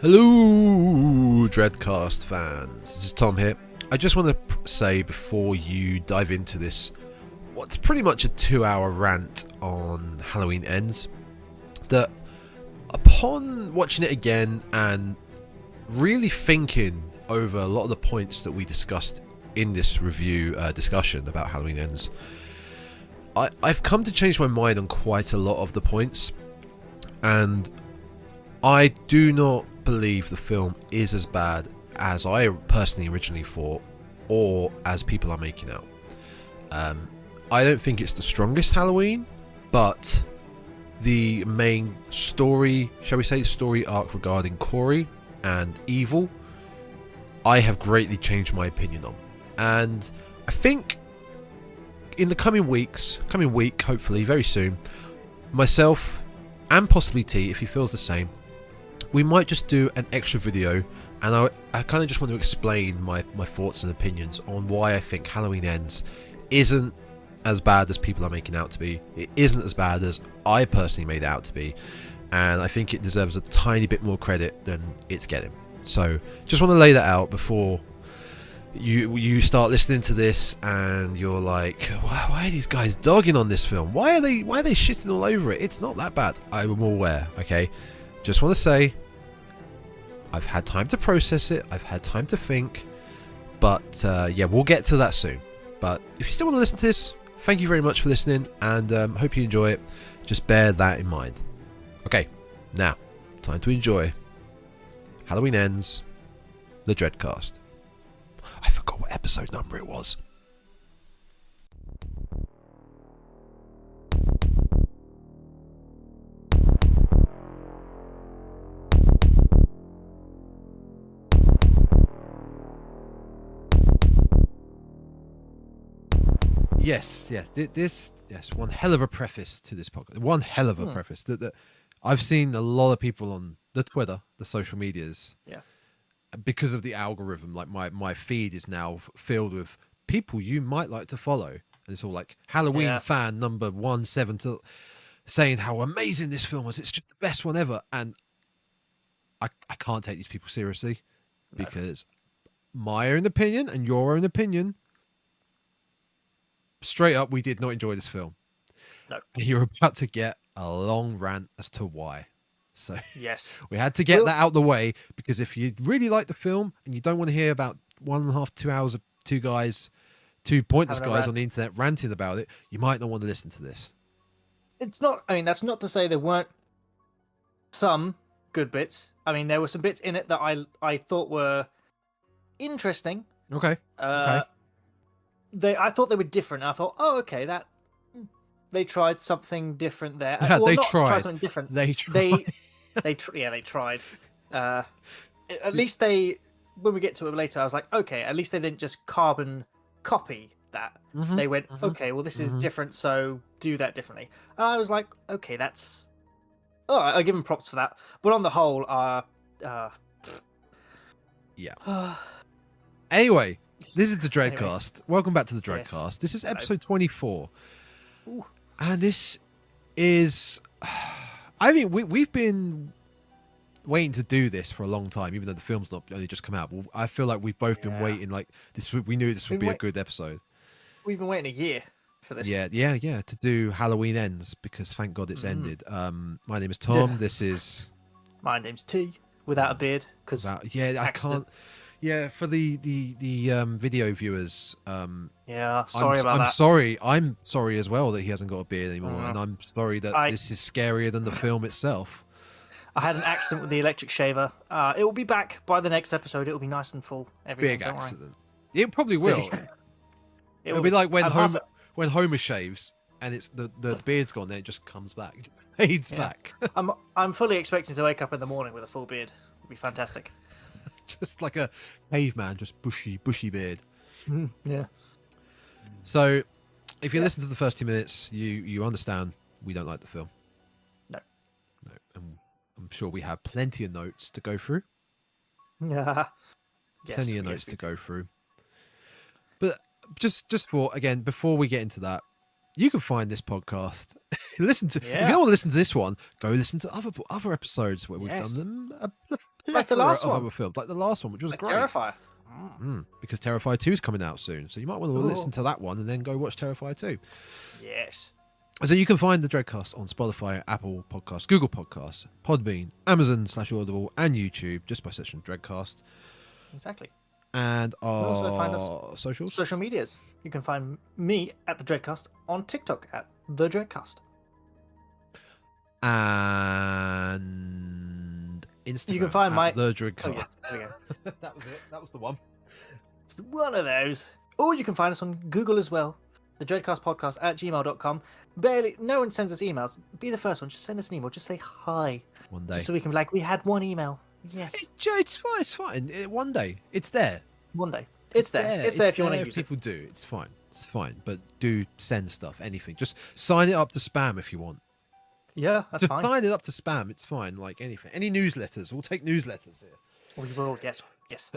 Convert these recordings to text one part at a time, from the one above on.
Hello, Dreadcast fans. This is Tom here. I just want to say before you dive into this, what's pretty much a 2-hour rant on Halloween Ends, that upon watching it again and really thinking over a lot of the points that we discussed in this review discussion about Halloween Ends, I've come to change my mind on quite a lot of the points, and I do not believe the film is as bad as I personally originally thought, or as people are making out. I don't think it's the strongest Halloween, but the main story, shall we say, story arc regarding Corey and evil, I have greatly changed my opinion on. And I think in the coming week, hopefully very soon, myself and possibly T, if he feels the same, we might just do an extra video, and I kind of just want to explain my thoughts and opinions on why I think Halloween Ends isn't as bad as people are making out to be. It isn't as bad as I personally made it out to be, and I think it deserves a tiny bit more credit than it's getting. So just want to lay that out before you start listening to this and you're like, why are these guys dogging on this film? Why are they shitting all over it? It's not that bad. I'm aware, okay? Just want to say, I've had time to process it, I've had time to think, but yeah, we'll get to that soon. But if you still want to listen to this, thank you very much for listening, and hope you enjoy it. Just bear that in mind. Okay, now, time to enjoy Halloween Ends, the Dreadcast. I forgot what episode number it was. Yes, one hell of a preface to this podcast. One hell of a preface that I've seen a lot of people on the Twitter, the social medias. Yeah. Because of the algorithm, like my feed is now filled with people you might like to follow, and it's all like Halloween fan number 172 saying how amazing this film was. It's just the best one ever, and I can't take these people seriously because my own opinion and your own opinion. Straight up, we did not enjoy this film. No. You're about to get a long rant as to why. So yes, we had to get that out of the way, because if you really like the film and you don't want to hear about 1.5, 2 hours of two pointless guys on the internet ranting about it, you might not want to listen to this. It's not. I mean, that's not to say there weren't some good bits. I mean, there were some bits in it that I thought were interesting. Okay. Okay. I thought they were different. I thought, oh, okay, that they tried something different there. Yeah, well, they not tried something different. They tried. They tried. At least when we get to it later, I was like, okay, at least they didn't just carbon copy that. Mm-hmm, they went, okay, well, this is different, so do that differently. And I was like, okay, that's... All right, I give them props for that. But on the whole, yeah. Anyway, this is the Dreadcast. Anyway. Welcome back to the Dreadcast. Yes. This is episode 24. Ooh. And this is... I mean, we've been waiting to do this for a long time, even though the film's not only just come out. But I feel like we've both been waiting. Like this, we knew this would be a good episode. We've been waiting a year for this. Yeah, to do Halloween Ends, because thank God it's ended. My name is Tom. This is... My name's T, without a beard. I can't... Yeah, for the video viewers. Yeah, sorry about that. I'm sorry. I'm sorry as well that he hasn't got a beard anymore, and I'm sorry that this is scarier than the film itself. I had an accident with the electric shaver. It will be back by the next episode. It will be nice and full. Big accident. It probably will. It'll be like when Homer shaves and it's the beard's gone, then it just comes back. It fades back. I'm fully expecting to wake up in the morning with a full beard. It'll be fantastic. Just like a caveman, just bushy beard. Yeah. So, if you listen to the first 2 minutes, you understand we don't like the film. No. And I'm sure we have plenty of notes to go through. Yeah. Plenty of notes to go through. But just for, again, before we get into that, you can find this podcast If you don't want to listen to this one, go listen to other episodes where we've done them. Like the last one. Other films, like the last one, which was great. Terrifier. Because Terrifier 2 is coming out soon, so you might want to listen to that one and then go watch Terrifier 2. Yes. So you can find the Dreadcast on Spotify, Apple Podcasts, Google Podcasts, Podbean, Amazon/Audible, and YouTube just by searching Dreadcast. Exactly. And also find our socials. Social medias. You can find me at the Dreadcast on TikTok at the Dreadcast. And Instagram. You can find my the Dreadcast. Oh, yes. There we go. That was it. That was the one. It's one of those. Or you can find us on Google as well. The Dreadcastpodcast at gmail.com. No one sends us emails. Be the first one. Just send us an email. Just say hi. One day. Just so we can be like, we had one email. Yes. It's fine. It's fine. One day. It's there. One day. It's there. It's there if you want to use it. People do. It's fine. It's fine. But do send stuff. Anything. Just sign it up to spam if you want. Yeah, that's fine. Sign it up to spam. It's fine. Like anything. Any newsletters. We'll take newsletters here. We will. Yes. Yes.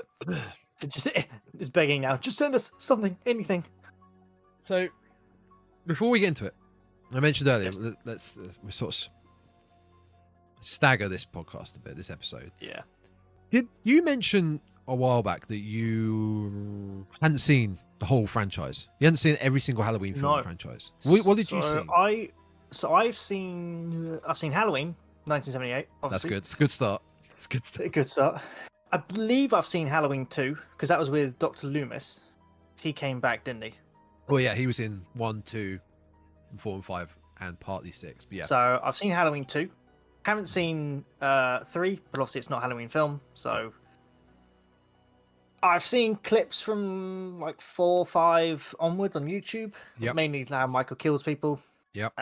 It's begging now. Just send us something. Anything. So, before we get into it, I mentioned earlier, Yes. let's we sort of stagger this podcast a bit, this episode. Yeah. Did you mention a while back that you hadn't seen the whole franchise? You hadn't seen every single Halloween film in the franchise. What did you see? I've seen Halloween, 1978. Obviously. That's good. It's a good start. It's a good start. Good start. I believe I've seen Halloween 2 because that was with Dr. Loomis. He came back, didn't he? Well, yeah, he was in 1, 2, 4, and 5, and partly 6. But yeah. So I've seen Halloween 2. Haven't seen 3, but obviously it's not a Halloween film. So I've seen clips from like 4, 5 onwards on YouTube. Yep. Mainly how Michael kills people. Yep.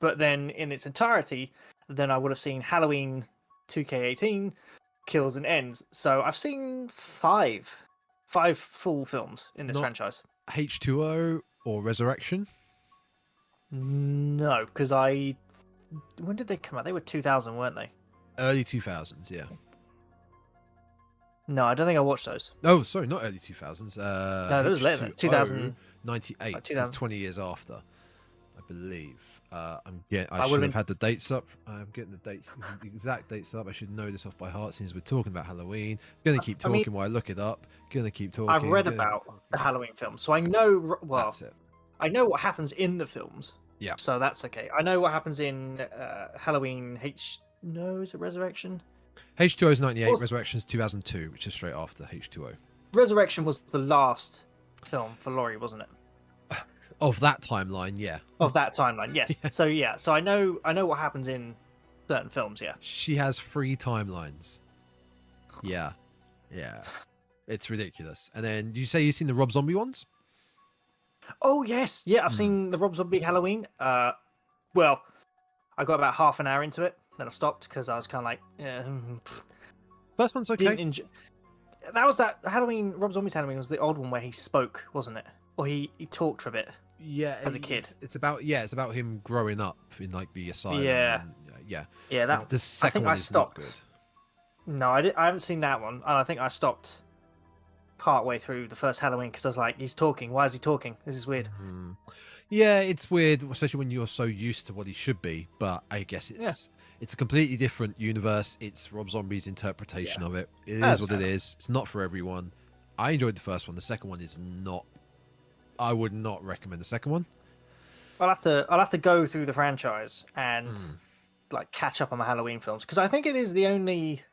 But then in its entirety, then I would have seen Halloween 2K18, Kills and Ends. So I've seen 5 full films in this franchise. H2O or Resurrection? No, because when did they come out? They were 2000, weren't they? Early 2000s, yeah. No, I don't think I watched those. Oh, sorry, not early 2000s. No, that was later. 2000. 98. Like That's 20 years after, I believe. I should would've have had the dates up. I'm getting the dates, the exact dates up. I should know this off by heart since we're talking about Halloween. I'm going to keep talking while I look it up. Going to keep talking. I've read about the Halloween films, so I know. Well, that's it. I know what happens in the films. Yeah. So that's okay. I know what happens in Halloween No, is it Resurrection? H2O is 98. Resurrection is 2002, which is straight after H2O. Resurrection was the last film for Laurie, wasn't it? Of that timeline, yeah. Of that timeline, yes. Yeah. So I know what happens in certain films. Yeah. She has 3 timelines. Yeah. It's ridiculous. And then you say you've seen the Rob Zombie ones? Oh yes, yeah. I've seen the Rob Zombie Halloween. Well, I got about half an hour into it, then I stopped because I was kind of like, yeah. First one's okay. That was that Halloween. Rob Zombie's Halloween was the old one where he spoke, wasn't it? Or he talked for a bit. Yeah, as a kid. It's about him growing up in like the asylum. Yeah, and, the second one is not good. No, I haven't seen that one, and I think I stopped partway through the first Halloween because I was like, he's talking. Why is he talking? This is weird. Mm-hmm. Yeah, it's weird, especially when you're so used to what he should be. But I guess it's a completely different universe. It's Rob Zombie's interpretation of it. It is what it is. It's not for everyone. I enjoyed the first one. The second one is not. I would not recommend the second one. I'll have to go through the franchise and like catch up on my Halloween films because I think it is the only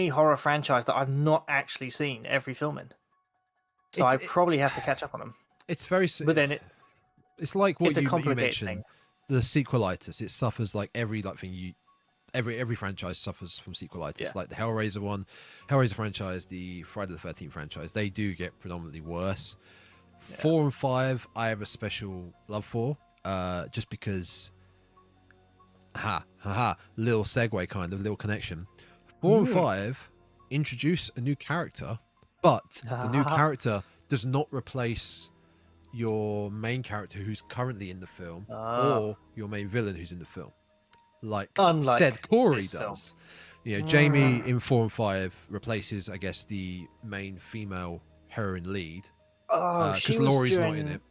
horror franchise that I've not actually seen every film in. So I probably have to catch up on them. It's very, but then it's like what you mentioned, thing. The sequelitis. It suffers like every thing every franchise suffers from sequelitis. Yeah. Like the Hellraiser franchise, the Friday the 13th franchise, they do get predominantly worse. 4 and 5, I have a special love for, just because. Little segue, kind of little connection. 4 and 5 introduce a new character, but the new character does not replace your main character who's currently in the film or your main villain who's in the film, like said Corey does. You know, Jamie in 4 and 5 replaces, I guess, the main female heroine lead. Because Laurie's not in it.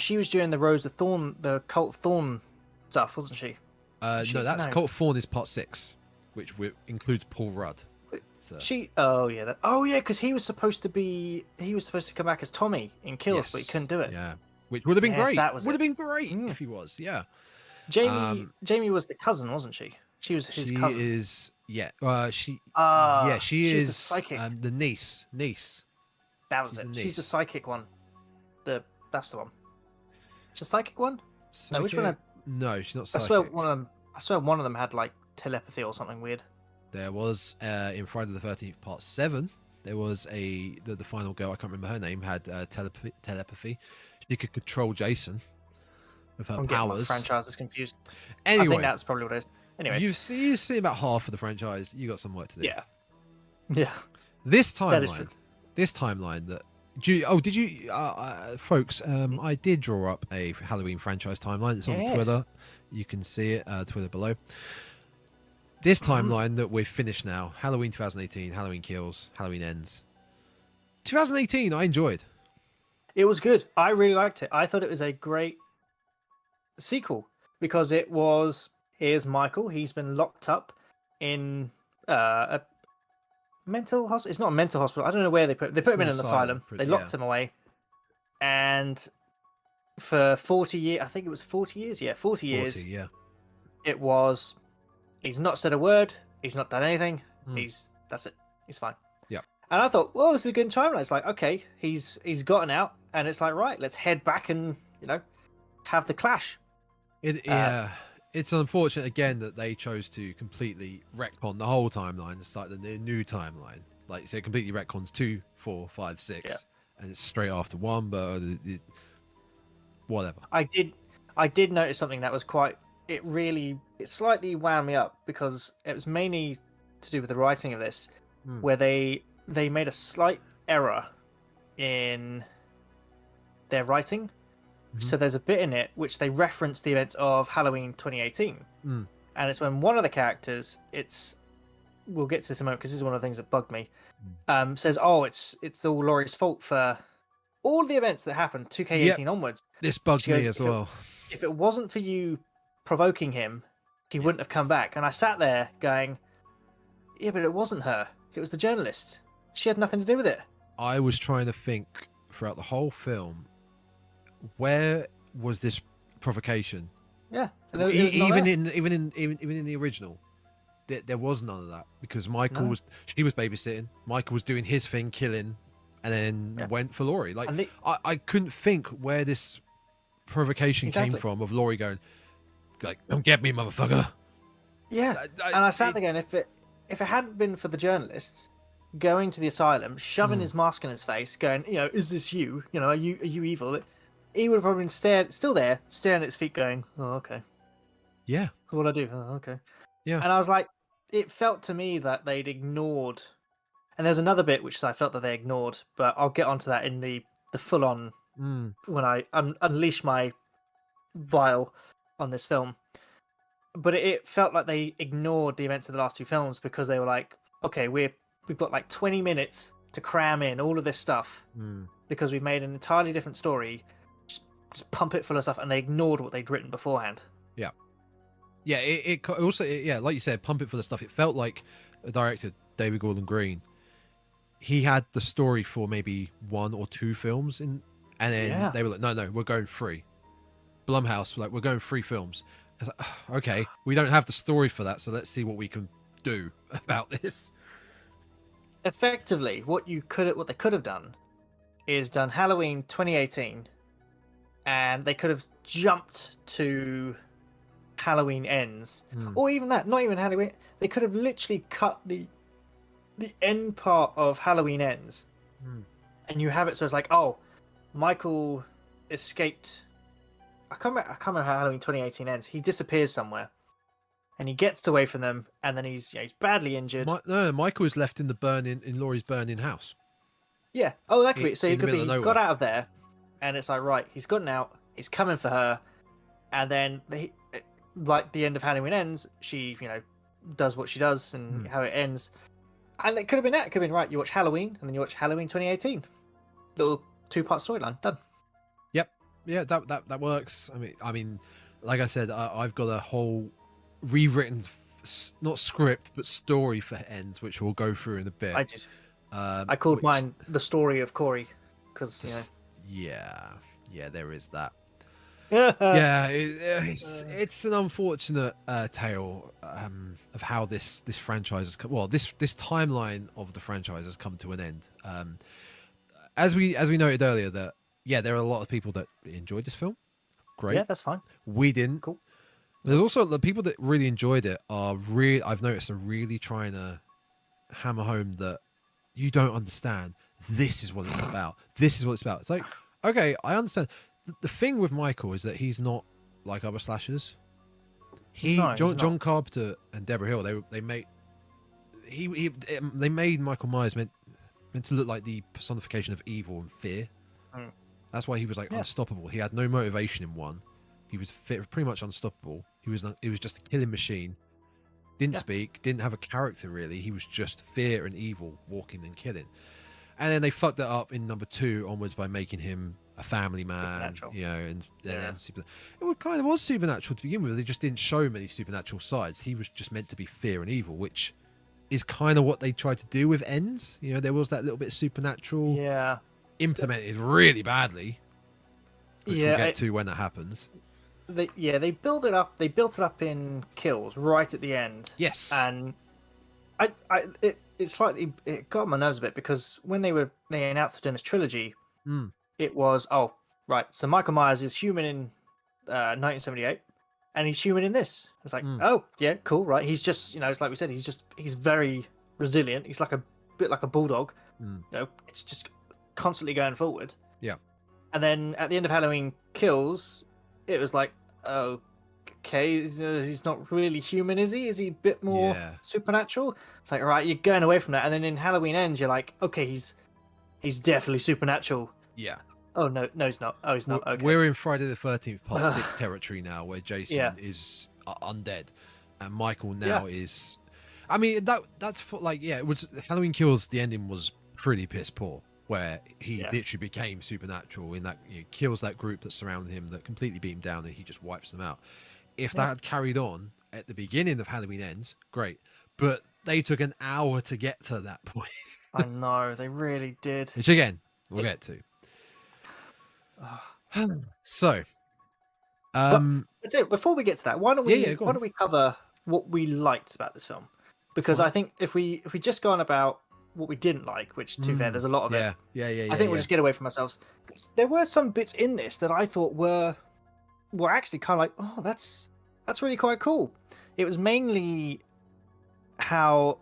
she was doing the Rose of Thorn, the Cult of Thorn stuff, wasn't she? No, that's Cult of Thorn is part 6, which includes Paul Rudd. Oh yeah, because he was supposed to come back as Tommy in Kills, but he couldn't do it. Yeah, which would have been great. That would have been great if he was. Yeah. Jamie was the cousin, wasn't she? She was his cousin. She is. Yeah. She she's is the psychic. The niece. That was it. She's the psychic one. That's the one. She's the psychic one. Psychic? No, which one? No, she's not psychic. I swear one of them had like telepathy or something weird. There was in Friday the 13th Part 7. There was the final girl. I can't remember her name. Had telepathy. She could control Jason with her powers. Getting my franchise is confused. Anyway, I think that's probably what it is. Anyway, you see about half of the franchise. You got some work to do. Yeah. This timeline that. Did you, folks? I did draw up a Halloween franchise timeline. It's on Twitter. You can see it. Twitter below. This timeline that we've finished now: Halloween 2018, Halloween Kills, Halloween Ends. 2018, I enjoyed. It was good. I really liked it. I thought it was a great sequel because it was. Here's Michael. He's been locked up in a mental hospital. It's not a mental hospital. I don't know where they put him. They put him in an asylum. They locked him away, and for 40 years, I think it was 40 years. Yeah, 40 years. 40, yeah. It was. He's not said a word. He's not done anything. That's it. He's fine. Yeah. And I thought, well, this is a good timeline. It's like, okay, he's gotten out, and it's like, right, let's head back and have the clash. It's unfortunate again that they chose to completely retcon the whole timeline and start the new timeline. Like, so it completely retcons 2, 4, 5, 6, and it's straight after 1. But whatever. I did notice something that was quite. It slightly wound me up because it was mainly to do with the writing of this, where they made a slight error in their writing. So there's a bit in it which they reference the events of Halloween 2018, and it's when one of the characters, we'll get to this in a moment because this is one of the things that bugged me, says, "Oh, it's all Laurie's fault for all the events that happened 2K18 onwards." This bugged me as well. If it wasn't for you provoking him, he wouldn't have come back. And I sat there going, "Yeah, but it wasn't her. It was the journalist. She had nothing to do with it." I was trying to think throughout the whole film. Where was this provocation? Yeah, even in the original, there was none of that because she was babysitting. Michael was doing his thing, killing, and then went for Laurie. Like I couldn't think where this provocation came from of Laurie going, like, "Don't get me, motherfucker." Yeah, and I sat there going, if it hadn't been for the journalists going to the asylum, shoving his mask in his face, going, "Is this you? Are you evil?" He would have probably been still there, staring at his feet, going, "Oh, okay." Yeah. So what do I do? Oh, okay. Yeah. And I was like, it felt to me that they'd ignored. And there's another bit which I felt that they ignored, but I'll get onto that in the full-on when I unleash my bile on this film. But it felt like they ignored the events of the last two films because they were like, okay, we've got like 20 minutes to cram in all of this stuff because we've made an entirely different story. Just pump it full of stuff, and they ignored what they'd written beforehand. Yeah. Yeah, it also, like you said, pump it full of stuff. It felt like a director, David Gordon Green, he had the story for maybe 1 or 2 films, and then they were like, no, we're going 3. Blumhouse, we're going 3 films. I was like, okay, we don't have the story for that, so let's see what we can do about this. Effectively, what they could have done is done Halloween 2018, and they could have jumped to Halloween Ends, or even that, not even Halloween. They could have literally cut the end part of Halloween Ends, and you have it so it's like, oh, Michael escaped. I can't remember how Halloween 2018 ends. He disappears somewhere, and he gets away from them, and then he's badly injured. Michael is left in Laurie's burning house. Yeah. Oh, that could be. So he could be got out of there, and it's like, right, he's gotten out. He's coming for her, and then like the end of Halloween Ends, she does what she does, and how it ends. And it could have been that. It could have been, right, you watch Halloween, and then you watch Halloween 2018. Little 2-part storyline done. Yeah, that works. I mean, like I said, I've got a whole rewritten, not script but story for ends, which we'll go through in a bit. I did. I called mine "The Story of Corey" because yeah, there is that. you know. Yeah, it's an unfortunate tale of how this franchise has come. Well, this timeline of the franchise has come to an end. As we noted earlier, that there are a lot of people that enjoyed this film. Great, Yeah, that's fine. We didn't. Cool. But there's also the people that really enjoyed it I've noticed are really trying to hammer home that you don't understand. This is what it's about. This is what it's about. It's like, okay, I understand. The thing with Michael is that he's not like other slashers. John Carpenter and Deborah Hill, they made Michael Myers meant to look like the personification of evil and fear. Mm. That's why he was like unstoppable. He had no motivation in one. He was pretty much unstoppable. He was just a killing machine. Didn't speak, didn't have a character really. He was just fear and evil, walking and killing. And then they fucked that up in number 2 onwards by making him a family man, you know, and then it kind of was supernatural to begin with. They just didn't show many supernatural sides. He was just meant to be fear and evil, which is kind of what they tried to do with Ends. You know, there was that little bit supernatural, implemented really badly, which we'll get to when that happens. They built it up. They built it up in Kills right at the end. Yes, and it got on my nerves a bit because when they announced it in this trilogy, it was so Michael Myers is human in 1978, and he's human in this. It's like, oh yeah, cool, right? He's just, you know, it's like we said, he's very resilient. He's like a bit like a bulldog. You know, it's just constantly going forward. Yeah. And then at the end of Halloween Kills, it was like, okay, he's not really human, is he? Is he a bit more supernatural? It's like, all right, you're going away from that. And then in Halloween Ends, you're like, okay, he's definitely supernatural. Yeah. Oh no, he's not. Oh, he's not. Okay. We're in Friday the 13th Part 6 territory now, where Jason is undead, and Michael now is. I mean, that's for, like, it was Halloween Kills. The ending was pretty piss poor, where he literally became supernatural in that he kills that group that surrounded him, that completely beat him down, and he just wipes them out. If that had carried on at the beginning of Halloween Ends, great, but they took an hour to get to that point. I know, they really did. Which again, we'll get to. So, that's it. Before we get to that, why don't we cover what we liked about this film? Because I think if we just go on about what we didn't like, which to be fair, there's a lot of it. I think we'll just get away from ourselves. There were some bits in this that I thought were actually kind of like, oh, that's really quite cool. It was mainly how.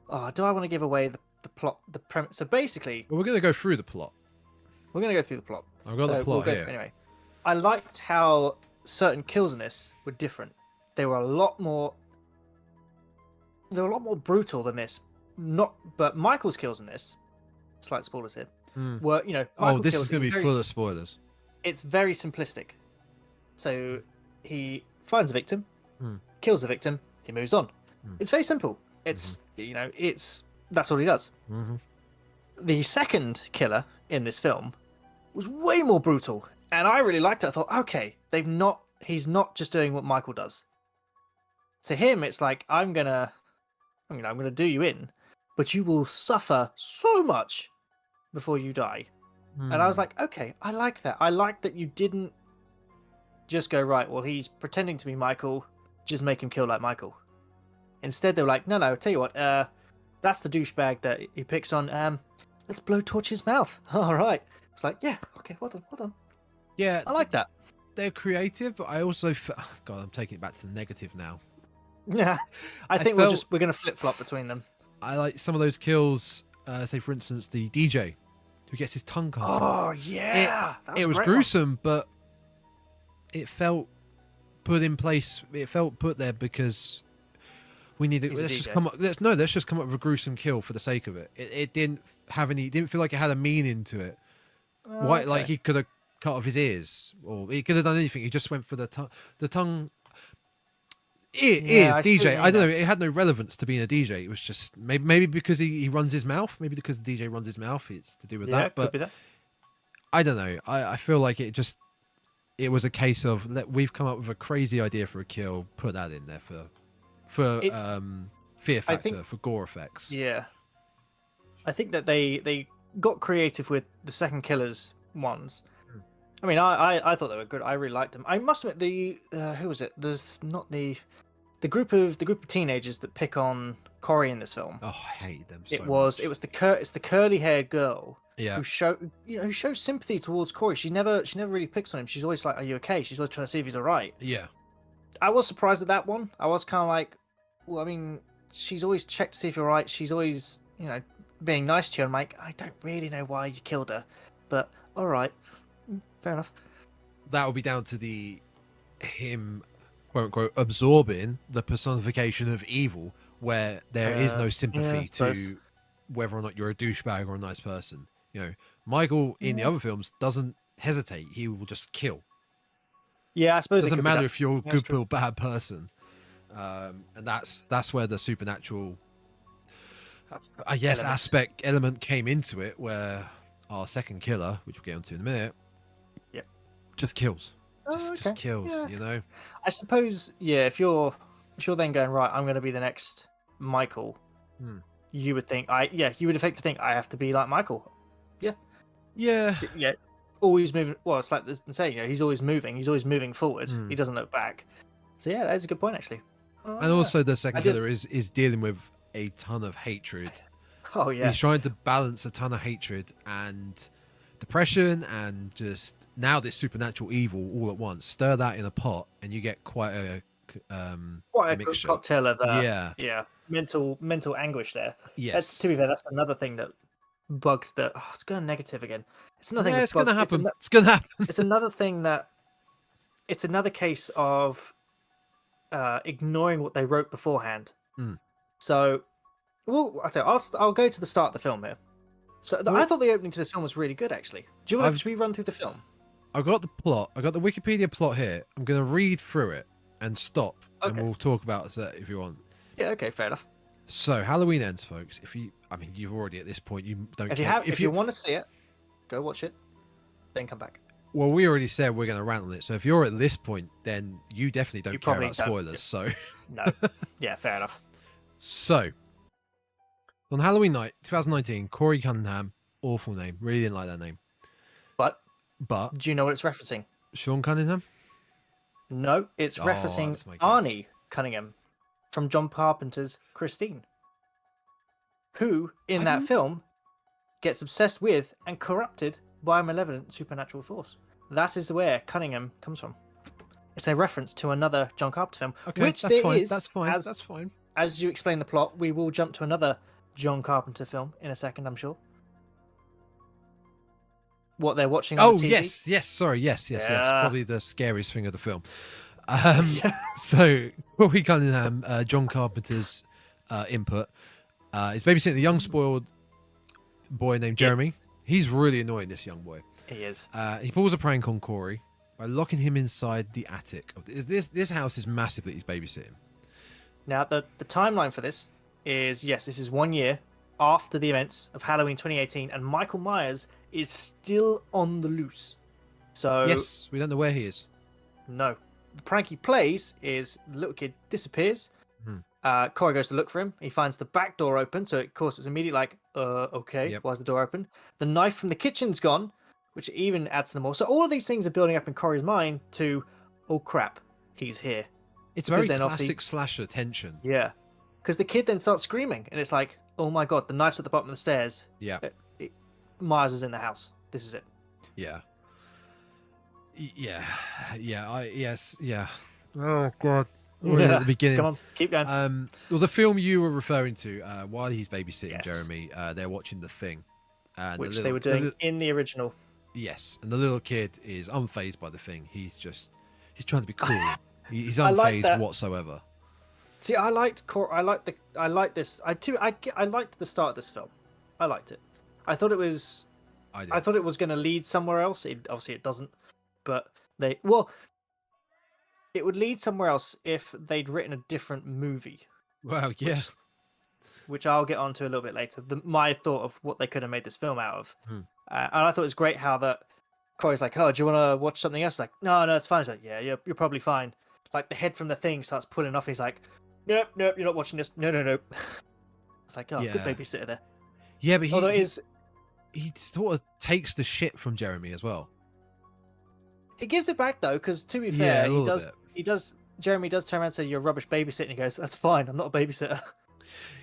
Oh, do I want to give away the plot, the premise? So basically, we're going to go through the plot. We're going to go through the plot. I've got the plot here. Anyway, I liked how certain kills in this were different. They were a lot more brutal than this. But Michael's kills in this, slight spoilers here, were, you know. This is going to be full of spoilers. It's very simplistic. So he finds a victim, kills the victim, he moves on. It's very simple. It's that's all he does. The second killer in this film was way more brutal, and I really liked it. I thought, okay, he's not just doing what Michael does. To him, it's like, I'm gonna do you in, but you will suffer so much before you die. And I was like, okay, I like that. I like that you didn't just go, right, well, he's pretending to be Michael, just make him kill like Michael. Instead, they were like, no, tell you what, that's the douchebag that he picks on. Let's blowtorch his mouth. All right. It's like, yeah, okay, well done. Yeah, I like that. They're creative, but I also, God, I'm taking it back to the negative now. Yeah, I think we're going to flip flop between them. I like some of those kills. Say, for instance, the DJ who gets his tongue cut off. Oh yeah, it was gruesome, but it felt put in place. It felt put there because we needed. Let's just come up with a gruesome kill for the sake of it. It didn't have any. It didn't feel like it had a meaning to it. Okay. Like he could have cut off his ears, or he could have done anything. He just went for the tongue. The tongue. It is DJ. I don't know. It had no relevance to being a DJ. It was just maybe because he runs his mouth. Maybe because the DJ runs his mouth. It's to do with that. But could be that. I don't know. I feel like it was a case of we've come up with a crazy idea for a kill, put that in there for It, fear I factor, think, for gore effects. yeah, I think that they got creative with the second killer's ones. I mean, I thought they were good. I really liked them. I must admit, who was it? There's not the group of teenagers that pick on Corey in this film. Oh, I hated them so It much. was the curly haired girl Yeah. who shows sympathy towards Corey. She never really picks on him. She's always like, "Are you okay?" She's always trying to see if he's all right. Yeah. I was surprised at that one. I was kind of like, well, I mean, she's always checked to see if you're right. She's always, being nice to you. I'm like, I don't really know why you killed her, but all right, fair enough. That will be down to him, quote unquote, absorbing the personification of evil, where there is no sympathy to whether or not you're a douchebag or a nice person. Michael in the other films doesn't hesitate; he will just kill. Yeah, I suppose It doesn't matter if you're a good or bad person, and that's where the supernatural, I guess, element came into it, where our second killer, which we'll get onto in a minute, just kills. Just kills, I suppose, if you're then going, right, I'm going to be the next Michael, you would think, you would effectively think, I have to be like Michael. Yeah. Always moving. Well, it's like I'm saying, he's always moving forward. He doesn't look back. So yeah, that's a good point, actually. And also the second killer is dealing with a ton of hatred. Oh yeah. He's trying to balance a ton of hatred and depression and just now this supernatural evil all at once. Stir that in a pot and you get quite a mixture. Cocktail of mental anguish there. Yes. To be fair, that's another thing that bugs that. Oh, it's going negative again. It's another thing. It's going to happen. It's going to happen. It's another thing that. It's another case of ignoring what they wrote beforehand. So, I'll go to the start of the film here. So I thought the opening to this film was really good, actually. Do you want to run through the film? I've got the plot. I got the Wikipedia plot here. I'm going to read through it and stop, and we'll talk about it if you want. Yeah. Okay. Fair enough. So Halloween Ends, folks. You've already at this point. You don't. If you want to see it, go watch it, then come back. Well, we already said we're going to rant on it. So if you're at this point, then you definitely don't care about spoilers. So no. Yeah. Fair enough. So on Halloween night, 2019, Corey Cunningham, awful name. Really didn't like that name. But do you know what it's referencing? Sean Cunningham? No, it's referencing Arnie Cunningham from John Carpenter's Christine, who in that film gets obsessed with and corrupted by a malevolent supernatural force. That is where Cunningham comes from. It's a reference to another John Carpenter film. Okay, which that's fine. Is, that's fine. That's fine. As you explain the plot, we will jump to another John Carpenter film in a second, I'm sure. What they're watching on the TV? Yes. Sorry, yes. Probably the scariest thing of the film. So Corey Cunningham, John Carpenter's input, is babysitting a young spoiled boy named Jeremy. He's really annoying, this young boy. He is. He pulls a prank on Corey by locking him inside the attic. This house is massive that he's babysitting. Now, the timeline for this is, this is 1 year after the events of Halloween 2018, and Michael Myers is still on the loose. So yes, we don't know where he is. No. The prank he plays is the little kid disappears. Corey goes to look for him. He finds the back door open, so of course it's immediately like, okay, why is the door open? The knife from the kitchen's gone, which even adds to them all. So all of these things are building up in Corey's mind to, oh crap, he's here. It's very classic slasher tension. Yeah. Because the kid then starts screaming, and it's like, oh my god, the knife's at the bottom of the stairs. Yeah. Myers is in the house. This is it. Yeah. Oh god. We're at the beginning. Come on, keep going. Well, the film you were referring to, while he's babysitting Jeremy, they're watching The Thing, which they were doing in the original. Yes, and the little kid is unfazed by The Thing. He's trying to be cool. He's unfazed whatsoever. See, I liked this. I liked the start of this film. I liked it. I thought it was going to lead somewhere else. Obviously, it doesn't. But it would lead somewhere else if they'd written a different movie. Well, yeah. Which I'll get onto a little bit later. My thought of what they could have made this film out of. And I thought it was great how that Corey's like, "Oh, do you want to watch something else?" Like, no, it's fine. He's like, "Yeah, you're probably fine." Like the head from the thing starts pulling off. And he's like, "Nope, you're not watching this. No." It's like, oh, good Yeah. babysitter there. Yeah, but Although he sort of takes the shit from Jeremy as well. he gives it back though, because to be fair, Yeah, he does. Jeremy does turn around and say, "You're a rubbish babysitter," and he goes, "That's fine. I'm not a babysitter."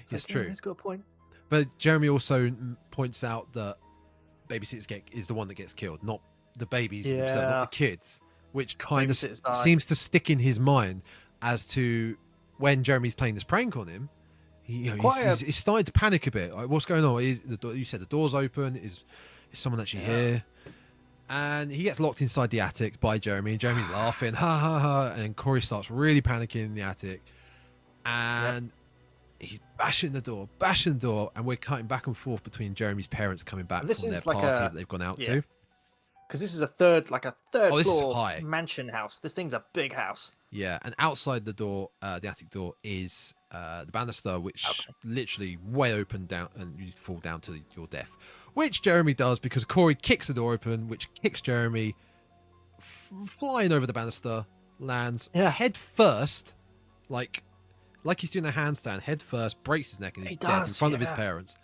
It's like, true. He's got a point. But Jeremy also points out that babysitters is the one that gets killed, not the babies themselves, not the kids, which kind of seems to stick in his mind as to when Jeremy's playing this prank on him. He's starting to panic a bit. Like, what's going on? You said the door's open. Is someone actually here? And he gets locked inside the attic by Jeremy. And Jeremy's laughing, ha ha ha. And Corey starts really panicking in the attic. And he's bashing the door. And we're cutting back and forth between Jeremy's parents coming back from their party that they've gone out to. Because this is a third floor is mansion house. This thing's a big house. Yeah, and outside the door, the attic door, is the banister, which literally way open down, and you fall down to your death. Which Jeremy does because Corey kicks the door open, which kicks Jeremy flying over the banister, lands head first, like he's doing a handstand, head first, breaks his neck, and he's dead in front of his parents.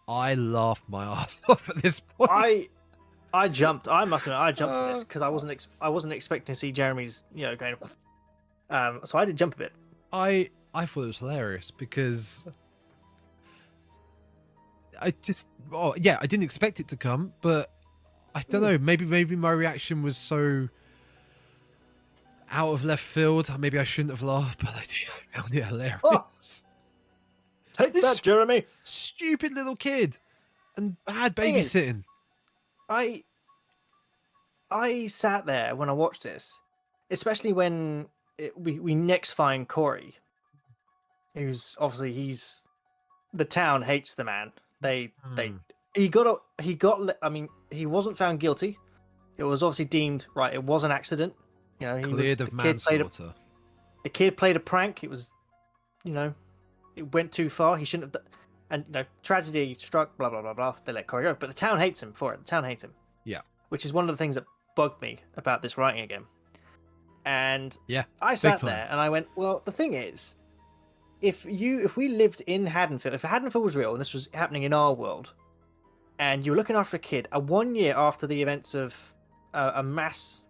I laughed my ass off at this point. I jumped. I must admit, I jumped to this because I wasn't expecting to see Jeremy's, going. So I did jump a bit. I thought it was hilarious because I didn't expect it to come, but I don't know. Maybe my reaction was so out of left field. Maybe I shouldn't have laughed, but I found it hilarious. Oh, take that, Jeremy! Stupid little kid and bad babysitting. I sat there when I watched this, especially when we next find Corey, who's obviously the town hates the man. He wasn't found guilty. It was obviously deemed right. It was an accident. Cleared of manslaughter. The kid played a prank. It was, it went too far. He shouldn't have done. And tragedy struck. Blah blah blah blah. They let Corey go, but the town hates him for it. The town hates him. Yeah. Which is one of the things that bugged me about this writing again. And I sat there and I went, well, the thing is, if we lived in Haddonfield, if Haddonfield was real and this was happening in our world, and you were looking after a kid, 1 year after the events of a mass,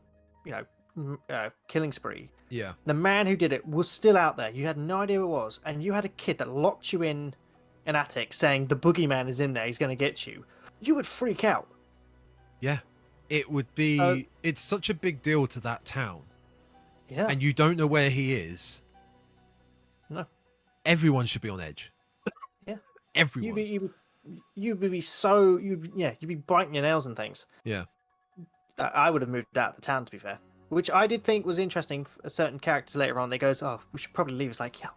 killing spree, the man who did it was still out there. You had no idea who it was, and you had a kid that locked you in an attic, saying the boogeyman is in there, he's going to get you. You would freak out. Yeah, it would be. It's such a big deal to that town. Yeah, and you don't know where he is. No, everyone should be on edge. Yeah, everyone. You'd be biting your nails and things. Yeah, I would have moved out of the town, to be fair. Which I did think was interesting. For certain characters later on, they goes, "Oh, we should probably leave." It's like, yeah,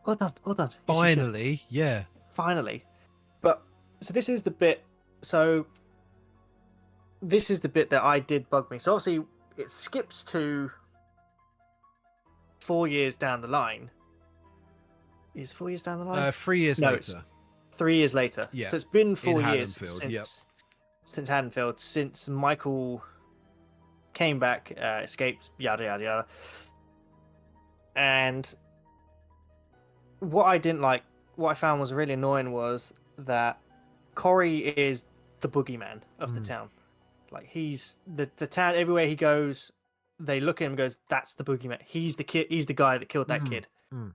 well done. Finally, yeah. Finally. But so this is the bit. So this is the bit that I did bug me. So obviously it skips to 4 years down the line. Is 4 years down the line? 3 years later. 3 years later. Yeah. So it's been 4 years since Haddonfield, since Michael came back, escaped, yada yada yada. And what I didn't like, what I found was really annoying, was that Corey is the boogeyman of the town. Like, he's the town, everywhere he goes, they look at him and goes, that's the boogeyman. He's the kid. He's the guy that killed that kid.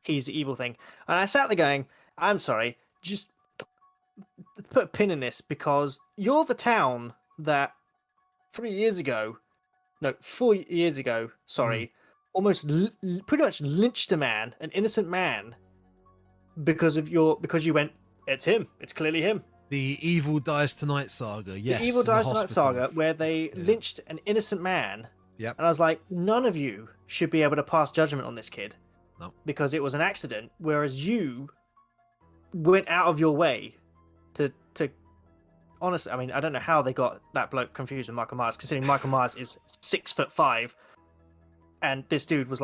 He's the evil thing. And I sat there going, I'm sorry, just put a pin in this, because you're the town that 4 years ago, almost pretty much lynched a man, an innocent man, because you went, it's him. It's clearly him. The Evil Dies Tonight saga, yes. The Evil Dies Tonight saga, where they lynched an innocent man. Yep. And I was like, none of you should be able to pass judgment on this kid. No. Because it was an accident, whereas you went out of your way to honestly, I mean, I don't know how they got that bloke confused with Michael Myers, considering Michael Myers is 6'5", and this dude was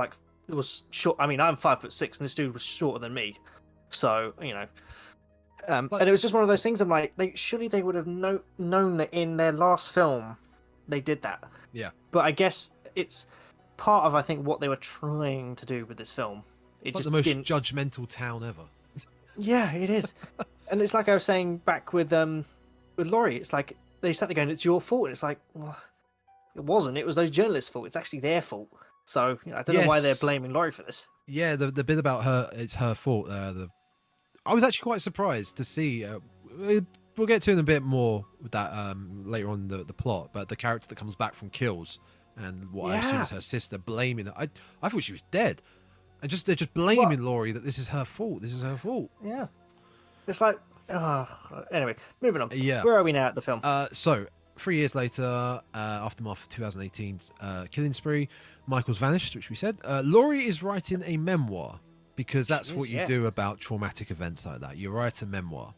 short. I mean, I'm 5'6", and this dude was shorter than me. So, and it was just one of those things. I'm like, surely they would have known that in their last film, they did that. Yeah. But I guess it's part of, I think, what they were trying to do with this film. It's like the most judgmental town ever. Yeah, it is. And it's like I was saying back with Laurie. It's like they started going, "It's your fault." And it's like, well, it wasn't. It was those journalists' fault. It's actually their fault. So I don't know why they're blaming Laurie for this. Yeah, the bit about her, it's her fault. I was actually quite surprised to see. We'll get to it in a bit more with that later on the plot. But the character that comes back from kills and what I assume is her sister blaming her. I thought she was dead, and they're just blaming Laurie that this is her fault. This is her fault. Yeah, it's like anyway, moving on. Yeah, where are we now at the film? So 3 years later, aftermath of 2018's killing spree, Michael's vanished, which we said. Laurie is writing a memoir because that's what you do about traumatic events like that. You write a memoir.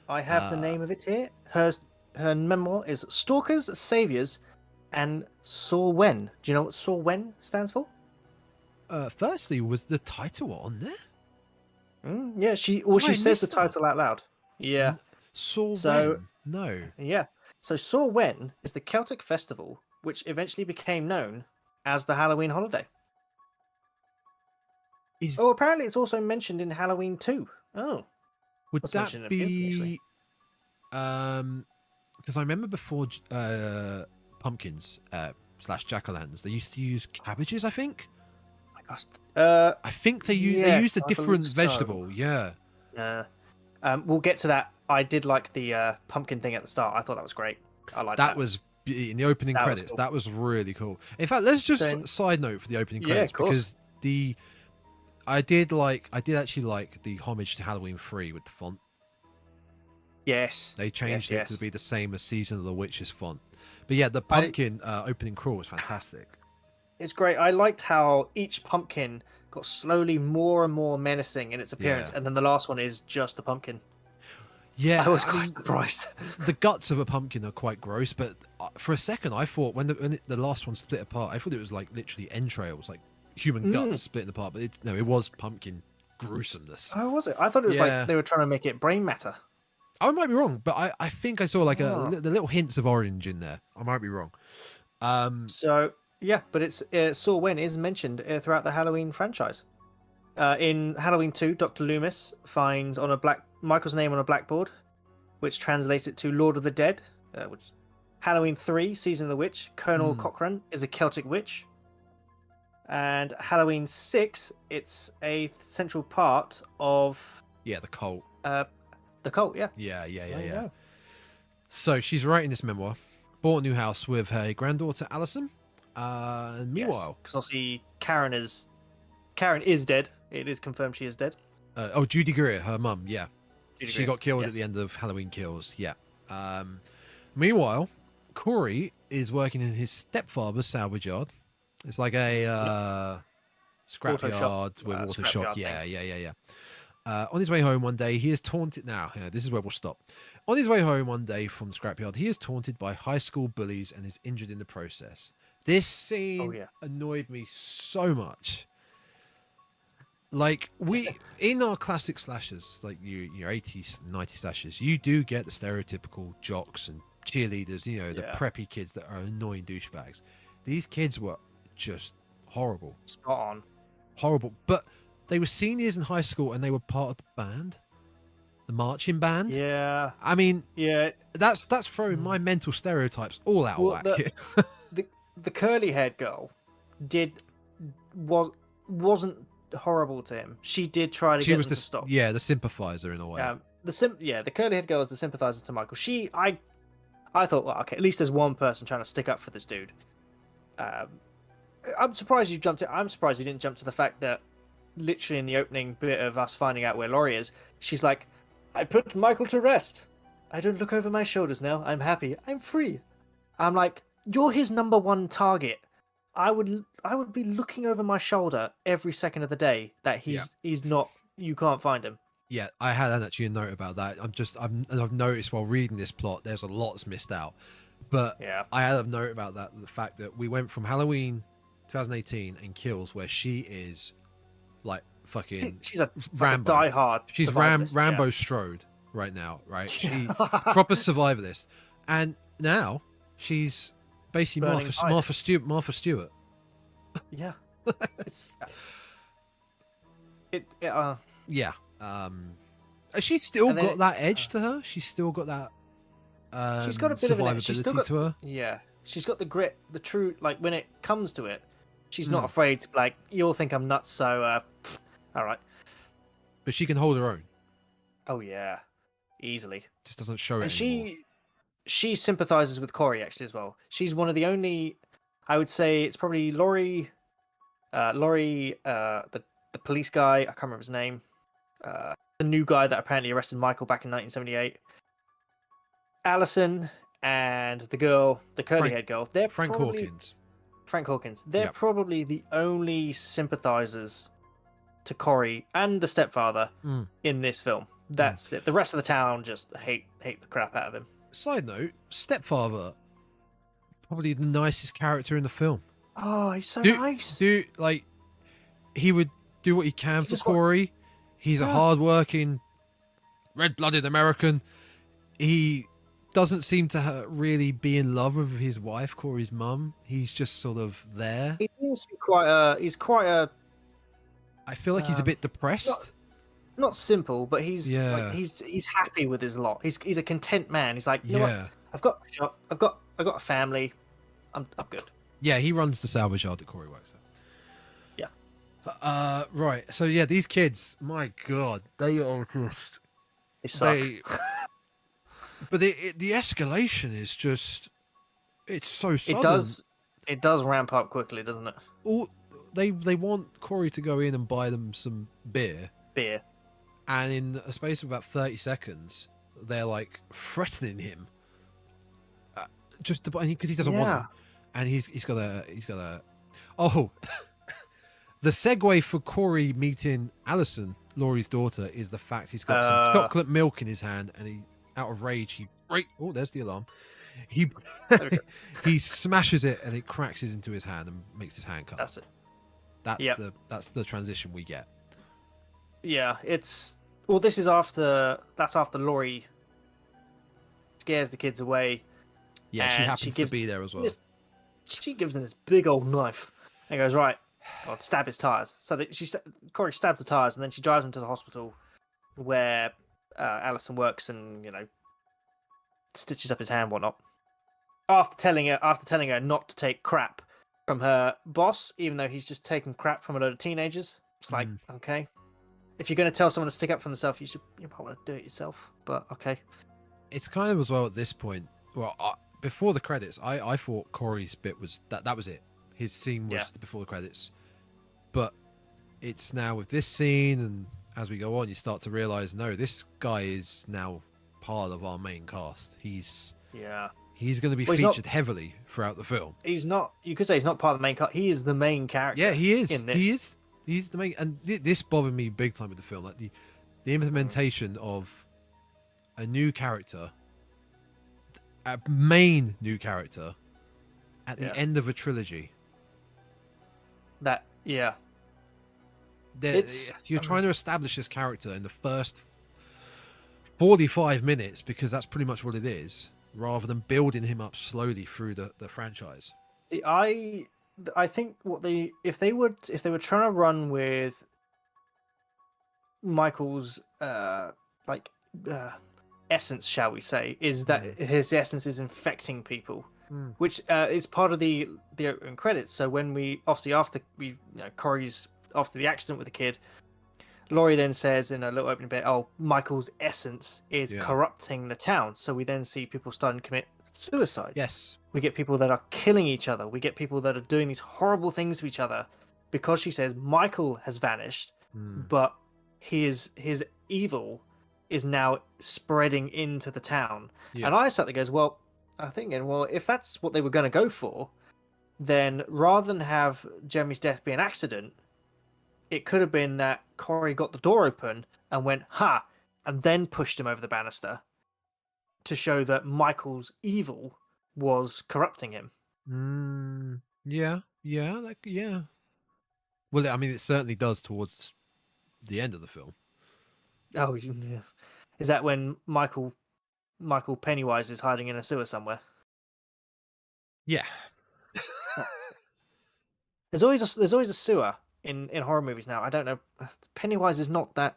I have the name of it here. Her memoir is Stalkers, Saviors, and Saw When. Do you know what Saw When stands for? Firstly, was the title on there? Yeah, she says the title out loud. Yeah. Saw When? No. Yeah. So Saw When is the Celtic festival which eventually became known as the Halloween holiday. Apparently it's also mentioned in Halloween 2. Oh. Would that be... Because I remember before pumpkins / jack-o'-lanterns, they used to use cabbages, I think? Oh my gosh. I think they used a different vegetable, yeah. We'll get to that. I did like the pumpkin thing at the start. I thought that was great. I liked that. That was in the opening credits. Cool. That was really cool. In fact, let's just side note for the opening credits because I did actually like the homage to Halloween 3 with the font. Yes. They changed it to be the same as Season of the Witch's font. But yeah, the pumpkin opening crawl was fantastic. It's great. I liked how each pumpkin got slowly more and more menacing in its appearance, and then the last one is just a pumpkin. Yeah, I was quite surprised. The guts of a pumpkin are quite gross, but for a second I thought when the last one split apart, I thought it was like literally entrails, like human guts splitting apart. But it was pumpkin gruesomeness. Oh, was it? I thought it was like they were trying to make it brain matter. I might be wrong, but I think I saw like the little hints of orange in there. I might be wrong. So yeah, but it's Saw When is mentioned throughout the Halloween franchise. In Halloween 2, Dr. Loomis finds Michael's name on a blackboard, which translates it to Lord of the Dead. Halloween 3, Season of the Witch, Colonel Cochrane is a Celtic witch. And Halloween 6, it's a central part of the cult. The cult, yeah. Yeah. So she's writing this memoir, bought a new house with her granddaughter Alison, and meanwhile, because obviously Karen is dead. It is confirmed she is dead. Judy Greer, her mum, she got killed at the end of Halloween Kills. Meanwhile, Corey is working in his stepfather's salvage yard. It's like a scrap yard with auto shop. Yeah. On his way home one day, he is taunted. Now, this is where we'll stop. On his way home one day from the scrapyard, he is taunted by high school bullies and is injured in the process. This scene annoyed me so much. Like, in our classic slashers, like your 80s, 90s slashers, you do get the stereotypical jocks and cheerleaders, the preppy kids that are annoying douchebags. These kids were just horrible. Spot on. Horrible. But they were seniors in high school and they were part of the band. The marching band. Yeah. I mean, that's throwing my mental stereotypes all out of whack. The curly-haired girl wasn't horrible to him. She did try to get him to stop. Yeah, the sympathizer in a way. The curly-haired girl is the sympathizer to Michael. I thought, well, okay, at least there's one person trying to stick up for this dude. I'm surprised you jumped. I'm surprised you didn't jump to the fact that literally in the opening bit of us finding out where Laurie is, she's like, "I put Michael to rest. I don't look over my shoulders now. I'm happy. I'm free." I'm like, you're his number one target. I would be looking over my shoulder every second of the day that he's not. You can't find him. Yeah, I had actually a note about that. I've noticed while reading this plot, there's a lot that's missed out. But I had a note about that, the fact that we went from Halloween 2018 and Kills, where she is like fucking she's a Rambo. Die-hard. She's Rambo Strode right now, right? She proper survivalist, and now she's Basically, burning tires. Martha Stewart. Yeah, it's Yeah. Has she still and then got that edge to her? She's still got that she's got a bit of an edge. She's still survivability got to her. yeah. She's got the grit, the true like when it comes to it, she's not Mm. afraid to be like you'll think I'm nuts. So all right. But she can hold her own. Oh yeah, easily. Just doesn't show it And anymore. she sympathizes with Corey actually as well. She's one of the only. I would say it's probably Laurie, the police guy. I can't remember his name. The new guy that apparently arrested Michael back in 1978. Allison and the girl, the curly-haired girl. They're Frank probably Hawkins. Frank Hawkins. They're Yep. probably the only sympathizers to Corey and the stepfather in this film. That's it. The rest of the town just hate the crap out of him. Side note, stepfather, probably the nicest character in the film. Oh, he's so nice. Dude, like, he would do what he can for Corey. He's a hard-working, red-blooded American. He doesn't seem to really be in love with his wife, Corey's mum. He's just sort of there. He seems to be quite a. I feel like he's a bit depressed. Not simple, but he's he's happy with his lot. He's a content man. He's like, you know what? I've got a shop. I've got a family. I'm good. Yeah, he runs the salvage yard that Corey works at. Yeah. Right. So yeah, these kids, my God, they are just They suck. But the escalation is just, it's so sudden. It does ramp up quickly, doesn't it? They want Corey to go in and buy them some beer. And in a space of about 30 seconds, they're like threatening him. Just because he doesn't want them. And he's got a. Oh, the segue for Corey meeting Allison, Laurie's daughter, is the fact he's got some chocolate milk in his hand, and he, out of rage, oh, there's the alarm. He smashes it, and it cracks into his hand and makes his hand cut. That's it. That's the transition we get. Yeah, it's this is after Laurie scares the kids away. Yeah, she happens to be there as well. She gives him this big old knife and goes, right, I'll stab his tires. So that Corey stabs the tires, and then she drives him to the hospital where Allison works, and stitches up his hand, and whatnot. After telling her not to take crap from her boss, even though he's just taking crap from a load of teenagers. It's like, okay, if you're going to tell someone to stick up for themselves, you probably want to do it yourself. But okay, it's kind of as well at this point. Well, before the credits, I thought Corey's bit was that was it. His scene was before the credits, but it's now with this scene, and as we go on, you start to realize, no, this guy is now part of our main cast. He's going to be featured heavily throughout the film. He's not. You could say he's not part of the main cast. He is the main character. Yeah, he is. He is. He's the main. And this bothered me big time with the film. Like the implementation of a new character, a main new character, at the end of a trilogy. You're trying to establish this character in the first 45 minutes, because that's pretty much what it is, rather than building him up slowly through the franchise. I think if they were trying to run with Michael's essence, shall we say, is that his essence is infecting people, which is part of the opening credits. So when after Corey's after the accident with the kid, Laurie then says in a little opening bit, "Oh, Michael's essence is corrupting the town." So we then see people starting to commit suicide. Yes. We get people that are killing each other. We get people that are doing these horrible things to each other because she says Michael has vanished, but his evil is now spreading into the town. Yeah. And I sat there goes, I'm thinking, if that's what they were going to go for, then rather than have Jeremy's death be an accident, it could have been that Corey got the door open and went, ha, and then pushed him over the banister to show that Michael's evil was corrupting him. Yeah. Well, I mean, it certainly does towards the end of the film. Oh, yeah. Is that when Michael Pennywise is hiding in a sewer somewhere? Yeah. There's always a sewer in horror movies now. I don't know. Pennywise is not that.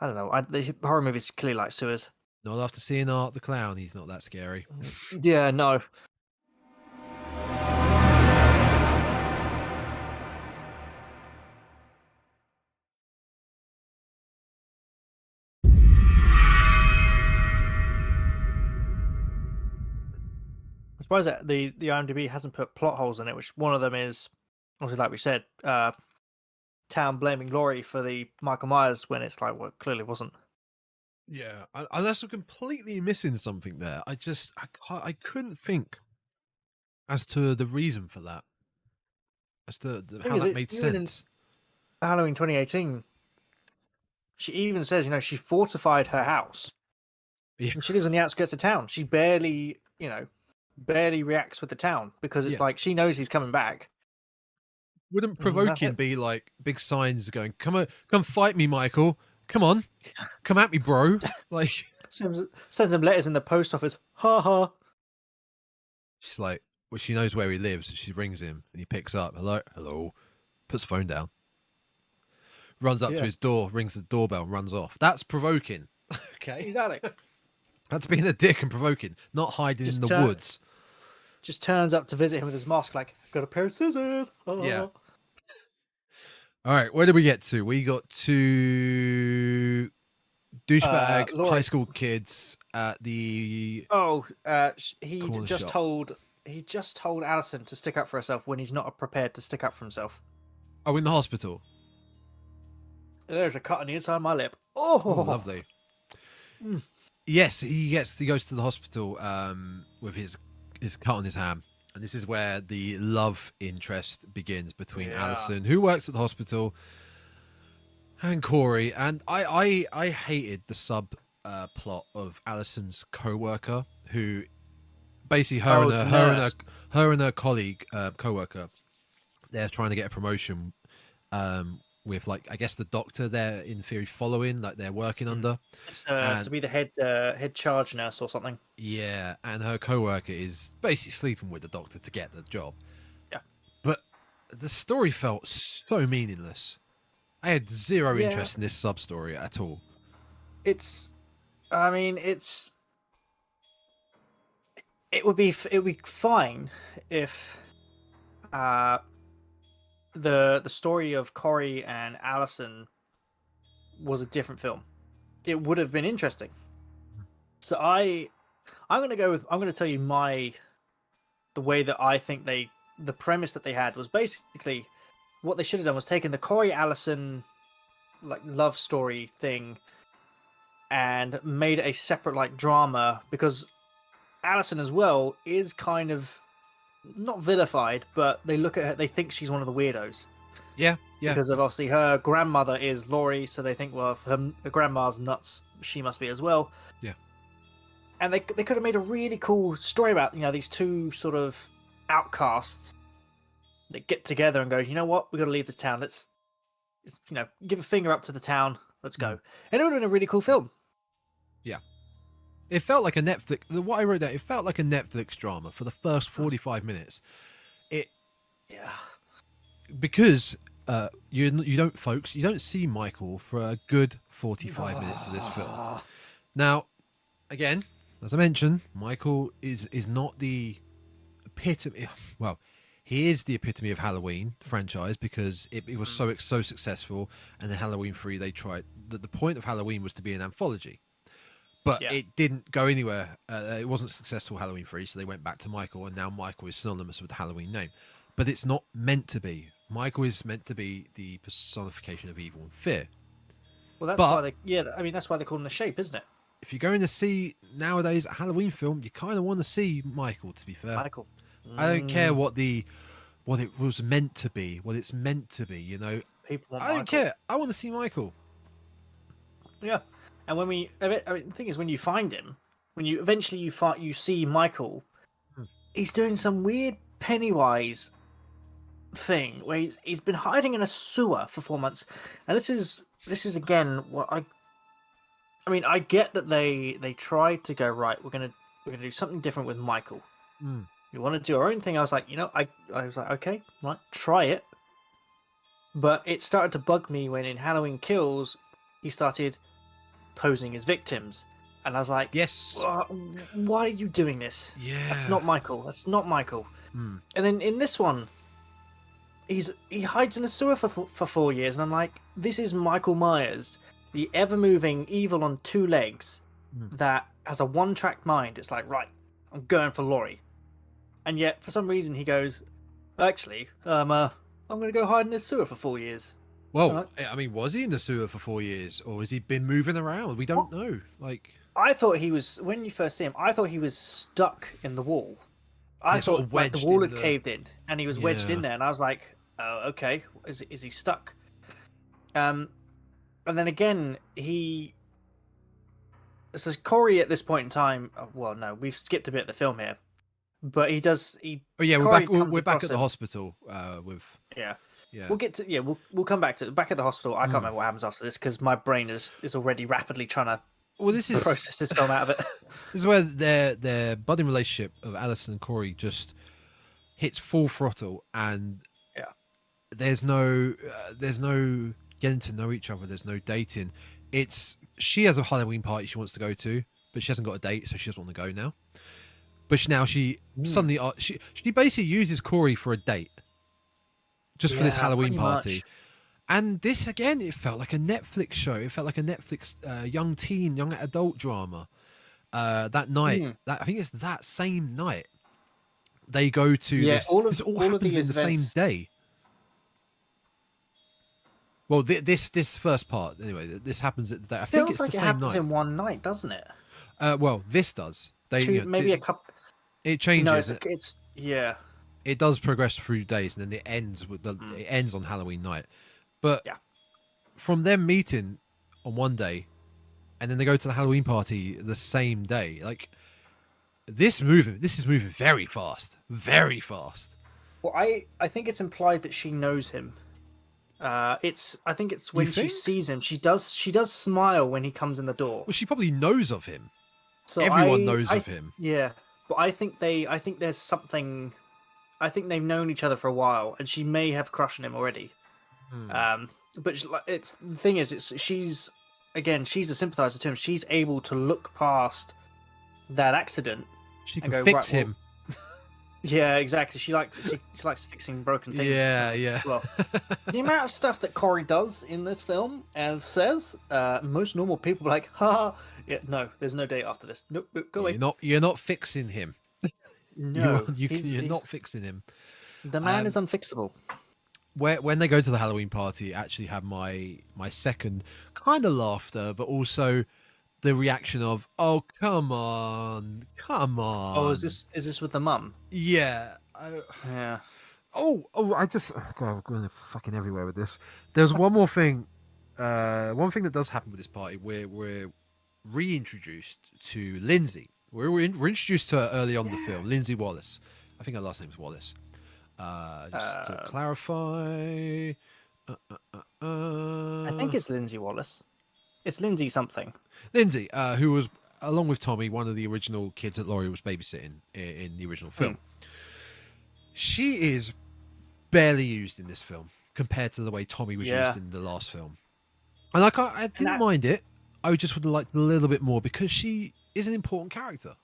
I don't know. The horror movies clearly like sewers. Not after seeing Art the Clown, he's not that scary. Yeah, no. I'm surprised that the IMDb hasn't put plot holes in it, which one of them is, obviously, like we said, town blaming Laurie for the Michael Myers when it's like, well, it clearly wasn't. Yeah, unless I'm completely missing something there. I couldn't think as to the reason for that, as to how that made sense. In Halloween 2018, she even says, she fortified her house. Yeah. And she lives on the outskirts of town. She barely reacts with the town because it's like she knows he's coming back. Wouldn't provoking be like big signs going, come fight me, Michael. Come on. Come at me, bro. Like sends him letters in the post office. Ha ha. She's like, well, she knows where he lives. She rings him and he picks up. Hello. Puts the phone down. Runs up to his door, rings the doorbell, and runs off. That's provoking. Okay. Exactly. That's being a dick and provoking, not hiding in the woods. Just turns up to visit him with his mask, like, got a pair of scissors. Oh. Yeah. All right, where did we get to? We got to douchebag high school kids at the. He just told Alison to stick up for herself when he's not prepared to stick up for himself. Oh, in the hospital. There's a cut on the inside of my lip. Oh, lovely. Mm. Yes, he goes to the hospital with his cut on his ham. And this is where the love interest begins between Alison, who works at the hospital, and Corey. And I hated the sub plot of Alison's co-worker, who basically her and her colleague co-worker, they're trying to get a promotion with, like, I guess the doctor they're in theory following, like they're working under. It's to be the head charge nurse or something. Yeah, and her co-worker is basically sleeping with the doctor to get the job. Yeah. But the story felt so meaningless. I had zero interest in this sub-story at all. It would be fine if the story of Corey and Alison was a different film. It would have been interesting. So I'm going to tell you the way that I think the premise that they had was basically what they should have done was taken the Corey Alison like love story thing and made it a separate like drama, because Alison as well is kind of not vilified, but they look at her, they think she's one of the weirdos. Yeah. Because of obviously her grandmother is Laurie, so they think, well, if her grandma's nuts, she must be as well. Yeah. And they could have made a really cool story about, these two sort of outcasts that get together and go, you know what, we've got to leave this town. Let's, give a finger up to the town. Let's go. And it would have been a really cool film. Yeah. It felt like a Netflix. What I wrote down, it felt like a Netflix drama for the first 45 minutes. Because you don't see Michael for a good 45 minutes of this film. Now, again, as I mentioned, Michael is not the epitome. Well, he is the epitome of Halloween franchise because it was so successful, and then Halloween 3 they tried. The point of Halloween was to be an anthology. But it didn't go anywhere. It wasn't successful, Halloween 3, so they went back to Michael, and now Michael is synonymous with the Halloween name. But it's not meant to be. Michael is meant to be the personification of evil and fear. Well, that's why they call him the Shape, isn't it? If you're going to see nowadays a Halloween film, you kind of want to see Michael, to be fair. Michael. I don't care what it was meant to be, what it's meant to be, People want I don't care. I want to see Michael. Yeah. And the thing is, when you find him, when you eventually you see Michael, he's doing some weird Pennywise thing where he's been hiding in a sewer for 4 months, and this is again what I get that they tried to go right. We're gonna do something different with Michael, You want to do our own thing? I was like, I was like, okay, right, try it. But it started to bug me when in Halloween Kills, he started posing as victims. And I was like, Yes. why are you doing this? Yeah. That's not Michael. That's not Michael. And then in this one, he hides in a sewer for 4 years. And I'm like, this is Michael Myers, the ever-moving evil on two legs that has a one-track mind. It's like, right, I'm going for Laurie. And yet, for some reason, he goes, actually, I'm going to go hide in this sewer for 4 years. Well, right. I mean, was he in the sewer for 4 years, or has he been moving around? We don't know. Like, I thought he was, when you first see him, I thought he was stuck in the wall. I thought like, the wall had caved in, and he was wedged in there, and I was like, oh, okay, is he stuck? And then again, so Corey at this point in time, well, no, we've skipped a bit of the film here, but he does. Oh yeah, we're back at the hospital with. Yeah. We'll get to we'll come back to back at the hospital. I can't remember what happens after this because my brain is already rapidly trying to process this film out of it. This is where their budding relationship of Alison and Corey just hits full throttle, and there's no getting to know each other. There's no dating. She has a Halloween party she wants to go to, but she hasn't got a date, so she doesn't want to go now. But she suddenly she basically uses Corey for a date. Just for this Halloween party. Much. And this, again, it felt like a Netflix show. It felt like a Netflix young adult drama. That night, I think it's that same night, they go to this. All happens in the same day. Well, this first part, anyway, this happens at the day. I think it's the same night. It happens in one night, doesn't it? Well, this does. Maybe a couple. It changes. No, it's It does progress through days, and then it ends with it ends on Halloween night. But from them meeting on one day, and then they go to the Halloween party the same day, like this is moving very fast, very fast. Well, I think it's implied that she knows him. I think it's when she sees him, she does smile when he comes in the door. Well, she probably knows of him. So everyone knows of him. Yeah, but I think there's something. I think they've known each other for a while, and she may have crushed on him already. But the thing is, she's a sympathizer to him. She's able to look past that accident. She can fix him. Yeah, exactly. She likes fixing broken things. Yeah. Well, the amount of stuff that Corey does in this film and says, most normal people are like, ha, yeah, no, there's no date after this. Nope, go away. You're not fixing him. No, you're not fixing him. The man is unfixable. When they go to the Halloween party, I actually have my second kind of laughter, but also the reaction of, "Oh, come on!" Oh, is this with the mum? Yeah. Yeah. Oh! I'm going fucking everywhere with this. There's one more thing. One thing that does happen with this party, we're reintroduced to Lindsay. We're introduced to her early on in the film, Lindsay Wallace. I think her last name is Wallace. Just to clarify. I think it's Lindsay Wallace. It's Lindsay something. Lindsay, who was, along with Tommy, one of the original kids that Laurie was babysitting in the original film. She is barely used in this film compared to the way Tommy was used in the last film. And I didn't mind it. I just would have liked a little bit more because she is an important character.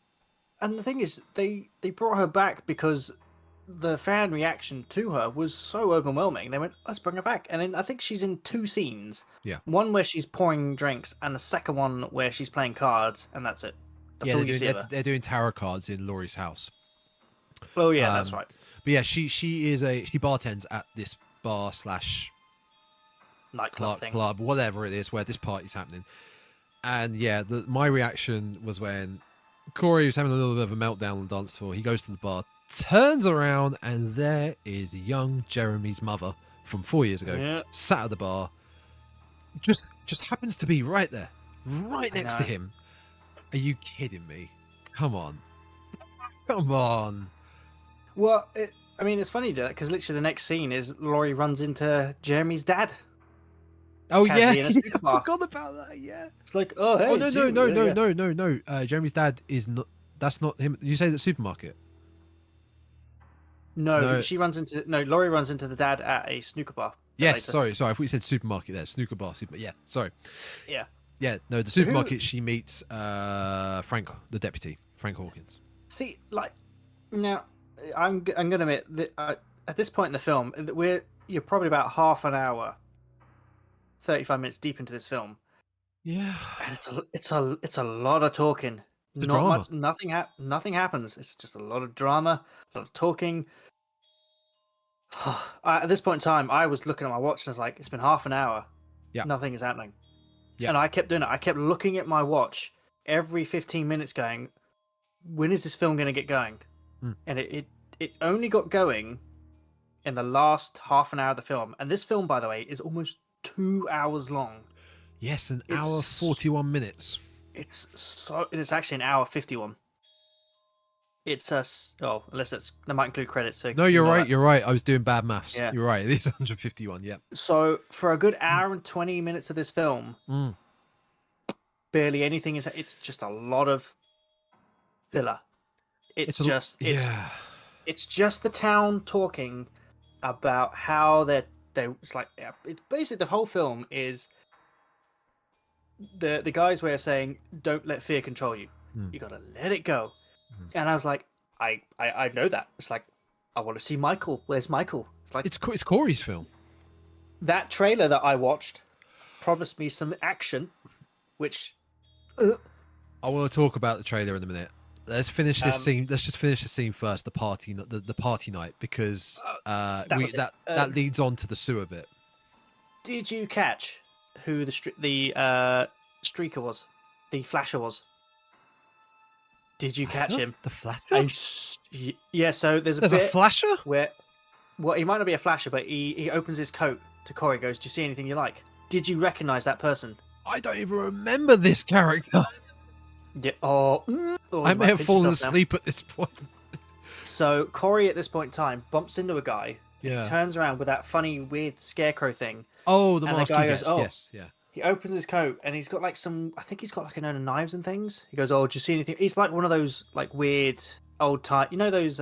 And the thing is, they brought her back because the fan reaction to her was so overwhelming. They went, let's bring her back. And then I think she's in 2 scenes. Yeah. One where she's pouring drinks, and the second one where she's playing cards, and that's it. They're doing tarot cards in Laurie's house. Oh yeah, that's right. But yeah, she bartends at this bar / nightclub thing. Club, whatever it is, where this party's happening. And yeah, my reaction was when Corey was having a little bit of a meltdown on the dance floor. He goes to the bar, turns around, and there is young Jeremy's mother from 4 years ago, sat at the bar. Just happens to be right there, right next to him. Are you kidding me? Come on. Well, it's funny because literally the next scene is Laurie runs into Jeremy's dad. Oh yeah, I forgot about that. Yeah, it's like, oh hey. Oh no. Jeremy's dad is not. That's not him. You say the supermarket. No, she runs into Laurie runs into the dad at a snooker bar. Yes, Later. sorry. I thought you said supermarket there. Snooker bar. Yeah, sorry. Yeah. Yeah, no, the supermarket she meets Frank, the deputy, Frank Hawkins. See, like, now, I'm gonna admit that at this point in the film, you're probably about half an hour, 35 minutes deep into this film, Yeah. and it's a lot of talking. The Not drama. much, nothing happens. It's just a lot of drama, a lot of talking. At this point in time, I was looking at my watch and I was like, it's been half an hour. Yeah. Nothing is happening. Yeah. And I kept doing it. I kept looking at my watch every 15 minutes going, when is this film going to get going? And it only got going in the last half an hour of the film. And this film, by the way, is almost 2 hours long. Yes, an hour 41 minutes. It's actually an hour 51. It's unless that might include credits. So no, you're right. You're right. I was doing bad maths. Yeah. You're right. It is 151. Yeah. So for a good hour and 20 minutes of this film, barely anything is. It's just a lot of filler. It's just the town talking about how they. It's like basically the whole film is the guy's way of saying, "Don't let fear control you. You gotta let it go." And I was like, I know that. It's like, I want to see Michael. Where's Michael? It's like it's Corey's film. That trailer that I watched promised me some action, which I want to talk about the trailer in a minute. Let's finish this scene. Let's just finish the scene first. The party night, because that leads on to the sewer bit. Did you catch who the streaker was? The flasher was. Did you catch him? The flasher? Yeah. So there's a flasher where, well, he might not be a flasher, but he opens his coat to Corey. Goes, "Do you see anything you like?" Did you recognize that person? I don't even remember this character. Yeah. I may have fallen asleep at this point. So Corey, at this point in time, bumps into a guy. Yeah. He turns around with that funny, weird scarecrow thing. Oh, the mask. Yes. Yeah. He opens his coat and he's got like I think he's got like a known of knives and things. He goes, "Oh, do you see anything?" He's like one of those like weird old type, those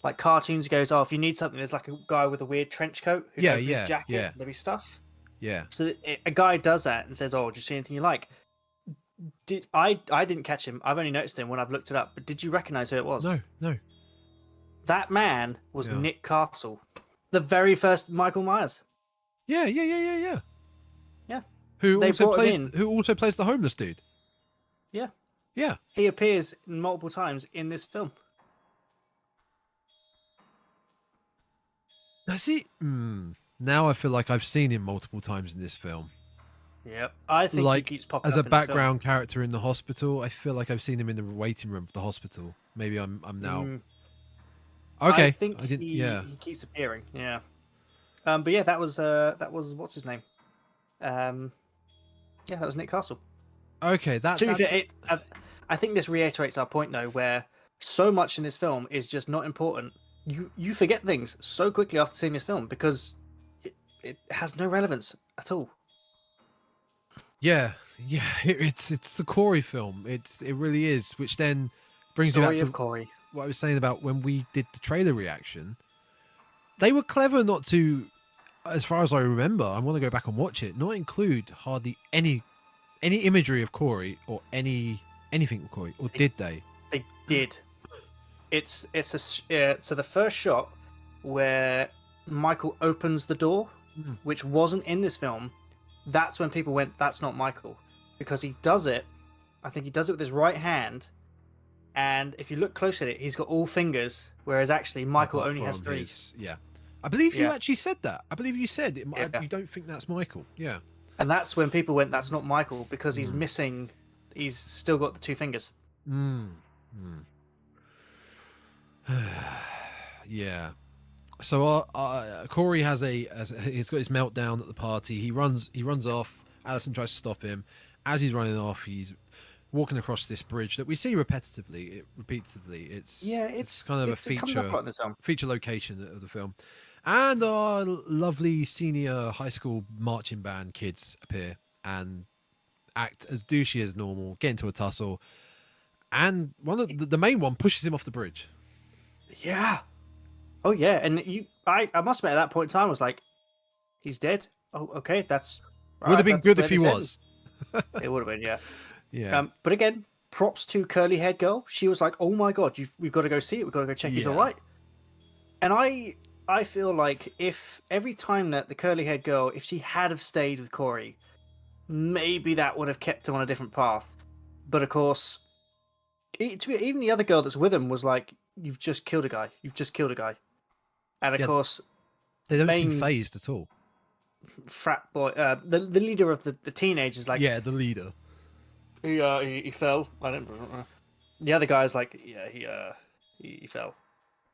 like cartoons. He goes, "Oh, if you need something, there's like a guy with a weird trench coat who opens his jacket and there'll be stuff." Yeah. So a guy does that and says, "Oh, do you see anything you like?" I didn't catch him. I've only noticed him when I've looked it up. But did you recognize who it was? No. That man was Nick Castle, the very first Michael Myers. Yeah. Yeah. Who also plays the homeless dude. Yeah. Yeah. He appears multiple times in this film. Does he? Now I feel like I've seen him multiple times in this film. Yep. I think he keeps popping as up a in this background character in the hospital. I feel like I've seen him in the waiting room of the hospital. Maybe I'm now. Okay. I think he keeps appearing. Yeah. But yeah, that was what's his name? Yeah, that was Nick Castle. Okay, I think this reiterates our point though, where so much in this film is just not important. You forget things so quickly after seeing this film because it has no relevance at all. Yeah, it's the Corey film. It really is, which then brings me back to Corey. What I was saying about when we did the trailer reaction. They were clever not to, as far as I remember, I want to go back and watch it, not include hardly any imagery of Corey or anything with Corey, or did they? They did. So the first shot where Michael opens the door, which wasn't in this film, that's when people went, "That's not Michael," because he does it. I think he does it with his right hand, and if you look close at it, he's got all fingers, whereas actually Michael only has three. I believe you actually said that. I believe you said it. You don't think that's Michael. Yeah. And that's when people went, "That's not Michael," because he's missing. He's still got the two fingers. Yeah. So Corey he's got his meltdown at the party. He runs off. Allison tries to stop him. As he's running off, he's walking across this bridge that we see repeatedly. It's kind of a feature location of the film. And our lovely senior high school marching band kids appear and act as douchey as normal, get into a tussle, and one of the main one pushes him off the bridge. Yeah. Oh yeah, and I must admit at that point in time I was like, he's dead. Oh, okay, that's all Would have right. been That's good where if he this ends. was. It would have been, yeah. Yeah. But again, props to curly haired girl. She was like, "Oh my god, we've got to go see it. We've got to go check he's all Yeah. right." And I feel like if every time that the curly haired girl, if she had have stayed with Corey, maybe that would have kept him on a different path. But of course, even the other girl that's with him was like, "You've just killed a guy. You've just killed a guy." And of Yeah. course, They don't seem main phased at all. frat boy, the leader of the teenagers, like, Yeah, the leader. he fell. I didn't. The other guy's like, yeah, he fell.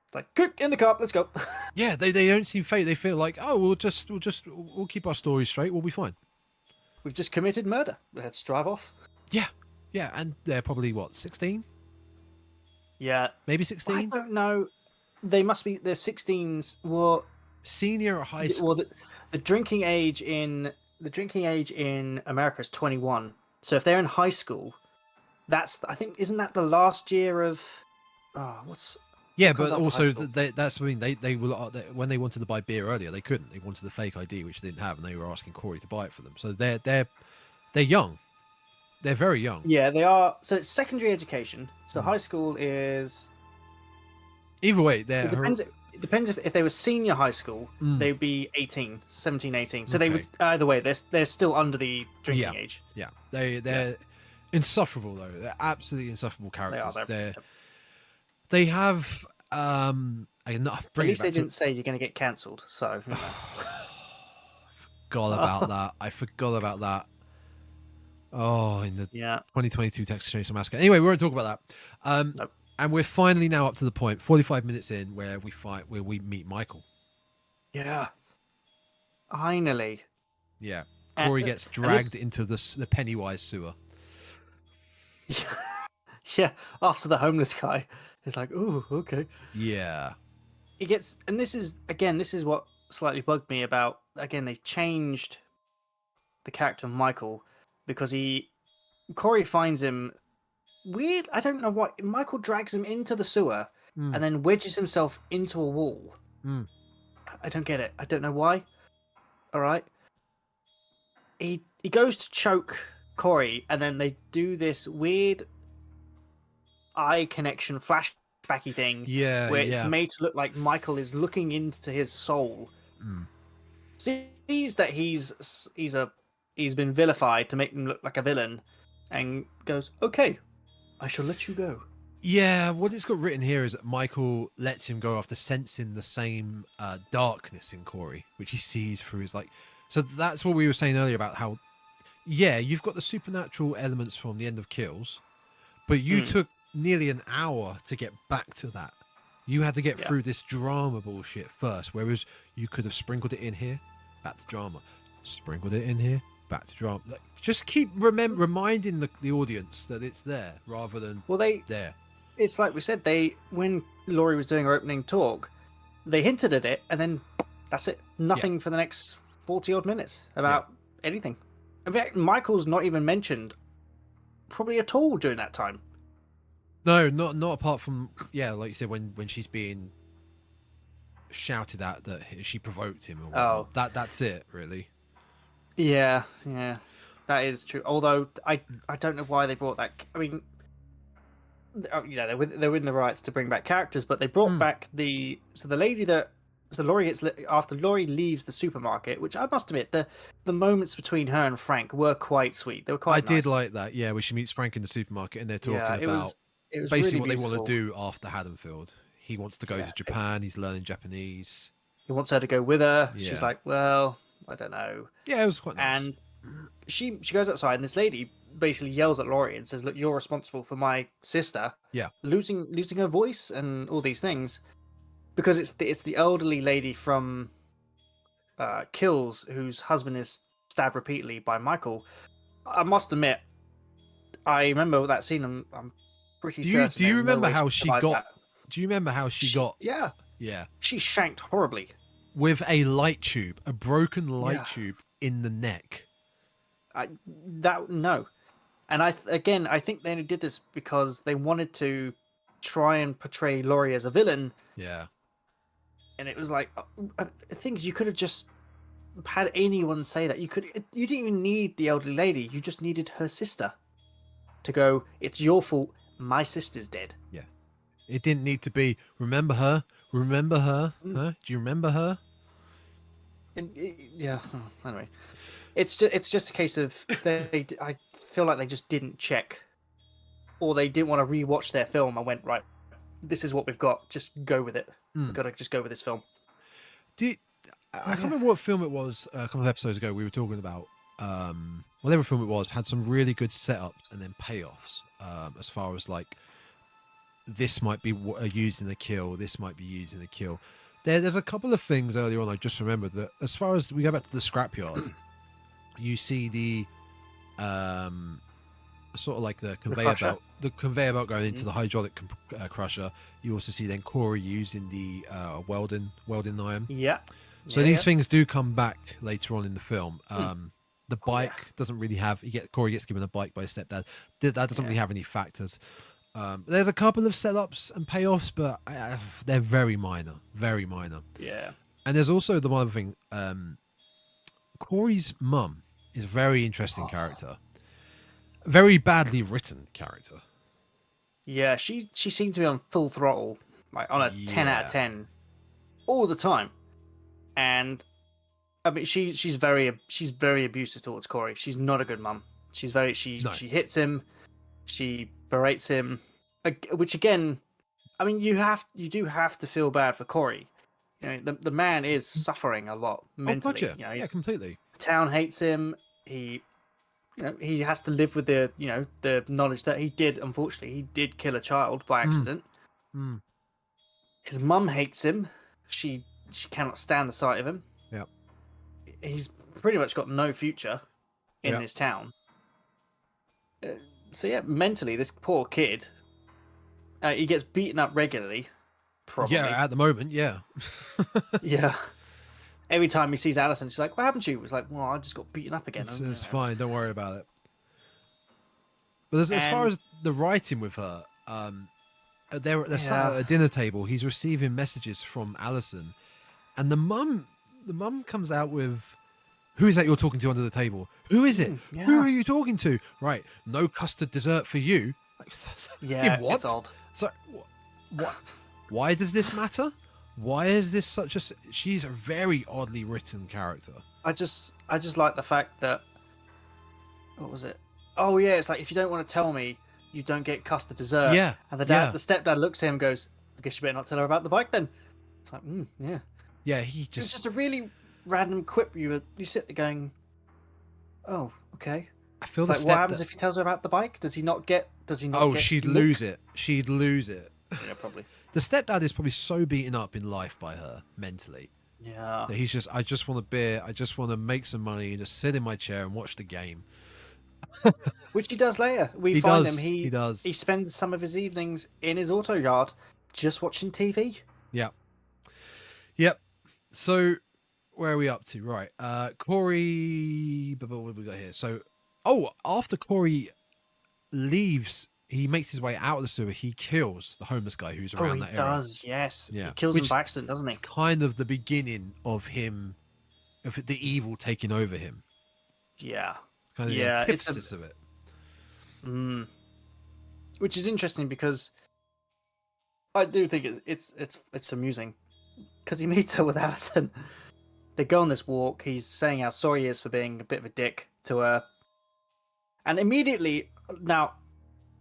It's like, quick, in the car, let's go. Yeah, they don't seem phased. They feel like, oh, we'll keep our stories straight. We'll be fine. We've just committed murder. Let's drive off. Yeah. Yeah, and they're probably what, 16? Yeah, Maybe I 16? don't know. They must be. They're 16s. Well, Senior at high school. well, the drinking age in America is 21. So if they're in high school, that's, I think, isn't that the last year of? What's Yeah, comes but after high also school? that's what I mean. They were when they wanted to buy beer earlier, they couldn't. They wanted the fake ID, which they didn't have, and they were asking Corey to buy it for them. So they're young. They're very young. Yeah, they are. So it's secondary education. So high school is. Either way, It they're depends if they were senior high school, they'd be 18, 17, 18. So they would, either way, they're still under the drinking age. Yeah, they're insufferable though. They're absolutely insufferable characters. They have At least they didn't say you're going to get cancelled. So you know. forgot about that. I forgot about that. Oh, in the 2022 Texas Chainsaw Massacre. Anyway, we won't talk about that. Nope. And we're finally now up to the point, 45 minutes in, where we meet Michael. Yeah. Finally. Yeah. Corey gets dragged into the Pennywise sewer. Yeah. After the homeless guy, it's like, oh, okay. Yeah. He gets, and this is what slightly bugged me about. Again, they changed the character of Michael because Corey finds him weird. I don't know what. Michael drags him into the sewer and then wedges himself into a wall. I don't get it. I don't know why. All right. He goes to choke Corey, and then they do this weird eye connection flashbacky thing. Yeah, where it's made to look like Michael is looking into his soul. Sees that he's been vilified to make him look like a villain, and goes, "Okay, I shall let you go." Yeah, what it's got written here is that Michael lets him go after sensing the same darkness in Corey, which he sees through his like. So that's what we were saying earlier about how, yeah, you've got the supernatural elements from the end of Kills, but you took nearly an hour to get back to that. You had to get through this drama bullshit first, whereas you could have sprinkled it in here, back to drama, sprinkled it in here, back to drama. Like, just keep reminding the audience that it's there rather than there. It's like we said, when Laurie was doing her opening talk, they hinted at it, and then that's it. Nothing for the next 40-odd minutes about anything. In fact, Michael's not even mentioned probably at all during that time. No, not apart from, like you said, when she's being shouted at that she provoked him or whatnot. That's it, really. Yeah, that is true. Although I don't know why they brought that. I mean, they're within the rights to bring back characters, but they brought back the lady that. So Laurie after Laurie leaves the supermarket, which I must admit, the moments between her and Frank were quite sweet. They were quite. I did like that, yeah, where she meets Frank in the supermarket and they're talking about it was basically really what they want to do after Haddonfield. He wants to go to Japan. He's learning Japanese. He wants her to go with her. Yeah. She's like, well, I don't know. Yeah, it was quite nice. And she goes outside, and this lady basically yells at Laurie and says, "Look, you're responsible for my sister losing her voice and all these things." Because it's the elderly lady from Kills whose husband is stabbed repeatedly by Michael. I must admit, I remember that scene. I'm pretty certain. Do you remember how she got? That. Do you remember how she got? Yeah. She shanked horribly with a light tube, a broken light tube in the neck. No, and I think they only did this because they wanted to try and portray Laurie as a villain. Yeah. And it was like things you could have just had anyone say that. You didn't even need the elderly lady. You just needed her sister to go, it's your fault. My sister's dead. Yeah. It didn't need to be, remember her? Remember her? Huh? Do you remember her? And yeah. Anyway, it's just a case of I feel like they just didn't check, or they didn't want to rewatch their film and went, right, this is what we've got. Just go with it. We've got to just go with this film. I can't remember what film it was. A couple of episodes ago, we were talking about whatever film it was had some really good setups and then payoffs. As far as like, this might be used in the kill. This might be used in the kill. There's a couple of things earlier on I just remembered that as far as we go back to the scrapyard, you see the sort of like the conveyor belt going into the hydraulic crusher. You also see then Corey using the welding iron. Yeah. So these things do come back later on in the film. The bike doesn't really have. Corey gets given a bike by his stepdad. That doesn't really have any factors. There's a couple of setups and payoffs, but they're very minor. Very minor. Yeah. And there's also the one other thing. Corey's mum is a very interesting character. Very badly written character. Yeah, she seemed to be on full throttle, like on a 10 out of 10 all the time. And I mean, she's very abusive towards Corey. She's not a good mum. She hits him, she berates him, which again, I mean, you do have to feel bad for Corey. You know, the man is suffering a lot mentally. Oh, gotcha. Yeah, completely. The town hates him. He has to live with the knowledge that he did kill a child by accident. His mum hates him. She cannot stand the sight of him. Yeah. He's pretty much got no future in this town. So yeah, mentally, this poor kid, he gets beaten up regularly. Probably. Yeah, at the moment, yeah. Yeah. Every time he sees Alison, she's like, "What happened to you?" It's like, "Well, I just got beaten up again." It's fine. Don't worry about it. But as far as the writing with her, they're sat at a dinner table. He's receiving messages from Alison, and the mum comes out with, "Who is that you're talking to under the table? Who is it? Yeah. Who are you talking to?" Right, no custard dessert for you. Like, yeah, what? It's odd. So, what? Why does this matter? Why is this such a? She's a very oddly written character. I just like the fact that, what was it? Oh yeah, it's like, if you don't want to tell me, you don't get custard dessert. Yeah. And the stepdad looks at him and goes, "I guess you better not tell her about the bike then." It's like, yeah. Yeah, It's just a really random quip. You sit there going, "Oh, okay." I feel it's like, what happens if he tells her about the bike? Does he not get? Oh, she'd lose it. She'd lose it. Yeah, probably. The stepdad is probably so beaten up in life by her mentally. Yeah. That he's just, I just want a beer. I just want to make some money and just sit in my chair and watch the game. Which he does later. He does. He spends some of his evenings in his auto yard just watching TV. Yeah. Yep. So where are we up to? Right. Corey. What have we got here? So, after Corey leaves, he makes his way out of the sewer. He kills the homeless guy who's around that area. He does, yes. Yeah. He kills him by accident, doesn't he? It's kind of the beginning of the evil taking over him. Yeah. Kind of the antithesis of it. Which is interesting because I do think it's amusing because he meets her with Alison. They go on this walk. He's saying how sorry he is for being a bit of a dick to her, and immediately now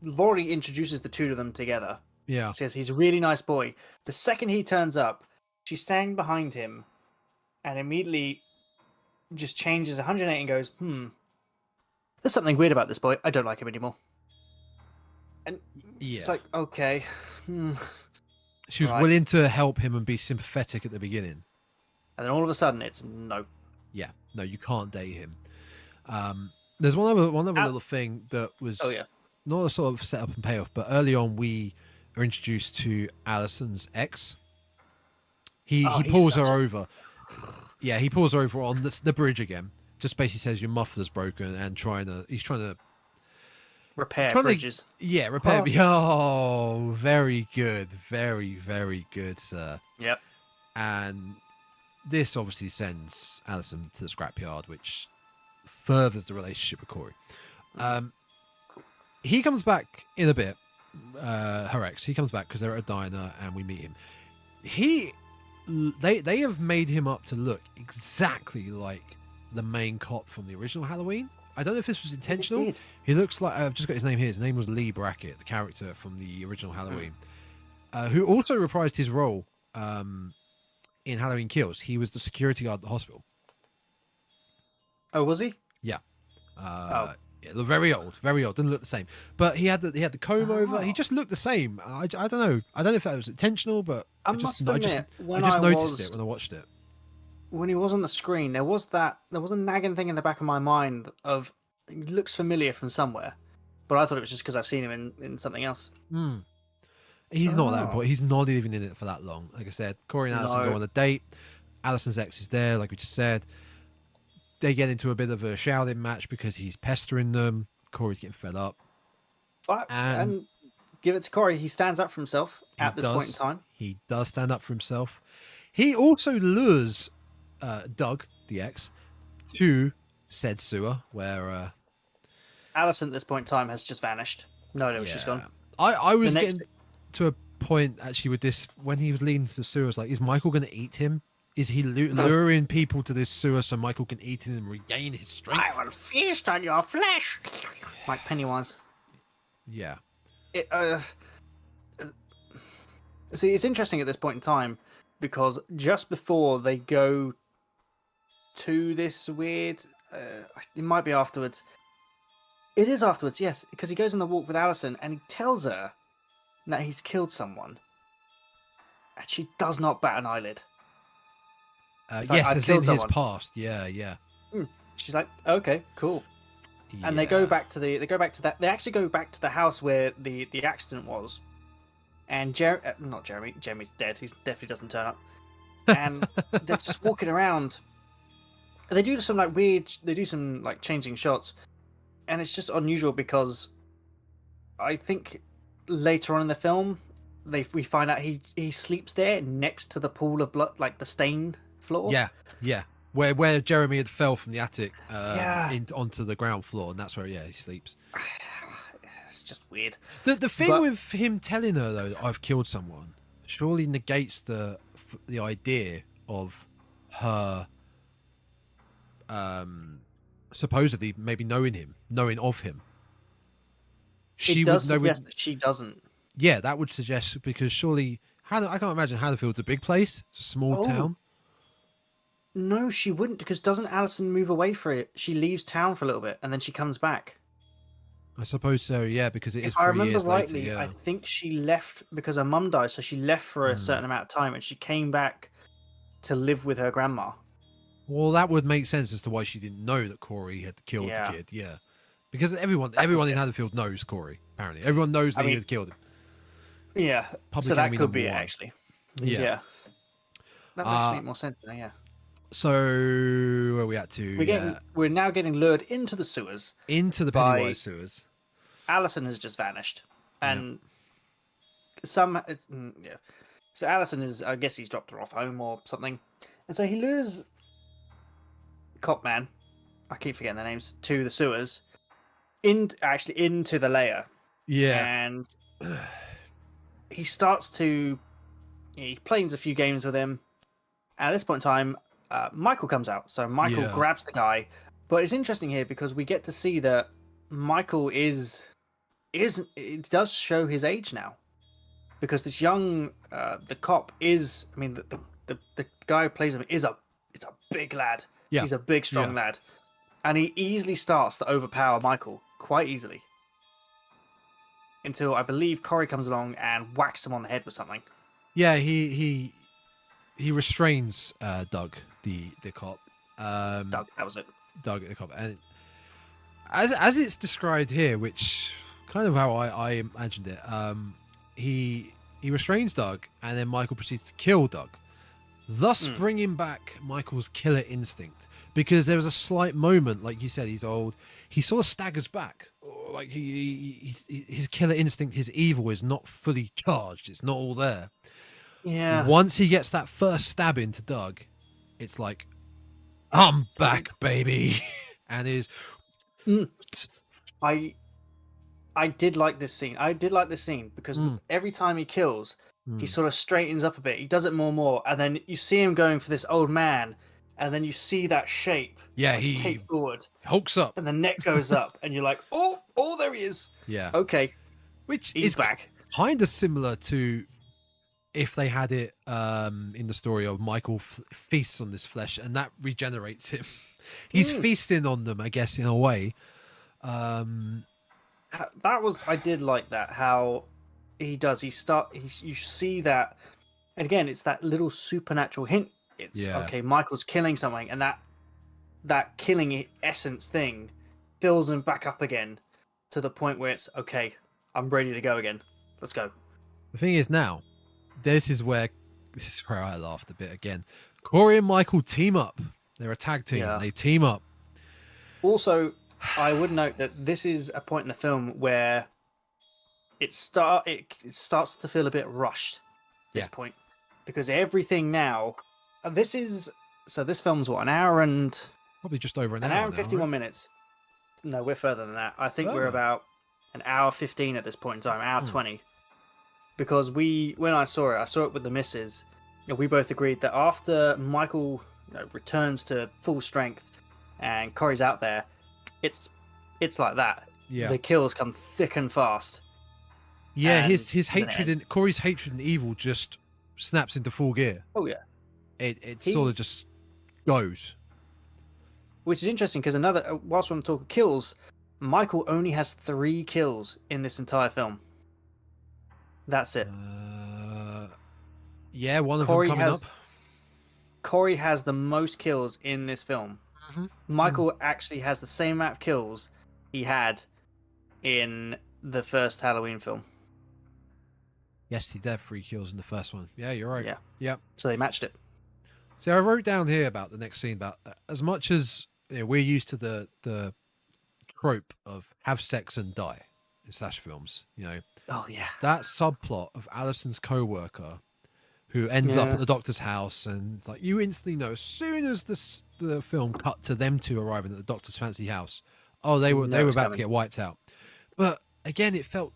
Laurie introduces the two of them together. Yeah, she says he's a really nice boy. The second he turns up, she's standing behind him, and immediately just changes 180 and goes, "There's something weird about this boy. I don't like him anymore." And it's like, okay. She was willing to help him and be sympathetic at the beginning. And then all of a sudden, it's no. Yeah, no, you can't date him. There's one other little thing that was not a sort of setup and payoff, but early on we are introduced to Alison's ex. He pulls her over. Yeah, he pulls her over on the bridge again. Just basically says your muffler's broken and he's trying to Repair Trying bridges. repair. Oh, very good. Very, very good, sir. Yep. And this obviously sends Alison to the scrapyard, which furthers the relationship with Corey. He comes back in a bit. Her ex. He comes back because they're at a diner and we meet him. They have made him up to look exactly like the main cop from the original Halloween. I don't know if this was intentional. He looks like, I've just got his name here. His name was Lee Brackett, the character from the original Halloween, who also reprised his role in Halloween Kills. He was the security guard at the hospital. Oh, was he? Yeah. Yeah, looked very old. Didn't look the same. But he had the comb over. He just looked the same. I don't know. I don't know if that was intentional, but I just noticed it when I watched it. When he was on the screen, there was a nagging thing in the back of my mind of he looks familiar from somewhere, but I thought it was just because I've seen him in something else. He's not that important. He's not even in it for that long. Like I said, Corey and Alison go on a date. Alison's ex is there, like we just said. They get into a bit of a shouting match because he's pestering them. Corey's getting fed up. And give it to Corey. He stands up for himself at this point in time. He does stand up for himself. He also lures Doug, the ex, to said sewer where Alison at this point in time has just vanished. No, she's gone. I was getting to a point actually with this when he was leading to the sewer. I was like, is Michael going to eat him? Is he luring people to this sewer so Michael can eat him and regain his strength? I will feast on your flesh, like Pennywise. Yeah. See, it's interesting at this point in time because just before they go to this weird, it might be afterwards. It is afterwards, yes, because he goes on the walk with Alison and he tells her that he's killed someone, and she does not bat an eyelid. Yes, as in his past. Yeah. She's like, okay, cool. Yeah. And they actually go back to the house where the accident was. And Jeremy's dead. He definitely doesn't turn up. And they're just walking around. They do some changing shots. And it's just unusual because I think later on in the film, we find out he sleeps there next to the pool of blood, like the stained floor. Yeah. Where Jeremy had fell from the attic onto the ground floor, and that's where he sleeps. It's just weird. The thing with him telling her though that I've killed someone surely negates the idea of her supposedly maybe knowing of him. She would suggest that she doesn't. Yeah, that would suggest because surely I can't imagine Haddonfield's a big place. It's a small town. No, she wouldn't, because doesn't Alison move away for it? She leaves town for a little bit and then she comes back. I suppose so, yeah, because it is 3 years later. If I remember rightly, I think she left because her mum died, so she left for a certain amount of time and she came back to live with her grandma. Well, that would make sense as to why she didn't know that Corey had killed the kid, yeah. Because everyone in Haddonfield knows Corey, apparently. Everyone knows that he has killed him. Yeah, so that could be it, actually. Yeah. That makes more sense now, yeah. So where are we at to? We're now getting lured into the sewers. Into the Pennywise sewers. Alison has just vanished, and So Alison is, I guess he's dropped her off home or something, and so he lures Cop Man, I keep forgetting their names, to the sewers, into the lair. Yeah, and he starts to he plays a few games with him. And at this point in time, Michael comes out. So Michael grabs the guy. But it's interesting here because we get to see that Michael it does show his age now. Because this young, the cop is, I mean, the guy who plays him is a big lad. Yeah. He's a big, strong lad. And he easily starts to overpower Michael, quite easily. Until I believe Corey comes along and whacks him on the head with something. Yeah, he restrains Doug, the cop. Doug, that was it. Doug, the cop, and as it's described here, which kind of how I imagined it. He restrains Doug, and then Michael proceeds to kill Doug, thus bringing back Michael's killer instinct. because there was a slight moment, like you said, he's old. He sort of staggers back, or like his killer instinct, his evil is not fully charged. It's not all there. Yeah. Once he gets that first stab into Doug, it's like, I'm back, baby, and is. I did like this scene. I did like this scene because every time he kills, he sort of straightens up a bit. He does it more and more, and then you see him going for this old man, and then you see that shape. Yeah, he take forward, hulks up, and the neck goes up, and you're like, oh, there he is. Yeah. Okay. Which he's is back. Kind of similar to if they had it in the story of Michael feasts on this flesh, and that regenerates him. He's feasting on them, I guess, in a way. I did like that, how he does. You see that, and again, it's that little supernatural hint. It's okay, Michael's killing something, and that killing essence thing fills him back up again to the point where it's okay, I'm ready to go again. Let's go. The thing is now, this is where I laughed a bit again. Corey and Michael team up. They're a tag team. Yeah. They team up. Also, I would note that this is a point in the film where it starts to feel a bit rushed at this point, because everything now, and this film's what, an hour and probably just over an hour and 51 minutes. No, we're further than that. I think we're about an hour 15 at this point in time, hour 20, because when I saw it with the missus, and we both agreed that after Michael returns to full strength and Corey's out there, it's like that. Yeah, the kills come thick and fast. Yeah, his hatred and Corey's hatred and evil just snaps into full gear. Oh yeah, it sort of just goes. Which is interesting because whilst we're talking kills, Michael only has 3 kills in this entire film. That's it. Yeah, one of them coming up. Corey has the most kills in this film. Michael actually has the same amount of kills he had in the first Halloween film. Yes, he did have 3 kills in the first one. Yeah, you're right. Yeah. So they matched it. So I wrote down here about the next scene, about as much as we're used to the trope of have sex and die in slasher films, Oh yeah. That subplot of Alison's co-worker who ends up at the doctor's house, and it's like you instantly know as soon as the film cut to them two arriving at the doctor's fancy house, they were about to get wiped out. But again, it felt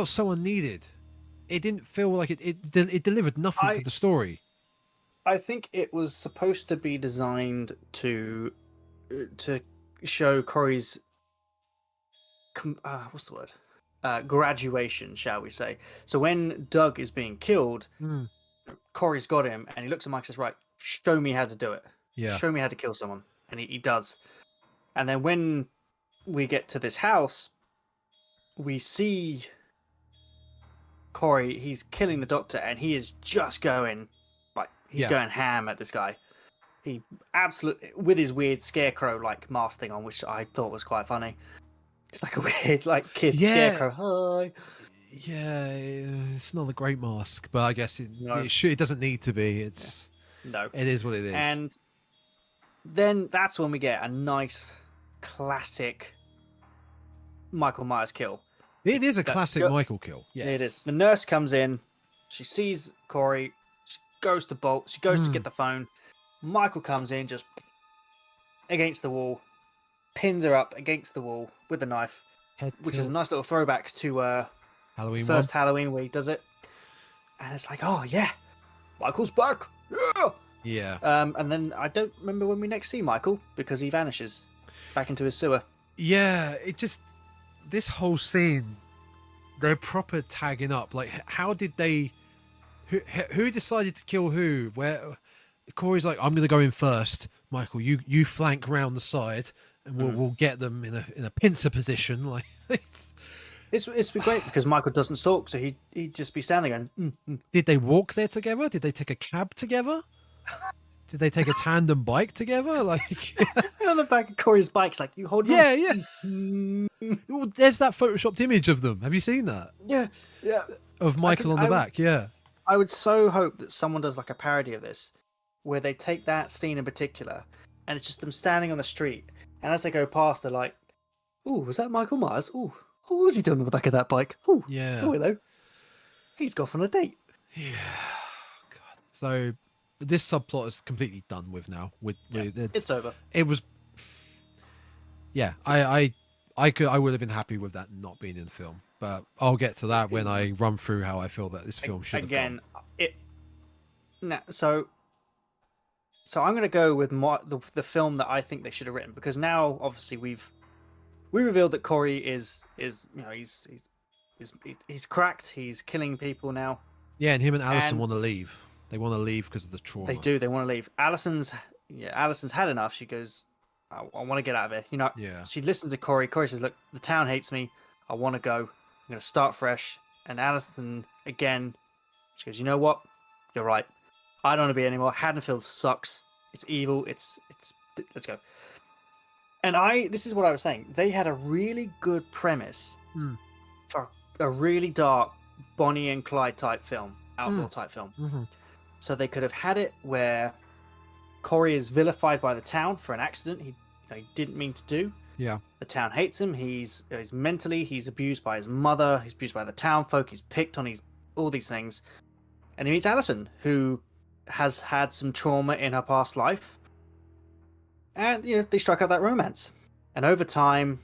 so unneeded. It didn't feel like it delivered nothing to the story. I think it was supposed to be designed to show Corey's what's the word? Graduation, shall we say. So when Doug is being killed, Corey's got him, and he looks at Mike and says, right, show me how to do it. Yeah. Show me how to kill someone. And he does. And then when we get to this house, we see Corey, he's killing the doctor, and he is just going, going ham at this guy. He absolutely, with his weird scarecrow-like mask thing on, which I thought was quite funny. It's like a weird, kid scarecrow. Hi. Yeah, it's not a great mask, but I guess it doesn't need to be. It is what it is. And then that's when we get a nice, classic Michael Myers kill. It is a classic Michael kill. Yes, it is. The nurse comes in. She sees Corey. She goes to bolt. She goes to get the phone. Michael comes in, just against the wall, pins her up against the wall with a knife, which is a nice little throwback to Halloween Halloween where he does it. And it's like, oh yeah, Michael's back. Yeah. And then I don't remember when we next see Michael, because he vanishes back into his sewer. Yeah, this whole scene, they're proper tagging up. Like, how did they? Who decided to kill who? Where Corey's like, I'm going to go in first. Michael, you flank round the side, and we'll get them in a pincer position. Like, it's great because Michael doesn't stalk, so he'd just be standing going. Did they walk there together? Did they take a cab together? Did they take a tandem bike together? Like on the back of Corey's bike, it's like, you hold on. Yeah. Well, there's that photoshopped image of them. Have you seen that? Yeah. Of Michael on the back. Yeah. I would so hope that someone does like a parody of this, where they take that scene in particular and it's just them standing on the street. And as they go past, they're like, "Oh, was that Michael Myers? Oh, what was he doing on the back of that bike? Oh, Yeah. oh, hello. He's gone on a date." Yeah. God. So this subplot is completely done with now. It's over. It was. Yeah, I would have been happy with that not being in the film, but I'll get to that when I run through how I feel that this film should have gone. So I'm going to go with the film that I think they should have written, because now obviously we revealed that Corey is he's cracked. He's killing people now. Yeah, and him and Allison want to leave. They want to leave because of the trauma. They do. They want to leave. Allison's had enough. She goes, I want to get out of here. Yeah. She listens to Corey. Corey says, "Look, the town hates me. I want to go. I'm going to start fresh." And Allison, again, she goes, "You know what? You're right. I don't want to be anymore. Haddonfield sucks. It's evil. Let's go." And this is what I was saying. They had a really good premise for a really dark Bonnie and Clyde type film, outlaw type film. Mm-hmm. So they could have had it where Corey is vilified by the town for an accident he didn't mean to do. Yeah. The town hates him. He's abused by his mother. He's abused by the town folk. He's picked on. He's all these things. And he meets Allison, who has had some trauma in her past life. And, they strike up that romance. And over time,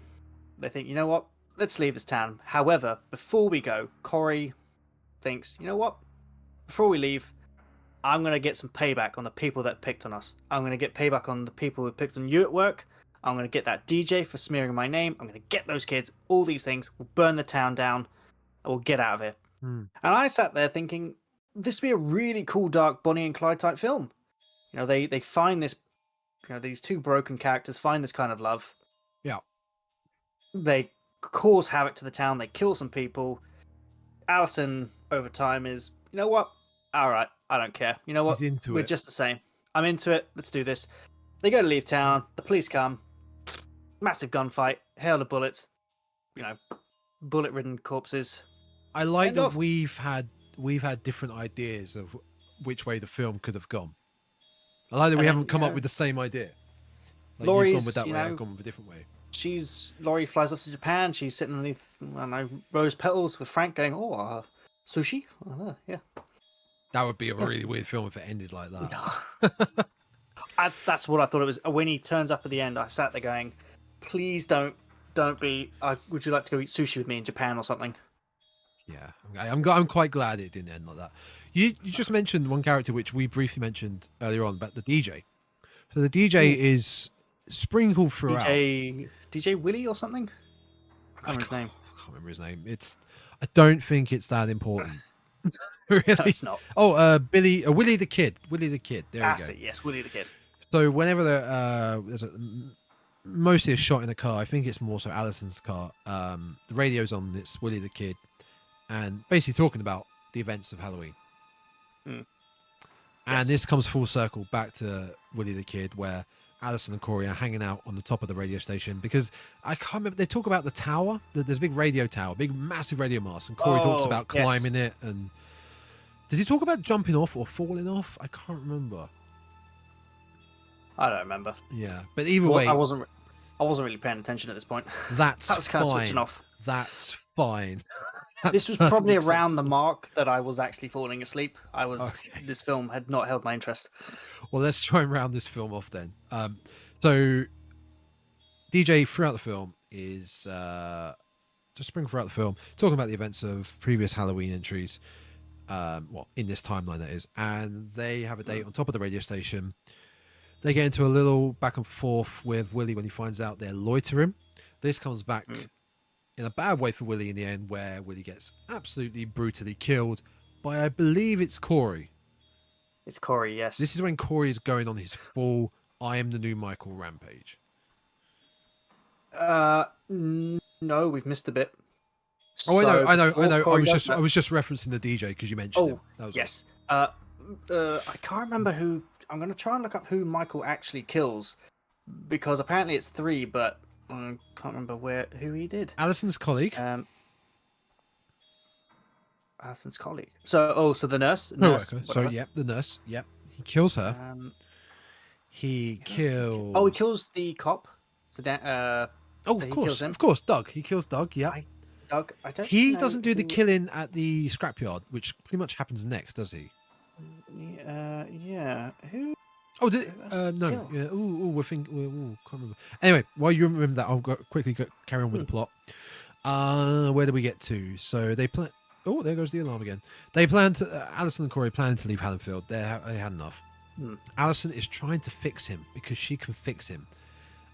they think, you know what? Let's leave this town. However, before we go, Corey thinks, you know what? Before we leave, I'm going to get some payback on the people that picked on us. I'm going to get payback on the people who picked on you at work. I'm going to get that DJ for smearing my name. I'm going to get those kids, all these things. We'll burn the town down and we'll get out of here. And I sat there thinking, this would be a really cool, dark Bonnie and Clyde type film. They find this, these two broken characters find this kind of love. Yeah. They cause havoc to the town. They kill some people. Allison, over time, is, you know what? All right, I don't care. You know what? He's into We're it. just the same. I'm into it. Let's do this. They go to leave town. The police come. Massive gunfight. Hail of bullets. Bullet-ridden corpses. I like that we've had different ideas of which way the film could have gone. I like that we haven't come up with the same idea. Like, you've gone with that way, I've gone with a different way. Laurie flies off to Japan. She's sitting underneath, I don't know, rose petals with Frank going, sushi? Yeah. That would be a really weird film if it ended like that. That's what I thought it was. When he turns up at the end, I sat there going, please don't be, would you like to go eat sushi with me in Japan or something? Yeah, I'm quite glad it didn't end like that. You just mentioned one character which we briefly mentioned earlier on about the DJ. So the DJ is sprinkled throughout. DJ Willie or something? I can't remember his name. I don't think it's that important. Really? No, it's not. Willie the Kid. Willie the Kid. There we go. Yes, Willie the Kid. So whenever there's mostly a shot in a car, I think it's more so Allison's car. The radio's on. It's Willie the Kid, and basically talking about the events of Halloween. And this comes full circle back to Willie the Kid, where Allison and Corey are hanging out on the top of the radio station, because I can't remember, they talk about the tower. There's a big radio tower, big massive radio mast, and Corey talks about climbing it. And does he talk about jumping off or falling off? I can't remember. I don't remember. Yeah, but either way, I wasn't really paying attention at this point. That's that was kind fine. of switching off. That's fine. This was probably around the mark that I was actually falling asleep. This film had not held my interest. Well, let's try and round this film off then. So DJ throughout the film is just spring throughout the film, talking about the events of previous Halloween entries, in this timeline that is, and they have a date on top of the radio station. They get into a little back and forth with Willie when he finds out they're loitering. This comes back in a bad way for Willie in the end, where Willie gets absolutely brutally killed by, I believe it's Corey. It's Corey, yes. This is when Corey is going on his full I am the new Michael rampage. No, we've missed a bit. Oh, I know. I was just referencing the DJ because you mentioned him. That was yes. I can't remember who. I'm going to try and look up who Michael actually kills, because apparently it's 3, but I can't remember who he did. Allison's colleague. Allison's colleague. So the nurse. So, the nurse. Yep, he kills her. He kills. Oh, he kills the cop. So of he course, kills him. of course, Doug. He kills Doug. Yeah. Doug. I don't. He know doesn't do the who- killing at the scrapyard, which pretty much happens next, does he? Yeah. Who? Oh, That's no. kill. Yeah. We're thinking. Can't remember. Anyway, while you remember that, I'll quickly carry on with the plot. Where do we get to? So they plan. Oh, there goes the alarm again. They plan to. Alison and Corey plan to leave Haddonfield. They had enough. Alison is trying to fix him because she can fix him,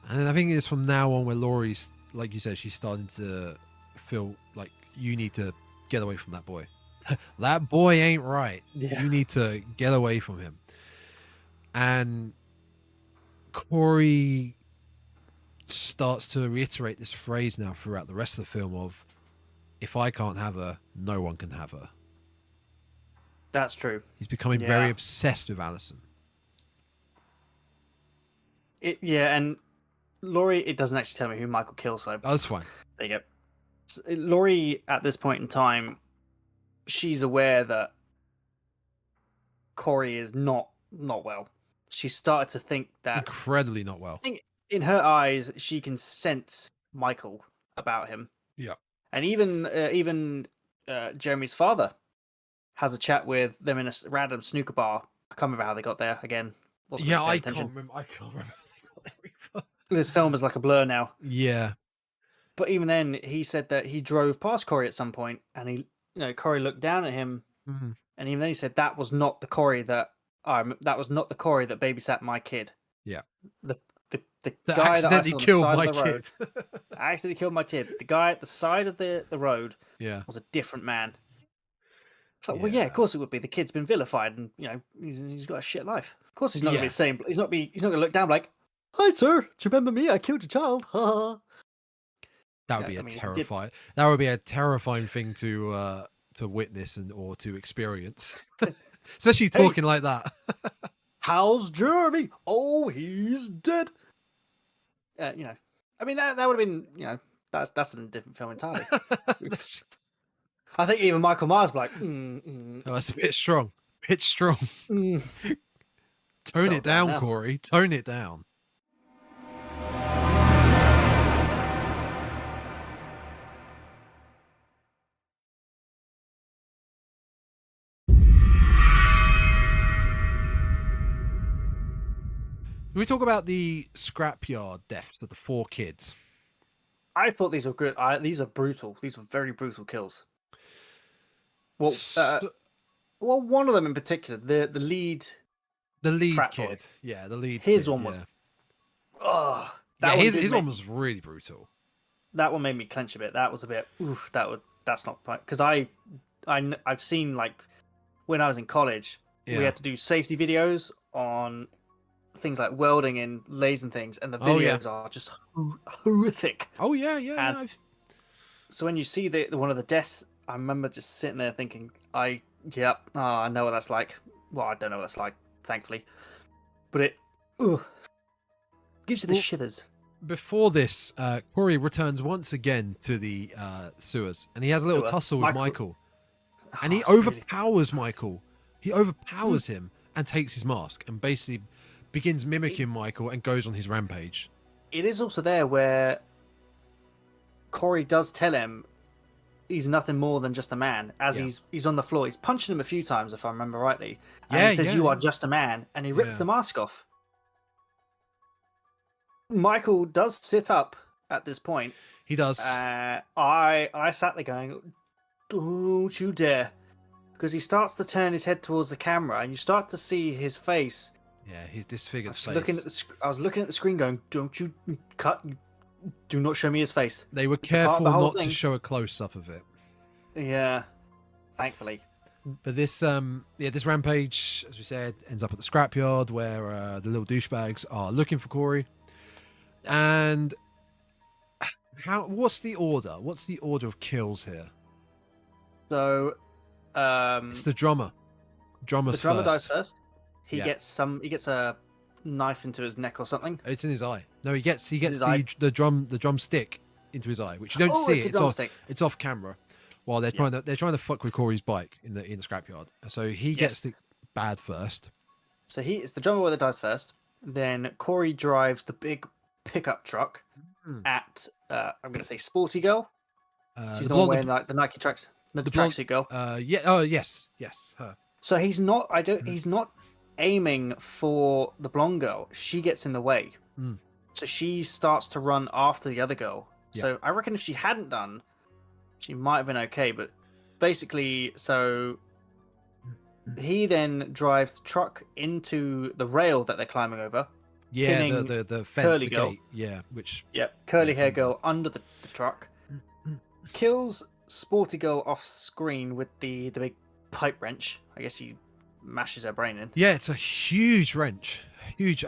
and I think it's from now on where Laurie's, like you said, she's starting to feel like you need to get away from that boy. That boy ain't right. Yeah. You need to get away from him. And Corey starts to reiterate this phrase now throughout the rest of the film of, if I can't have her, no one can have her. That's true. He's becoming very obsessed with Alison. And Laurie, it doesn't actually tell me who Michael kills, so Oh, that's fine. there you go. Laurie, at this point in time, she's aware that Corey is not well. She started to think that Incredibly not well. I think in her eyes, she can sense Michael about him. Yeah. And even Jeremy's father has a chat with them in a random snooker bar. I can't remember how they got there again. Yeah, I can't remember how they got there either. This film is like a blur now. Yeah. But even then, he said that he drove past Corey at some point, and Corey looked down at him, and even then he said that was not the Corey that babysat my kid. Yeah. The That guy accidentally that I saw killed on the my side of the kid. road, I accidentally killed my kid. The guy at the side of the road was a different man. It's like, well, yeah, of course it would be. The kid's been vilified, and he's got a shit life. Of course, he's not going to be the same. He's not going to look down like, "Hi, sir. Do you remember me? I killed your child." That would be terrifying. That would be a terrifying thing to witness or to experience, especially talking like that. How's Jeremy? Oh, he's dead. I mean that would have been that's a different film entirely. I think even Michael Myers was like, Oh, that's a bit strong. Tone it down, now. Corey. Tone it down. We talk about the scrapyard deaths of the 4 kids. I thought these were good. These are brutal. These were very brutal kills. Well, one of them in particular, the lead. The lead frat kid. boy. Yeah, the lead His kid, one was. yeah. Oh, His one was really brutal. That one made me clench a bit. That was a bit. Oof. That's not quite because I've seen, like, when I was in college, we had to do safety videos on things like welding and lathes and things, and the videos are just horrific. Oh yeah. So when you see one of the deaths, I remember just sitting there thinking, I know what that's like. Well, I don't know what that's like, thankfully, but it gives you the shivers. Before this, Corey returns once again to the sewers, and he has a little tussle with Michael. And he overpowers Michael. He overpowers him and takes his mask and basically begins mimicking Michael and goes on his rampage. It is also there where Corey does tell him he's nothing more than just a man. As he's on the floor, he's punching him a few times, if I remember rightly. And he says, "You are just a man," and he rips the mask off. Michael does sit up at this point. He does. I sat there going, "Don't you dare!" Because he starts to turn his head towards the camera, and you start to see his face. Yeah, his disfigured face. I was looking at the screen, going, "Don't you cut! Do not show me his face." They were careful not to show a close up of it. Yeah, thankfully. But this rampage, as we said, ends up at the scrapyard where the little douchebags are looking for Corey. And what's the order? What's the order of kills here? So, it's the drummer. The drummer dies first. He gets a knife into his neck or something. It's in his eye. No, he gets the drumstick into his eye, which you don't see. It's off camera. While they're trying to fuck with Corey's bike in the scrapyard. So he gets the bad first. So it's the drummer that dies first. Then Corey drives the big pickup truck at I'm going to say Sporty Girl. She's the one wearing like the Nike tracks, the tracksuit girl. Yeah. Oh, yes, her. So he's not. He's not aiming for the blonde girl. She gets in the way. So she starts to run after the other girl. Yeah. So I reckon if she hadn't done, she might have been okay. But basically, so he then drives the truck into the rail that they're climbing over. Yeah, the fence, Curly the girl. gate. Yeah, which. Yep, curly hair girl under the truck. Kills Sporty Girl off screen with the big pipe wrench. I guess he mashes her brain in. Yeah, it's a huge wrench. Huge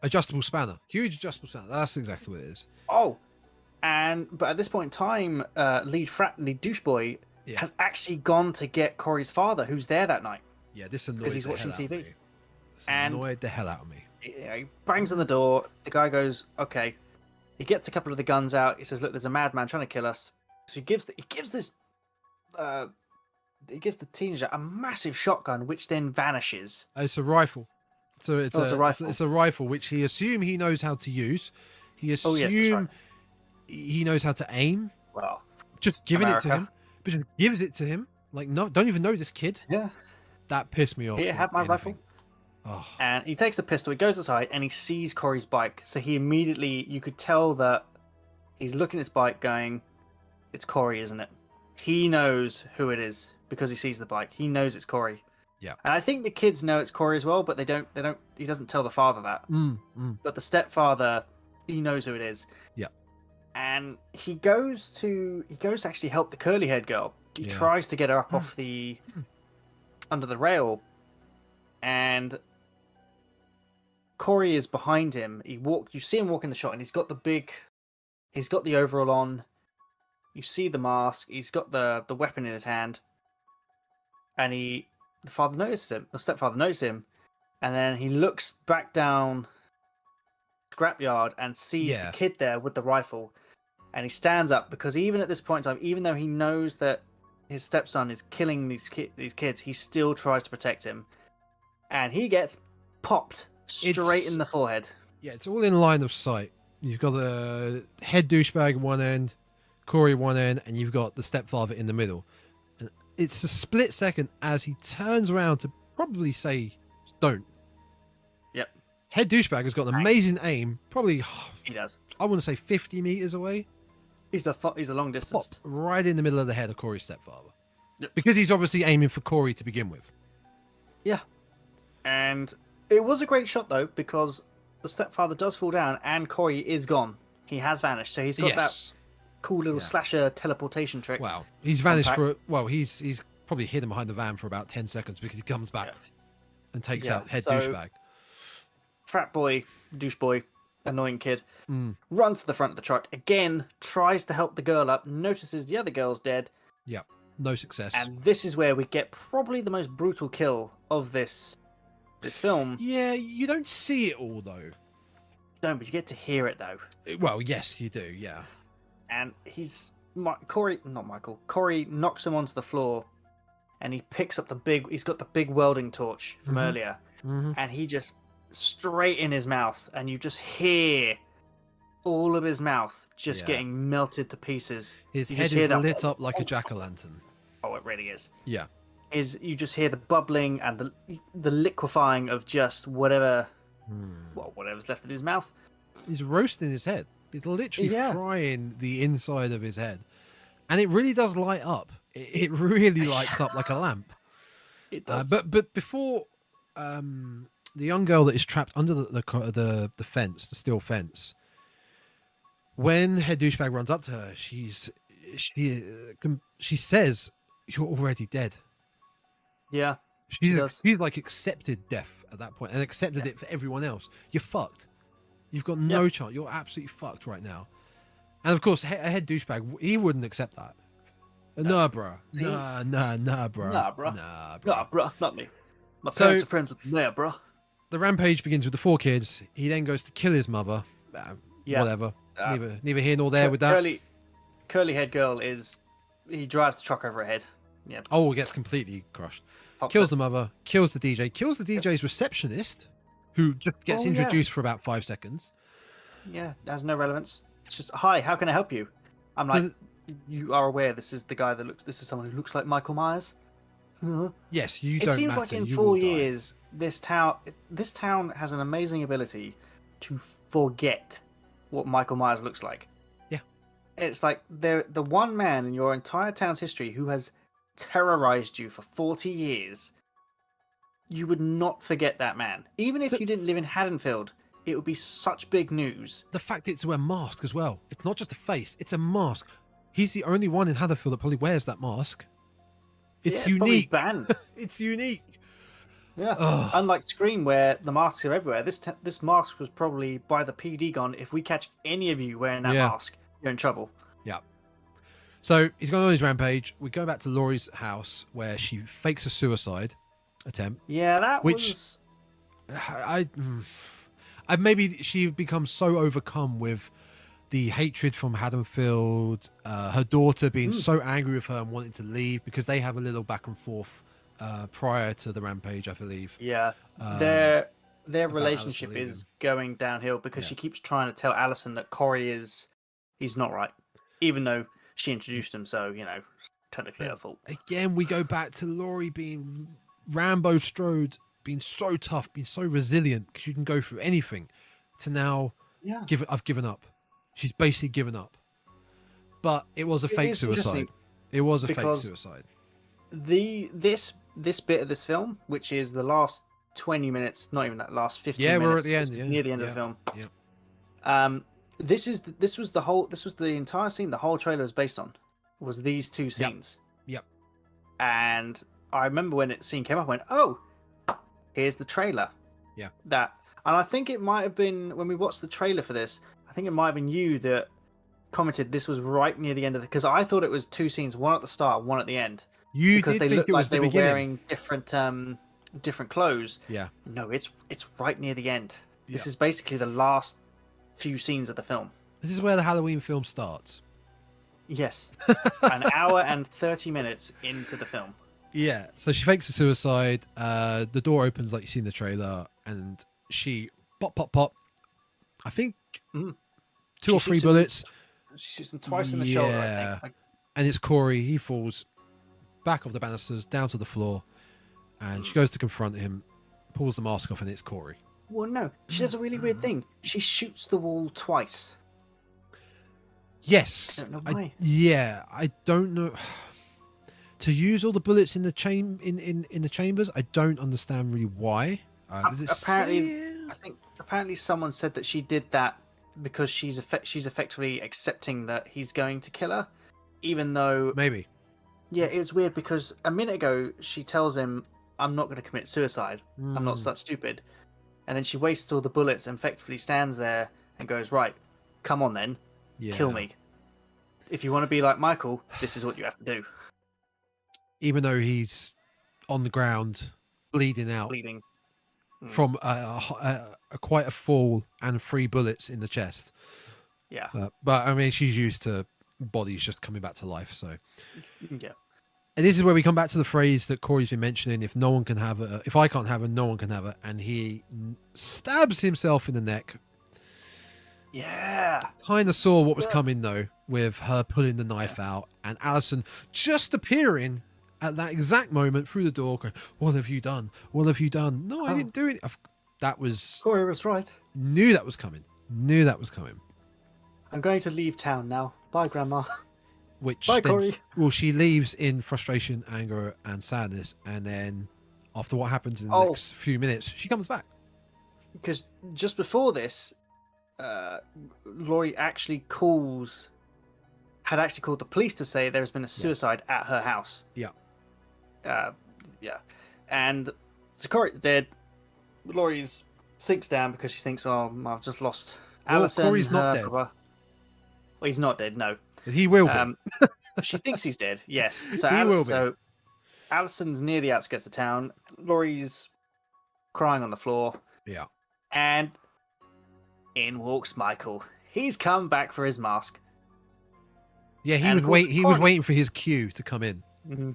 adjustable spanner. Huge adjustable spanner. That's exactly what it is. Oh, but at this point in time, lead doucheboy has actually gone to get Corey's father, who's there that night. Yeah, this annoyed because he's the watching hell out TV. of me. This annoyed the hell out of me. He bangs on the door. The guy goes, "Okay." He gets a couple of the guns out. He says, "Look, there's a madman trying to kill us." So he gives the teenager a massive shotgun, which then vanishes. It's a rifle. So it's a rifle. It's a rifle which he assumes he knows how to use. He assumes he knows how to aim. Well, just giving it to him, but just gives it to him. Like, no, don't even know this kid. Yeah, that pissed me off. Here, have my rifle. Oh. And he takes the pistol. He goes aside and he sees Corey's bike. So he immediately, you could tell that he's looking at his bike, going, "It's Corey, isn't it?" He knows who it is because he sees the bike. He knows it's Corey. Yeah. And I think the kids know it's Corey as well, but they don't. He doesn't tell the father that. But the stepfather, he knows who it is. Yeah. And he goes to actually help the curly-haired girl. He tries to get her up off the under the rail, and Corey is behind him. You see him walk in the shot, and he's got the overall on. You see the mask. He's got the weapon in his hand, and the stepfather notices him, and then he looks back down scrapyard and sees the kid there with the rifle, and he stands up because even at this point in time, even though he knows that his stepson is killing these kids, he still tries to protect him, and he gets popped straight in the forehead. Yeah, it's all in line of sight. You've got the head douchebag at one end, Corey one end, and you've got the stepfather in the middle. And it's a split second as he turns around to probably say, "Don't." Yep. Head douchebag has got an amazing aim. Probably. He does. I want to say 50 meters away. He's a long distance. Pop right in the middle of the head of Corey's stepfather. Yep. Because he's obviously aiming for Corey to begin with. Yeah. And it was a great shot though, because the stepfather does fall down and Corey is gone. He has vanished. So he's got that cool little slasher teleportation trick. Wow. He's vanished he's probably hidden behind the van for about 10 seconds because he comes back and takes out head douchebag. Frat boy, douche boy, annoying kid, runs to the front of the truck, again, tries to help the girl up, notices the other girl's dead. Yeah, no success. And this is where we get probably the most brutal kill of this film. Yeah, you don't see it all, though. No, but you get to hear it, though. Well, yes, you do, yeah. And Corey knocks him onto the floor, and he picks up he's got the big welding torch from earlier, and he just straight in his mouth, and you just hear all of his mouth just getting melted to pieces. His head is lit up like a jack-o'-lantern. Oh, it really is. Yeah. You just hear the bubbling and the liquefying of just whatever's left in his mouth. He's roasting his head. It's literally frying the inside of his head. And it really does light up. It really lights up like a lamp. It does. But before the young girl that is trapped under the fence, the steel fence, when head douchebag runs up to her, she says, "You're already dead." Yeah. She's like accepted death at that point and accepted it for everyone else. You're fucked. You've got no chance. You're absolutely fucked right now. And of course, a head douchebag, he wouldn't accept that. Nah, bro. Nah, bro. Nah, bro. Not me. My parents are friends with me, bro. The rampage begins with the 4 kids. He then goes to kill his mother. Whatever. Neither here nor there with that. Curly head girl he drives the truck over her head. Yeah. Oh, gets completely crushed. Kills the mother. Kills the DJ. Kills the DJ's receptionist, who just gets Oh, yeah. introduced for about 5 seconds. Yeah, it has no relevance. It's just, hi, how can I help you? I'm like, you are aware this is the guy that looks. This is someone who looks like Michael Myers. Yes, you It don't seems matter. like in you 4 will die. years, this town has an amazing ability to forget what Michael Myers looks like. Yeah. It's like they're the one man in your entire town's history who has terrorized you for 40 years. You would not forget that man. Even if you didn't live in Haddonfield, it would be such big news. The fact it's a mask as well. It's not just a face, it's a mask. He's the only one in Haddonfield that probably wears that mask. It's unique. Banned. It's unique. Yeah. Ugh. Unlike Scream, where the masks are everywhere, this mask was probably by the PD gone. If we catch any of you wearing that mask, you're in trouble. Yeah. So he's going on his rampage. We go back to Laurie's house where she fakes a suicide attempt. Yeah, that which was. I maybe she becomes so overcome with the hatred from Haddonfield, her daughter being so angry with her and wanting to leave because they have a little back and forth prior to the rampage, I believe. Yeah, their relationship Allison is going downhill because she keeps trying to tell Allison that Corey he's not right, even though she introduced him. So technically her fault. Again, we go back to Laurie being Rambo Strode, being so tough, being so resilient because you can go through anything. To now, I've given up. She's basically given up. But it was a fake suicide. It was a fake suicide. This bit of this film, which is the last 20 minutes, not even that last 15 minutes. Yeah, we're at the end. Near the end of the film. Yeah. This was the entire scene. The whole trailer was based on was these two scenes. Yep. And I remember when the scene came up, I went, "Oh, here's the trailer." Yeah. And I think it might have been when we watched the trailer for this. I think it might have been you that commented this was right near the end of it because I thought it was two scenes, one at the start, one at the end. You because did they think looked it like was they the were beginning. wearing different clothes. Yeah. No, it's right near the end. This Yeah. is basically the last few scenes of the film. This is where the Halloween film starts. Yes. An hour and 30 minutes into the film. Yeah. So she fakes a suicide. The door opens like you see in the trailer, and she pop. I think 2 or 3 bullets. She shoots him twice in the shoulder, I think. And it's Corey. He falls back off the banisters down to the floor, and she goes to confront him, pulls the mask off, and it's Corey. Well, no, she does a really weird thing. She shoots the wall twice. Yes. I don't know why. I don't know. To use all the bullets in the in the chambers, I don't understand really why. Does it Apparently someone said that she did that because she's effectively accepting that he's going to kill her, even though maybe. Yeah, it's weird because a minute ago she tells him, "I'm not going to commit suicide. I'm not that stupid," and then she wastes all the bullets and effectively stands there and goes, "Right, come on then, kill me. If you want to be like Michael, this is what you have to do." Even though he's on the ground, bleeding out. From quite a fall and 3 bullets in the chest. Yeah. But I mean, she's used to bodies just coming back to life. So yeah. And this is where we come back to the phrase that Corey's been mentioning: if no one can have her, if I can't have her, no one can have her. And he stabs himself in the neck. Yeah. Kind of saw what was coming though, with her pulling the knife out and Allison just appearing at that exact moment through the door going, "What have you done? What have you done?" "No, I didn't do it." That was... Corey was right. Knew that was coming. I'm going to leave town now. Bye, Grandma. Which Bye, then, Corey. Well, she leaves in frustration, anger, and sadness, and then after what happens in the next few minutes, she comes back. Because just before this, Laurie had actually called the police to say there has been a suicide at her house. Yeah. And so Corey's dead. Laurie sinks down because she thinks, "Oh, I've just lost Allison." Corey's not dead. Well, he's not dead. No, he will be. She thinks he's dead. Yes, so he will be. So Allison's near the outskirts of town. Laurie's crying on the floor. Yeah, and in walks Michael. He's come back for his mask. Yeah, he was waiting for his cue to come in. Mm-hmm.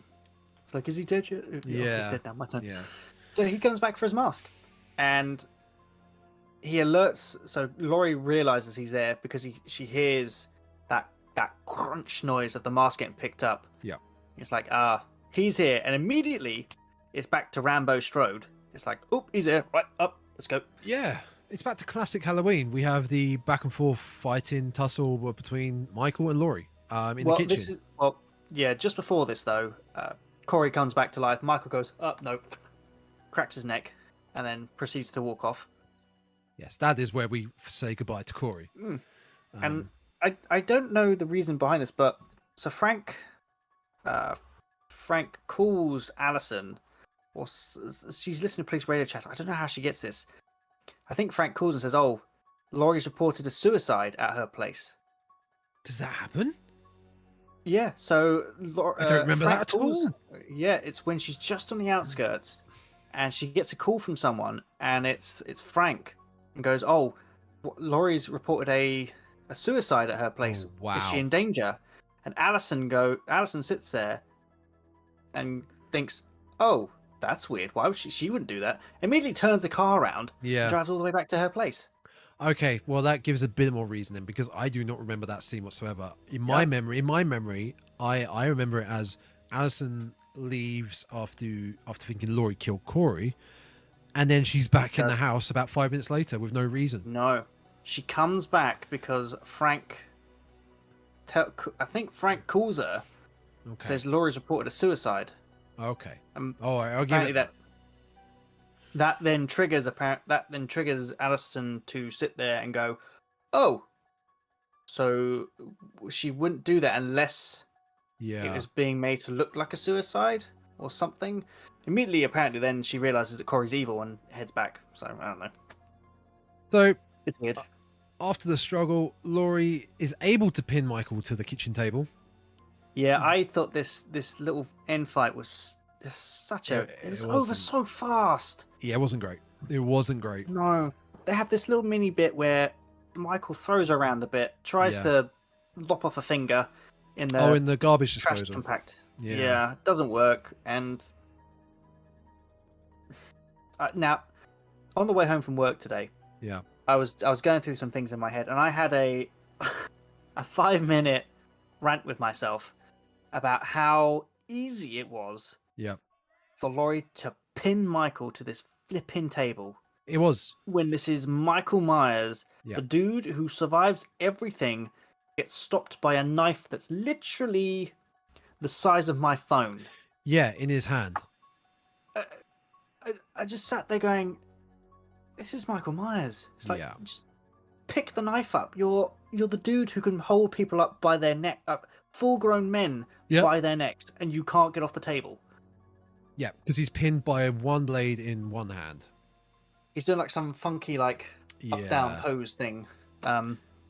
It's like, is he dead yet? Yeah, he's dead now. My turn. Yeah. So he comes back for his mask, and he alerts. So Laurie realizes he's there because she hears that crunch noise of the mask getting picked up. Yeah. It's like, he's here, and immediately it's back to Rambo Strode. It's like, oh, he's here. Right, up, let's go. Yeah, it's back to classic Halloween. We have the back and forth fighting tussle between Michael and Laurie in the kitchen. Just before this though, Corey comes back to life. Michael goes, no, cracks his neck, and then proceeds to walk off. Yes, that is where we say goodbye to Corey. And I don't know the reason behind this, but so Frank calls Allison, or she's listening to police radio chat. I don't know how she gets this. I think Frank calls and says, "Oh, Laurie's reported a suicide at her place." Does that happen? Yeah. So I don't remember Frank that at all. Yeah, it's when she's just on the outskirts, and she gets a call from someone, and it's Frank, and goes, "Oh, Laurie's reported a suicide at her place. Oh, wow. Is she in danger?" And Allison sits there and thinks, "Oh, that's weird. Why would she wouldn't do that?" Immediately turns the car around, Yeah, and drives all the way back to her place. Okay, well that gives a bit more reasoning because I do not remember that scene whatsoever. In my memory, I remember it as Allison leaves after thinking Laurie killed Corey, and then she's back in the house about 5 minutes later with no reason. No, she comes back because I think Frank calls her, says Laurie's reported a suicide. Okay. I'll give it that. That then triggers Allison to sit there and go, "Oh, so she wouldn't do that unless it was being made to look like a suicide or something." Immediately, apparently, then she realizes that Corey's evil and heads back. So I don't know. So it's weird. After the struggle, Laurie is able to pin Michael to the kitchen table. Yeah, I thought this little end fight was such a... It was over so fast. Yeah, it wasn't great. It wasn't great. No. They have this little mini bit where Michael throws her around a bit, tries to lop off a finger in the garbage trash disposal. compact. Yeah, it doesn't work. And now, on the way home from work today, I was going through some things in my head, and I had a 5-minute rant with myself about how easy it was for Laurie to pin Michael to this flipping table. It was. When this is Michael Myers, the dude who survives everything, gets stopped by a knife that's literally the size of my phone. Yeah, in his hand. I just sat there going, this is Michael Myers. It's like, just pick the knife up. You're the dude who can hold people up by their neck, full-grown men by their necks, and you can't get off the table. Yeah, because he's pinned by one blade in one hand. He's doing like some funky up-down pose thing.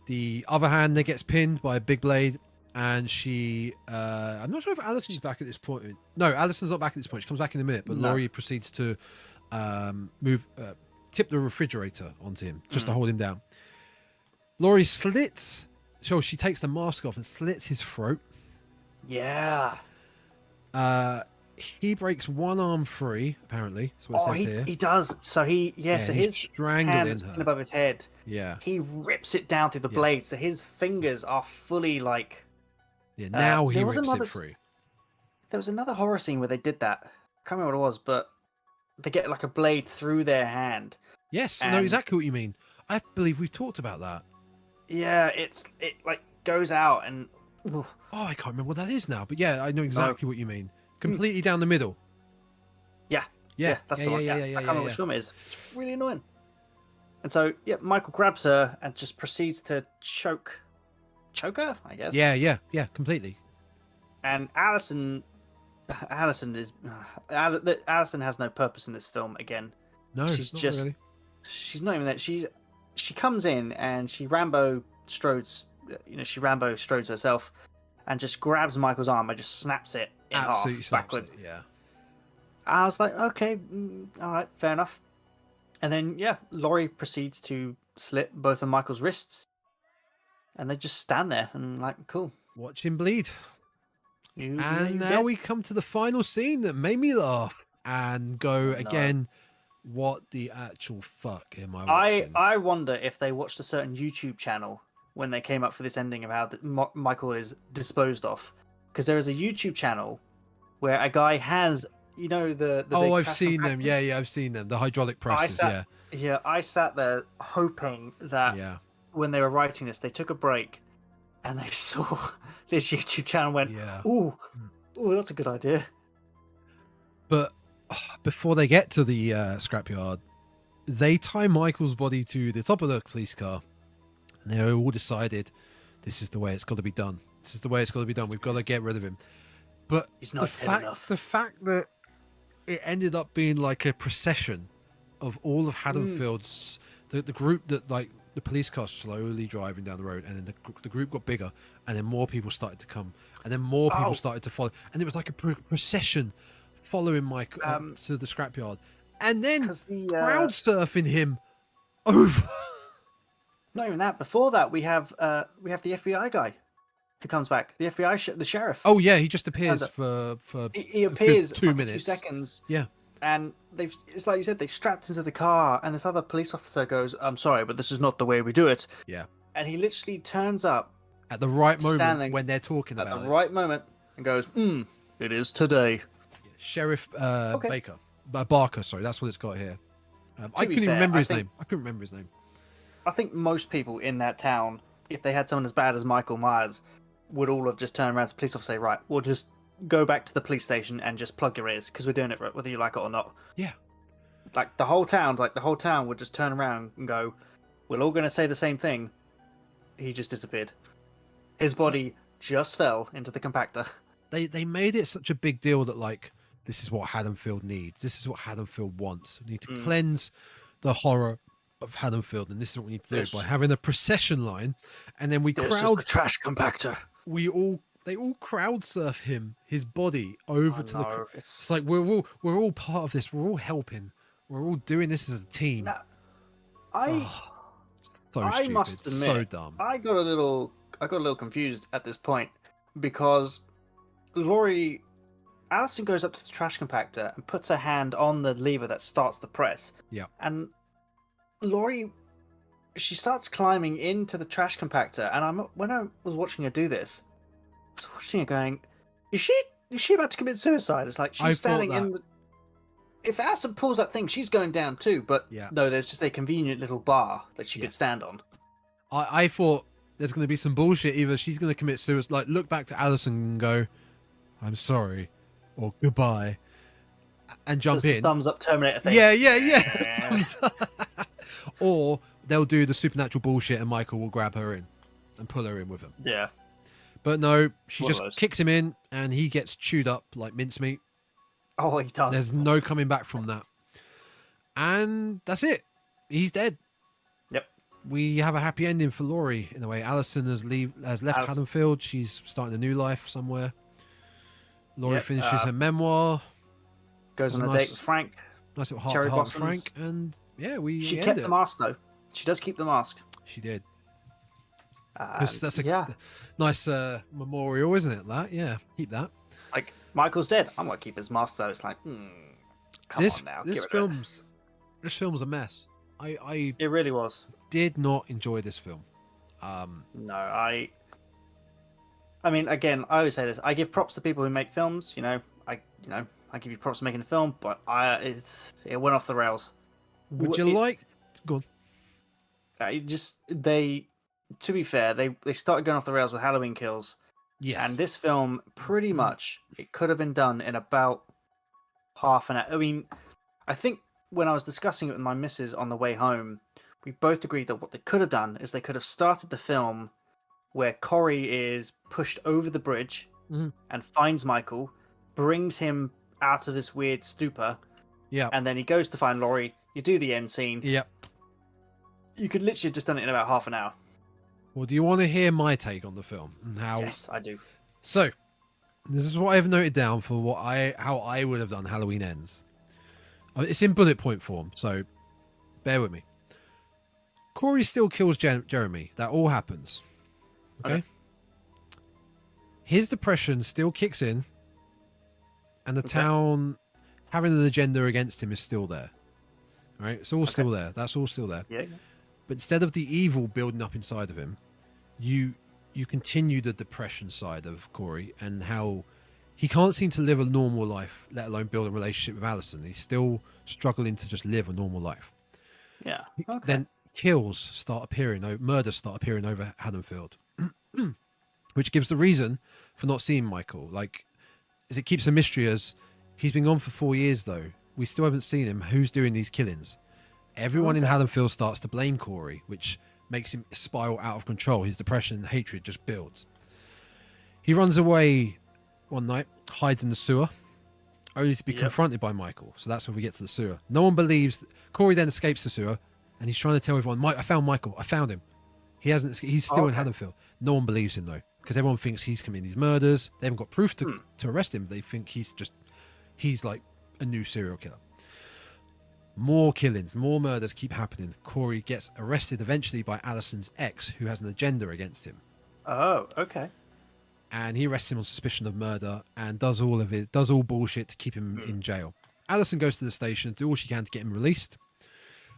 The other hand that gets pinned by a big blade, and she... I'm not sure if Allison's back at this point. No, Allison's not back at this point. She comes back in a minute, but Laurie proceeds to tip the refrigerator onto him, just to hold him down. Laurie slits... So she takes the mask off and slits his throat. Yeah. He breaks one arm free, apparently. That's what it says here. He does. So so his hand is above his head. Yeah. He rips it down through the blade, so his fingers are fully like... Yeah, now he rips it free. There was another horror scene where they did that. I can't remember what it was, but they get like a blade through their hand. Yes, I know exactly what you mean. I believe we've talked about that. Yeah, it like goes out and... Oh, I can't remember what that is now, but yeah, I know exactly what you mean. Completely down the middle. Yeah, that's the one. I can't remember which film it is. It's really annoying. And so, Michael grabs her and just proceeds to choke her, I guess. Yeah, completely. And Allison has no purpose in this film again. No, she's not just really. She's not even that. She comes in and she Rambo Strodes herself and just grabs Michael's arm and just snaps it in half backwards. I was like, okay, all right, fair enough. And then Laurie proceeds to slit both of Michael's wrists, and they just stand there and like, cool, watch him bleed. Now we come to the final scene that made me laugh and go again. What the actual fuck am I I watching? I wonder if they watched a certain YouTube channel when they came up for this ending of how Michael is disposed of, because there is a YouTube channel where a guy has, the Oh, big I've trash seen them. Yeah, compactors. yeah, I've seen them. The hydraulic I presses. sat, Yeah, yeah, I sat there hoping that yeah, when they were writing this, they took a break and they saw this YouTube channel and went, yeah. "Ooh, ooh, that's a good idea." But before they get to the scrapyard, they tie Michael's body to the top of the police car, and they all decided this is the way it's got to be done. This is the way it's got to be done. We've got to get rid of him. But He's not dead enough. the fact that it ended up being like a procession of all of Haddonfield's, the group that like the police car slowly driving down the road, and then the group got bigger, and then more people started to come, and then more people started to follow, and it was like a procession following Mike to the scrapyard, and then crowd surfing him over. Not even that. Before that, we have the FBI guy who comes back. The FBI, the sheriff. Oh yeah, he just appears for he appears 2 for minutes, 2 seconds. Yeah, and it's like you said, they've strapped into the car, and this other police officer goes, "I'm sorry, but this is not the way we do it." Yeah, and he literally turns up at the right moment when they're talking about it. At the right moment, and goes, "It is today." Sheriff Barker, sorry, that's what it's got here. I couldn't even remember his name. I couldn't remember his name. I think most people in that town, if they had someone as bad as Michael Myers, would all have just turned around to the police officer and say, "Right, we'll just go back to the police station and just plug your ears because we're doing it whether you like it or not." Yeah. Like the whole town would just turn around and go, "We're all going to say the same thing." He just disappeared. His body just fell into the compactor. They made it such a big deal that like this is what Haddonfield needs. This is what Haddonfield wants. We need to cleanse the horror of Haddonfield, and this is what we need to do by having a procession line, and then this is the trash compactor. They all crowd surf his body over to the. It's like we're all part of this. We're all helping. We're all doing this as a team. Now, I must admit, so dumb. I got a little confused at this point because Alison goes up to the trash compactor and puts her hand on the lever that starts the press. Yeah. And Laurie, she starts climbing into the trash compactor, and when I was watching her do this, I was watching her going, "Is she about to commit suicide?" It's like she's standing in the. If Alison pulls that thing, she's going down too. But no, there's just a convenient little bar that she could stand on. I thought there's going to be some bullshit. Either she's going to commit suicide, like look back to Alison and go, "I'm sorry," or "Goodbye," and jump in. Thumbs up Terminator thing. Yeah. Thumbs up. Or they'll do the supernatural bullshit and Michael will grab her in and pull her in with him. Yeah. But no, she just kicks him in and he gets chewed up like mincemeat. Oh, he does. There's no coming back from that. And that's it. He's dead. Yep. We have a happy ending for Laurie in a way. Alison has left Haddonfield. She's starting a new life somewhere. Laurie finishes her memoir. Goes on a date with Frank. Nice little heart-to-heart with Frank. And she kept the mask though. She does keep the mask. She did. That's a nice memorial, isn't it? That keep that. Like Michael's dead. I'm gonna keep his mask though. It's like, come on now. This film's a mess. It really was. Did not enjoy this film. No, I mean, again, I always say this. I give props to people who make films. I give you props for making a film, but it went off the rails. Would you like? Go on. To be fair, they started going off the rails with Halloween Kills. Yes. And this film, pretty much, it could have been done in about half an hour. I mean, I think when I was discussing it with my missus on the way home, we both agreed that what they could have done is they could have started the film where Corey is pushed over the bridge and finds Michael, brings him out of this weird stupor, and then he goes to find Laurie. You do the end scene. Yep. You could literally have just done it in about half an hour. Well, do you want to hear my take on the film and how? Yes, I do. So, this is what I've noted down for how I would have done Halloween Ends. It's in bullet point form, so bear with me. Corey still kills Jeremy. That all happens. Okay? His depression still kicks in, and the town having an agenda against him is still there. right? It's all still there. That's all still there. Yeah. But instead of the evil building up inside of him, you continue the depression side of Corey and how he can't seem to live a normal life, let alone build a relationship with Alison. He's still struggling to just live a normal life. Yeah. Okay. Then murders start appearing over Haddonfield, which gives the reason for not seeing Michael. Like, as it keeps a mystery, as he's been gone for 4 years, though. We still haven't seen him. Who's doing these killings? Everyone in Haddonfield starts to blame Corey, which makes him spiral out of control. His depression and hatred just builds. He runs away one night, hides in the sewer, only to be confronted by Michael. So that's when we get to the sewer. No one believes. Corey then escapes the sewer, and he's trying to tell everyone, I found Michael. I found him. He hasn't. He's still in Haddonfield. No one believes him, though, because everyone thinks he's committing these murders. They haven't got proof to arrest him. They think he's like a new serial killer. More killings, more murders keep happening. Corey gets arrested eventually by Alison's ex, who has an agenda against him. Oh, okay. And he arrests him on suspicion of murder and does all bullshit to keep him in jail. Alison goes to the station, do all she can to get him released.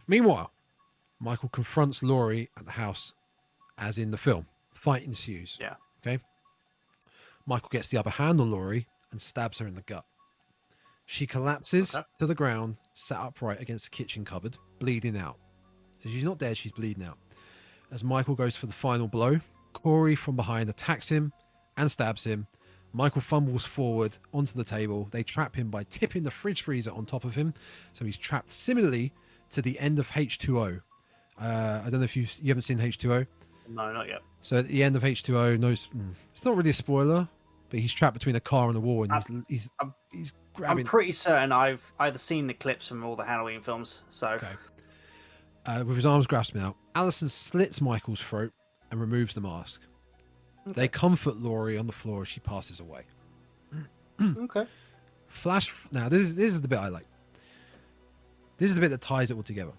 Meanwhile, Michael confronts Laurie at the house, as in the film. Fight ensues. Yeah. Okay. Michael gets the upper hand on Laurie and stabs her in the gut. She collapses to the ground, sat upright against the kitchen cupboard, bleeding out. So she's not dead, she's bleeding out. As Michael goes for the final blow, Corey from behind attacks him and stabs him. Michael fumbles forward onto the table. They trap him by tipping the fridge freezer on top of him. So he's trapped similarly to the end of H2O. I don't know if you haven't seen H2O. No, not yet. So at the end of H2O, it's not really a spoiler, but he's trapped between a car and a wall, and he's grabbing. I'm pretty certain I've either seen the clips from all the Halloween films. So with his arms grasping out, Alison slits Michael's throat and removes the mask. Okay. They comfort Laurie on the floor as she passes away. Okay. Now this is the bit I like. This is the bit that ties it all together.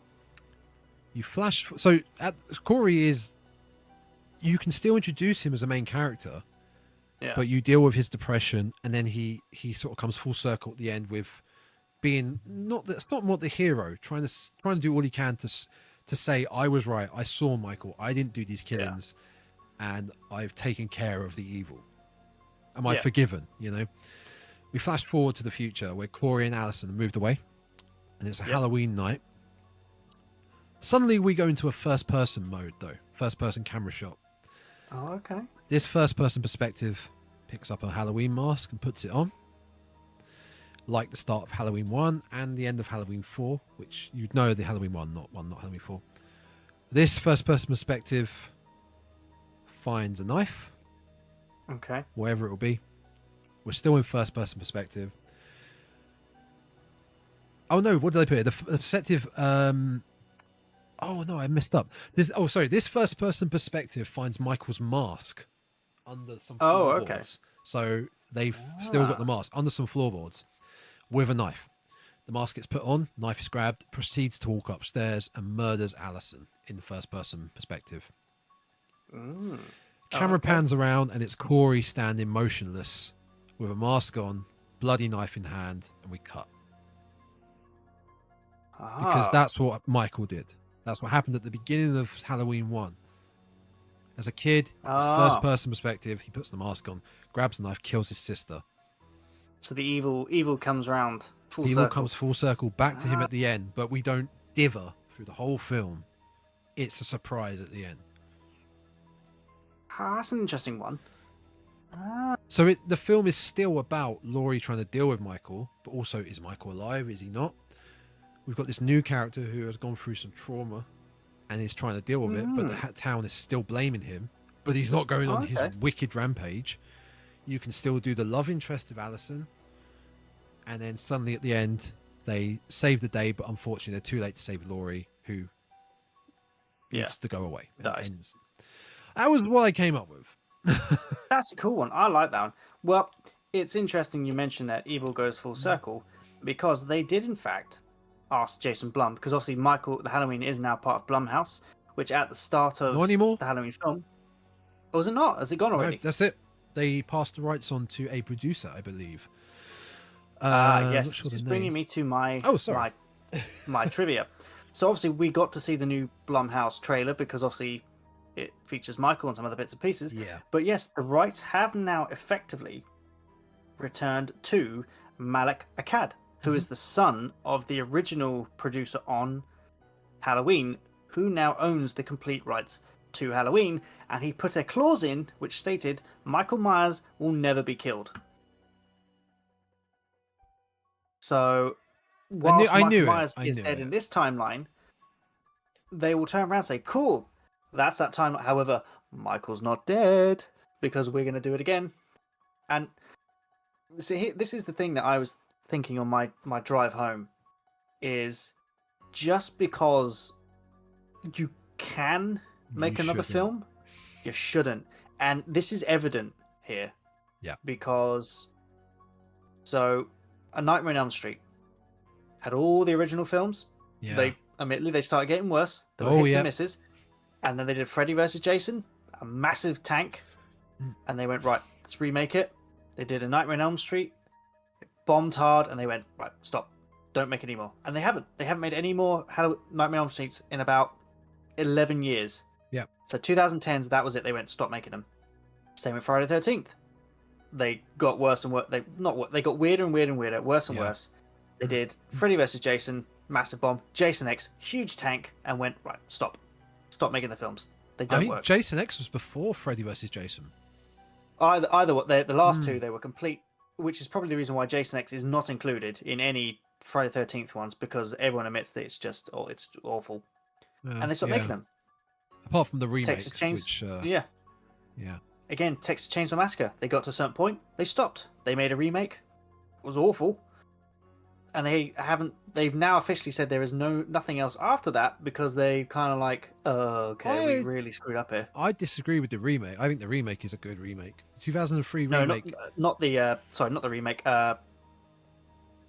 Corey is. You can still introduce him as a main character, but you deal with his depression, and then he sort of comes full circle at the end with being not the hero, trying to do all he can to say, I was right, I saw Michael, I didn't do these killings, and I've taken care of the evil. Am I forgiven? You know. We flash forward to the future where Corey and Alison have moved away, and it's a Halloween night. Suddenly we go into a first-person mode, though. First-person camera shot. Oh, okay. This first-person perspective picks up a Halloween mask and puts it on. Like the start of Halloween 1 and the end of Halloween 4, which you'd know the Halloween 1, not Halloween 4. This first-person perspective finds a knife. Okay. Wherever it will be. We're still in first-person perspective. Oh, no, what did I put here? The perspective... Oh no, I messed up. This first-person perspective finds Michael's mask under some floorboards. Okay. So they've still got the mask under some floorboards with a knife. The mask gets put on, knife is grabbed, proceeds to walk upstairs and murders Alison in the first-person perspective. Camera pans around and it's Corey standing motionless with a mask on, bloody knife in hand, and we cut. Because that's what Michael did. That's what happened at the beginning of Halloween 1. As a kid, his first-person perspective, he puts the mask on, grabs the knife, kills his sister. So the evil comes around full circle. Evil comes full circle back to him at the end, but we don't dither through the whole film. It's a surprise at the end. That's an interesting one. So the film is still about Laurie trying to deal with Michael, but also, is Michael alive? Is he not? We've got this new character who has gone through some trauma and is trying to deal with it, but the town is still blaming him. But he's not going on his wicked rampage. You can still do the love interest of Alison, and then suddenly at the end, they save the day, but unfortunately they're too late to save Laurie, who needs to go away. Ends. That was what I came up with. That's a cool one. I like that one. Well, it's interesting you mentioned that evil goes full circle, because they did, in fact, ask Jason Blum, because obviously the Halloween is now part of Blumhouse, which at the start of the Halloween film... Oh, is it not? Has it gone already? No, that's it. They passed the rights on to a producer, I believe. Yes, this is bringing me to my trivia. So obviously we got to see the new Blumhouse trailer because obviously it features Michael and some other bits and pieces. Yeah. But yes, the rights have now effectively returned to Malek Akkad, who is the son of the original producer on Halloween, who now owns the complete rights to Halloween, and he put a clause in which stated Michael Myers will never be killed. So, whilst Michael Myers is dead in this timeline, they will turn around and say, cool, that's that timeline. However, Michael's not dead because we're going to do it again. And see, this is the thing that I was thinking on my drive home, is just because you can make another film, you shouldn't. And this is evident here. Yeah. Because, so, A Nightmare on Elm Street had all the original films. Yeah. Admittedly, they started getting worse. There were hits and misses. And then they did Freddy vs. Jason, a massive tank. And they went, right, let's remake it. They did A Nightmare on Elm Street. It bombed hard, and they went, right, stop. Don't make any more. And they haven't. They haven't made any more Nightmare on Elm Streets in about 11 years. Yeah. So 2010s, that was it. They went, stop making them. Same with Friday the 13th. They got worse and worse. They got weirder and weirder and weirder, worse and worse. They did Freddy vs. Jason, massive bomb. Jason X, huge tank, and went, right, stop making the films. They don't work. Jason X was before Freddy vs. Jason. Either what the last two, they were complete, which is probably the reason why Jason X is not included in any Friday the 13th ones, because everyone admits that it's just it's awful, and they stopped making them. Apart from the remake, Texas Chainsaw, yeah. Again, Texas Chainsaw Massacre. They got to a certain point, they stopped. They made a remake. It was awful, and they've now officially said there is nothing else after that, because they kind of like, we really screwed up here. I disagree with the remake. I think the remake is a good remake. 2003 remake. No, not the remake.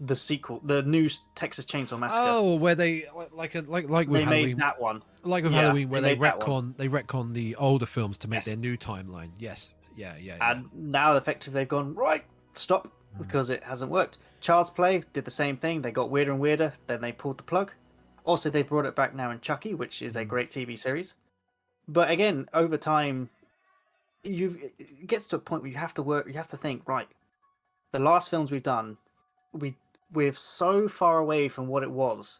The sequel, the new Texas Chainsaw Massacre. Oh, where they like with they Halloween, made that one. Like with Halloween, where they retcon the older films to make their new timeline. Yes, yeah. And now effectively they've gone, right, stop, because it hasn't worked. Child's Play did the same thing. They got weirder and weirder. Then they pulled the plug. Also, they brought it back now in Chucky, which is a great TV series. But again, over time, it gets to a point where you have to work. You have to think, right, the last films we've done, we're so far away from what it was.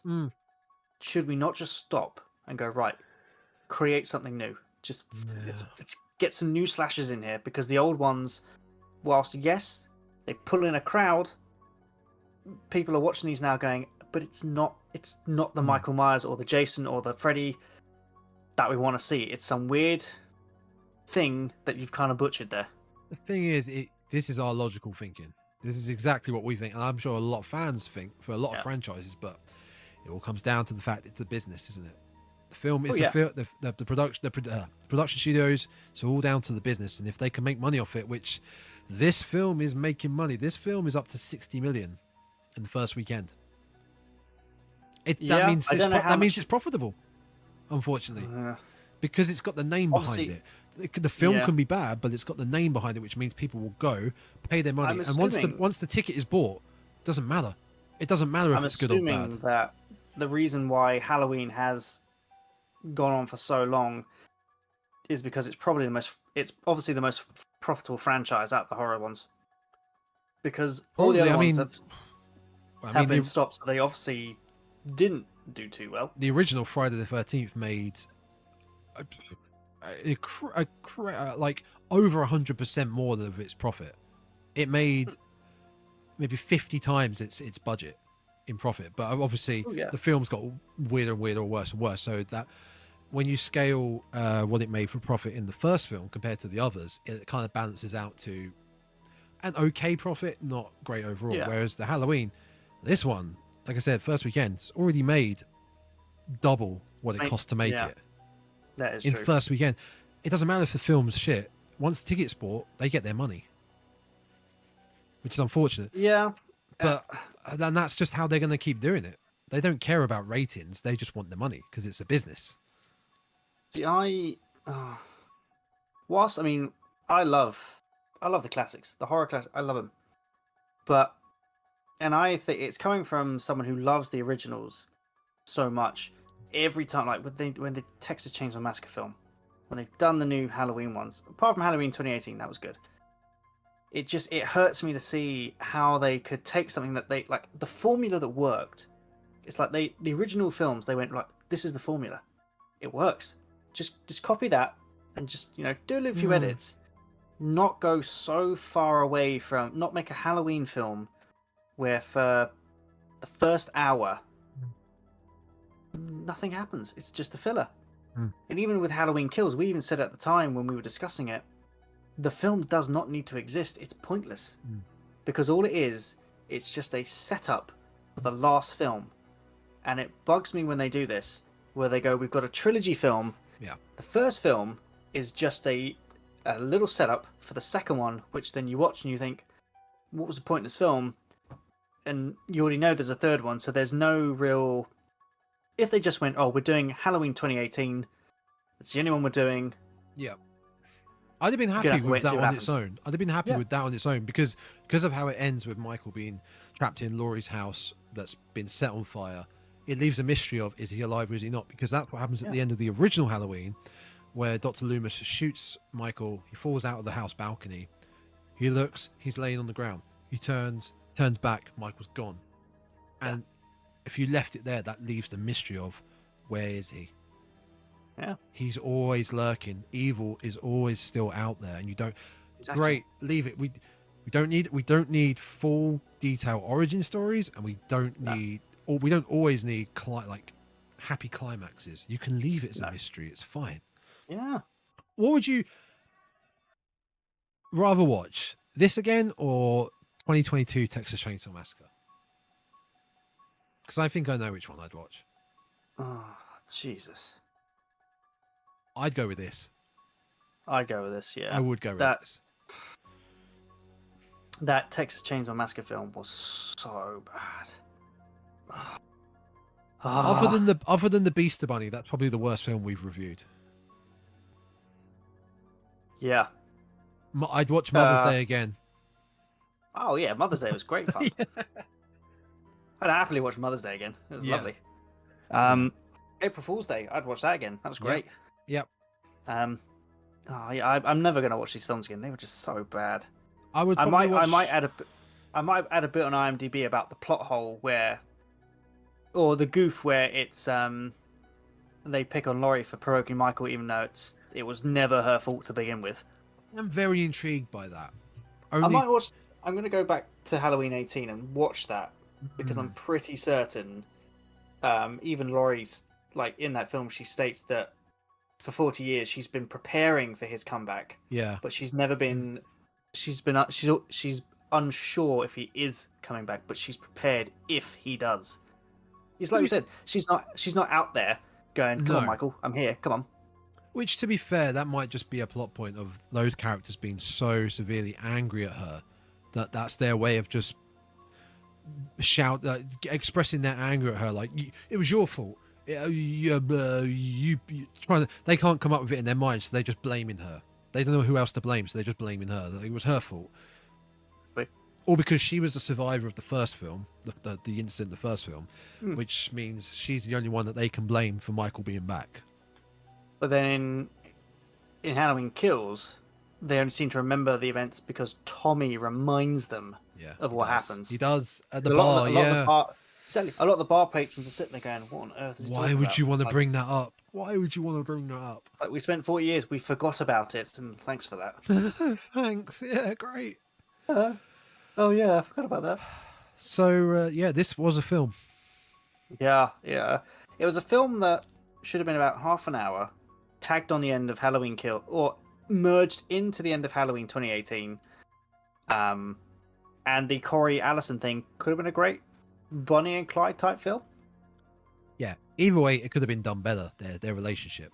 Should we not just stop and go, right, create something new? Just let's get some new slashers in here, because the old ones, whilst yes, they pull in a crowd, people are watching these now going, but it's not the Michael Myers or the Jason or the Freddy that we want to see. It's some weird thing that you've kind of butchered there. The thing is, this is our logical thinking. This is exactly what we think, and I'm sure a lot of fans think for a lot of franchises. But it all comes down to the fact it's a business, isn't it? The film is the production studios. It's all down to the business, and if they can make money off it, which this film is making money. This film is up to 60 million in the first weekend. That means it's profitable, unfortunately, because it's got the name behind it. The film can be bad, but it's got the name behind it, which means people will go pay their money. And once the ticket is bought, it doesn't matter. It doesn't matter if it's good or bad. I'm assuming that the reason why Halloween has gone on for so long is because it's obviously the most profitable franchise out of the horror ones. Because all the other ones have been stopped, so they obviously didn't do too well. The original Friday the 13th made like over 100% more of its profit. It made maybe 50 times its budget in profit, but obviously the film's got weirder and weirder, or worse and worse, so that when you scale what it made for profit in the first film compared to the others, it kind of balances out to an okay profit, not great overall. Whereas the Halloween, this one, like I said, first weekend, it's already made double what it cost to make it. That is in true. First weekend. It doesn't matter if the film's shit. Once the ticket's bought, they get their money, which is unfortunate. Yeah. But then that's just how they're going to keep doing it. They don't care about ratings. They just want the money because it's a business. See, I love the classics, the horror classics. I love them. And I think it's coming from someone who loves the originals so much. every time, like when the Texas Chainsaw Massacre film, when they've done the new Halloween ones, apart from Halloween 2018, that was good. It hurts me to see how they could take something that they like the formula that worked. It's like the original films, they went like, this is the formula, it works. Just copy that and just do a little few edits. Not go so far away from, not make a Halloween film where for the first hour nothing happens. It's just a filler. And even with Halloween Kills, we even said at the time when we were discussing it, the film does not need to exist. It's pointless. Because all it is, it's just a setup for the last film. And it bugs me when they do this, where they go, we've got a trilogy film. Yeah. The first film is just a little setup for the second one, which then you watch and you think, what was the point in this film? And you already know there's a third one, so there's no real... If they just went, oh, we're doing Halloween 2018, it's the only one we're doing. Yeah. I'd have been happy with that on its own. I'd have been happy with that on its own because of how it ends with Michael being trapped in Laurie's house that's been set on fire. It leaves a mystery of, is he alive or is he not? Because that's what happens at the end of the original Halloween, where Dr. Loomis shoots Michael. He falls out of the house balcony. He looks, he's laying on the ground. He turns back, Michael's gone. And if you left it there, that leaves the mystery of, where is he? Yeah. He's always lurking. Evil is always still out there, and you don't. Exactly. Great, leave it. We don't need full detail origin stories, and we don't need. Or we don't always need like happy climaxes. You can leave it as a mystery. It's fine. Yeah. What would you rather watch, this again or 2022 Texas Chainsaw Massacre? Because I think I know which one I'd watch. Oh, Jesus. I'd go with this. I'd go with this, yeah. I would go with this. That Texas Chainsaw Massacre film was so bad. Other than the Beaster Bunny, that's probably the worst film we've reviewed. Yeah. I'd watch Mother's Day again. Oh yeah, Mother's Day was great fun. I'd happily watch Mother's Day again. It was lovely. April Fool's Day, I'd watch that again. That was great. Yep. I'm never gonna watch these films again. They were just so bad. I might add a bit on IMDb about the plot hole or the goof where it's they pick on Laurie for provoking Michael, even though it was never her fault to begin with. I'm very intrigued by that. I'm going to go back to Halloween 18 and watch that because I'm pretty certain. Even Laurie's in that film, she states that for 40 years she's been preparing for his comeback. Yeah, but she's never been. She's unsure if he is coming back, but she's prepared if he does. It's like you said, she's not out there going, come on, Michael, I'm here, come on. Which, to be fair, that might just be a plot point of those characters being so severely angry at her that that's their way of just expressing their anger at her, like, it was your fault. You trying to. They can't come up with it in their minds, so they're just blaming her. They don't know who else to blame, so they're just blaming her. It was her fault. Or because she was the survivor of the first film, the incident in the first film, which means she's the only one that they can blame for Michael being back. But then in Halloween Kills, they only seem to remember the events because Tommy reminds them of what happens. He does at the bar, Exactly. A lot of the bar patrons are sitting there going, what on earth is he Why would you want to bring that up? Why would you want to bring that up? Like, we spent 40 years, we forgot about it, and thanks for that. Thanks, yeah, great. Oh yeah, I forgot about that. So this was a film. Yeah. It was a film that should have been about half an hour, tagged on the end of Halloween Kill, or merged into the end of Halloween 2018. And the Corey Allison thing could have been a great Bonnie and Clyde type film. Yeah. Either way, it could have been done better. Their relationship.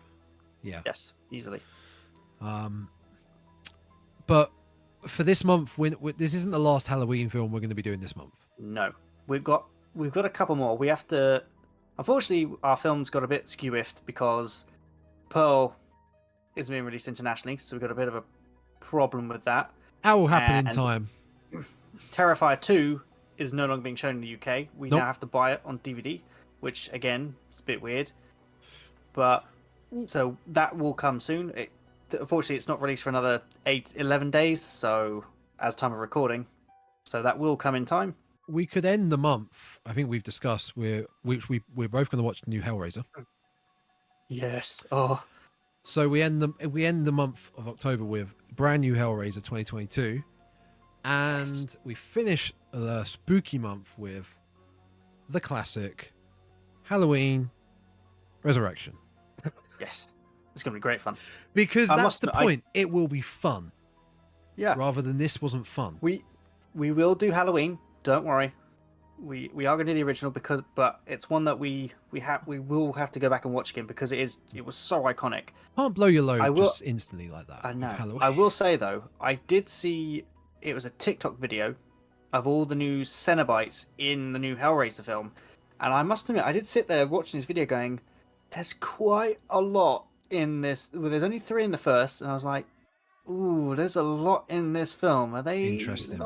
Yeah. Yes, easily. But for this month, this isn't the last Halloween film we're going to be doing this month. No, we've got a couple more. We have to. Unfortunately, our film's got a bit skew-iffed because Pearl isn't being released internationally, so we've got a bit of a problem with that. That will happen in time. Terrifier 2 is no longer being shown in the UK. We now have to buy it on DVD, which again is a bit weird. But so that will come soon. Unfortunately, it's not released for another 11 days. So as time of recording, so that will come in time. We could end the month. I think we've discussed we're both going to watch the new Hellraiser. Yes. Oh. So we end the month of October with brand new Hellraiser 2022, and we finish the spooky month with the classic Halloween Resurrection. Yes, it's going to be great fun. Because that's the point. It will be fun. Yeah. Rather than this wasn't fun. We will do Halloween. Don't worry. We are going to do the original but it's one that we will have to go back and watch again because it was so iconic. Can't blow your load just instantly like that. I know. I will say though, I did see it was a TikTok video of all the new Cenobites in the new Hellraiser film, and I must admit I did sit there watching this video going, "There's quite a lot in this." Well, there's only 3 in the first, and I was like, "Ooh, there's a lot in this film." Are they interesting?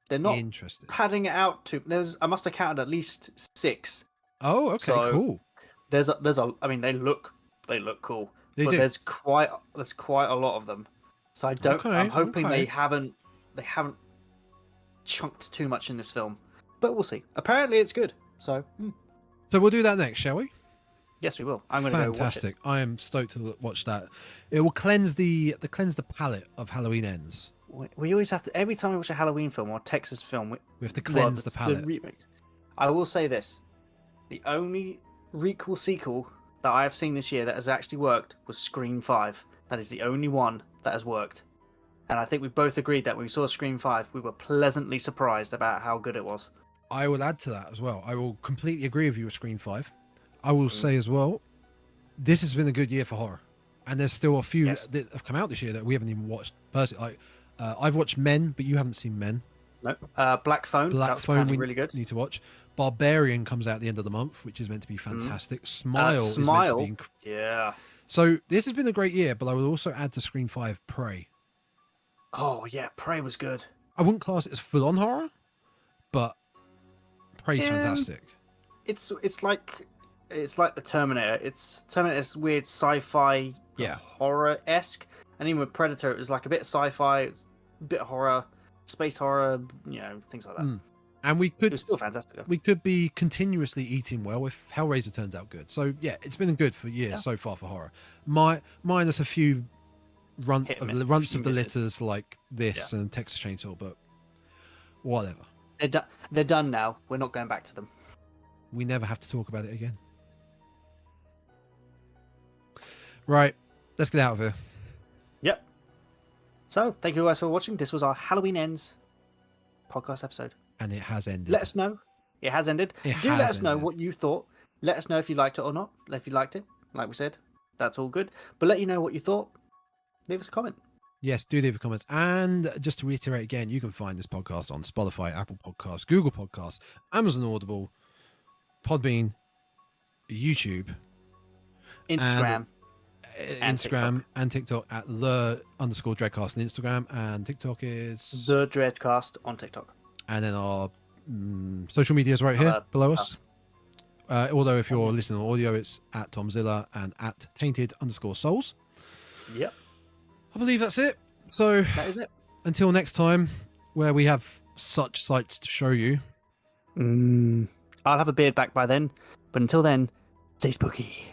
They're not interesting. padding it out too. I must have counted at least 6. Oh, okay, so cool. There's a. I mean, they look cool. But there's quite a lot of them. So I'm hoping they haven't chunked too much in this film. But we'll see. Apparently it's good. So we'll do that next, shall we? Yes, we will. I'm going to go watch it. Fantastic. I am stoked to watch that. It will cleanse the palate of Halloween Ends. We always have to, every time we watch a Halloween film or a Texas film, we have to cleanse the palate. I will say this. The only sequel that I have seen this year that has actually worked was Scream 5. That is the only one that has worked. And I think we both agreed that when we saw Scream 5, we were pleasantly surprised about how good it was. I will add to that as well. I will completely agree with you with Scream 5. I will say as well, this has been a good year for horror. And there's still a few that have come out this year that we haven't even watched personally. Like, I've watched Men, but you haven't seen Men. No. Black Phone. Black Phone, we really good. Need to watch. Barbarian comes out at the end of the month, which is meant to be fantastic. Smile is meant to be yeah. So this has been a great year, but I would also add to Scream 5 Prey. Oh yeah, Prey was good. I wouldn't class it as full-on horror, but Prey's fantastic. It's like the Terminator. Terminator's weird sci-fi, horror-esque, and even with Predator, it was like a bit sci-fi, a bit horror, space horror, things like that. And it was still fantastic though. We could be continuously eating well if Hellraiser turns out good. So yeah, it's been good for years so far for horror. Minus a few runts of the litters like this and Texas Chainsaw, but whatever. They're done now. We're not going back to them. We never have to talk about it again. Right, let's get out of here. Yep. So, thank you guys for watching. This was our Halloween Ends podcast episode. And it has ended. Let us know. It has ended. Let us know what you thought. Let us know if you liked it or not. If you liked it, like we said, that's all good. But let you know what you thought. Leave us a comment. Yes, do leave a comment. And just to reiterate again, you can find this podcast on Spotify, Apple Podcasts, Google Podcasts, Amazon Audible, Podbean, YouTube, Instagram and TikTok at _Dreadcast on Instagram, and TikTok is The Dreadcast on TikTok. And then our social media is right here below us. Although if you're listening on audio, it's at Tomzilla and at tainted_souls. Yep. I believe that's it. So that is it. Until next time, where we have such sights to show you. I'll have a beard back by then. But until then, stay spooky.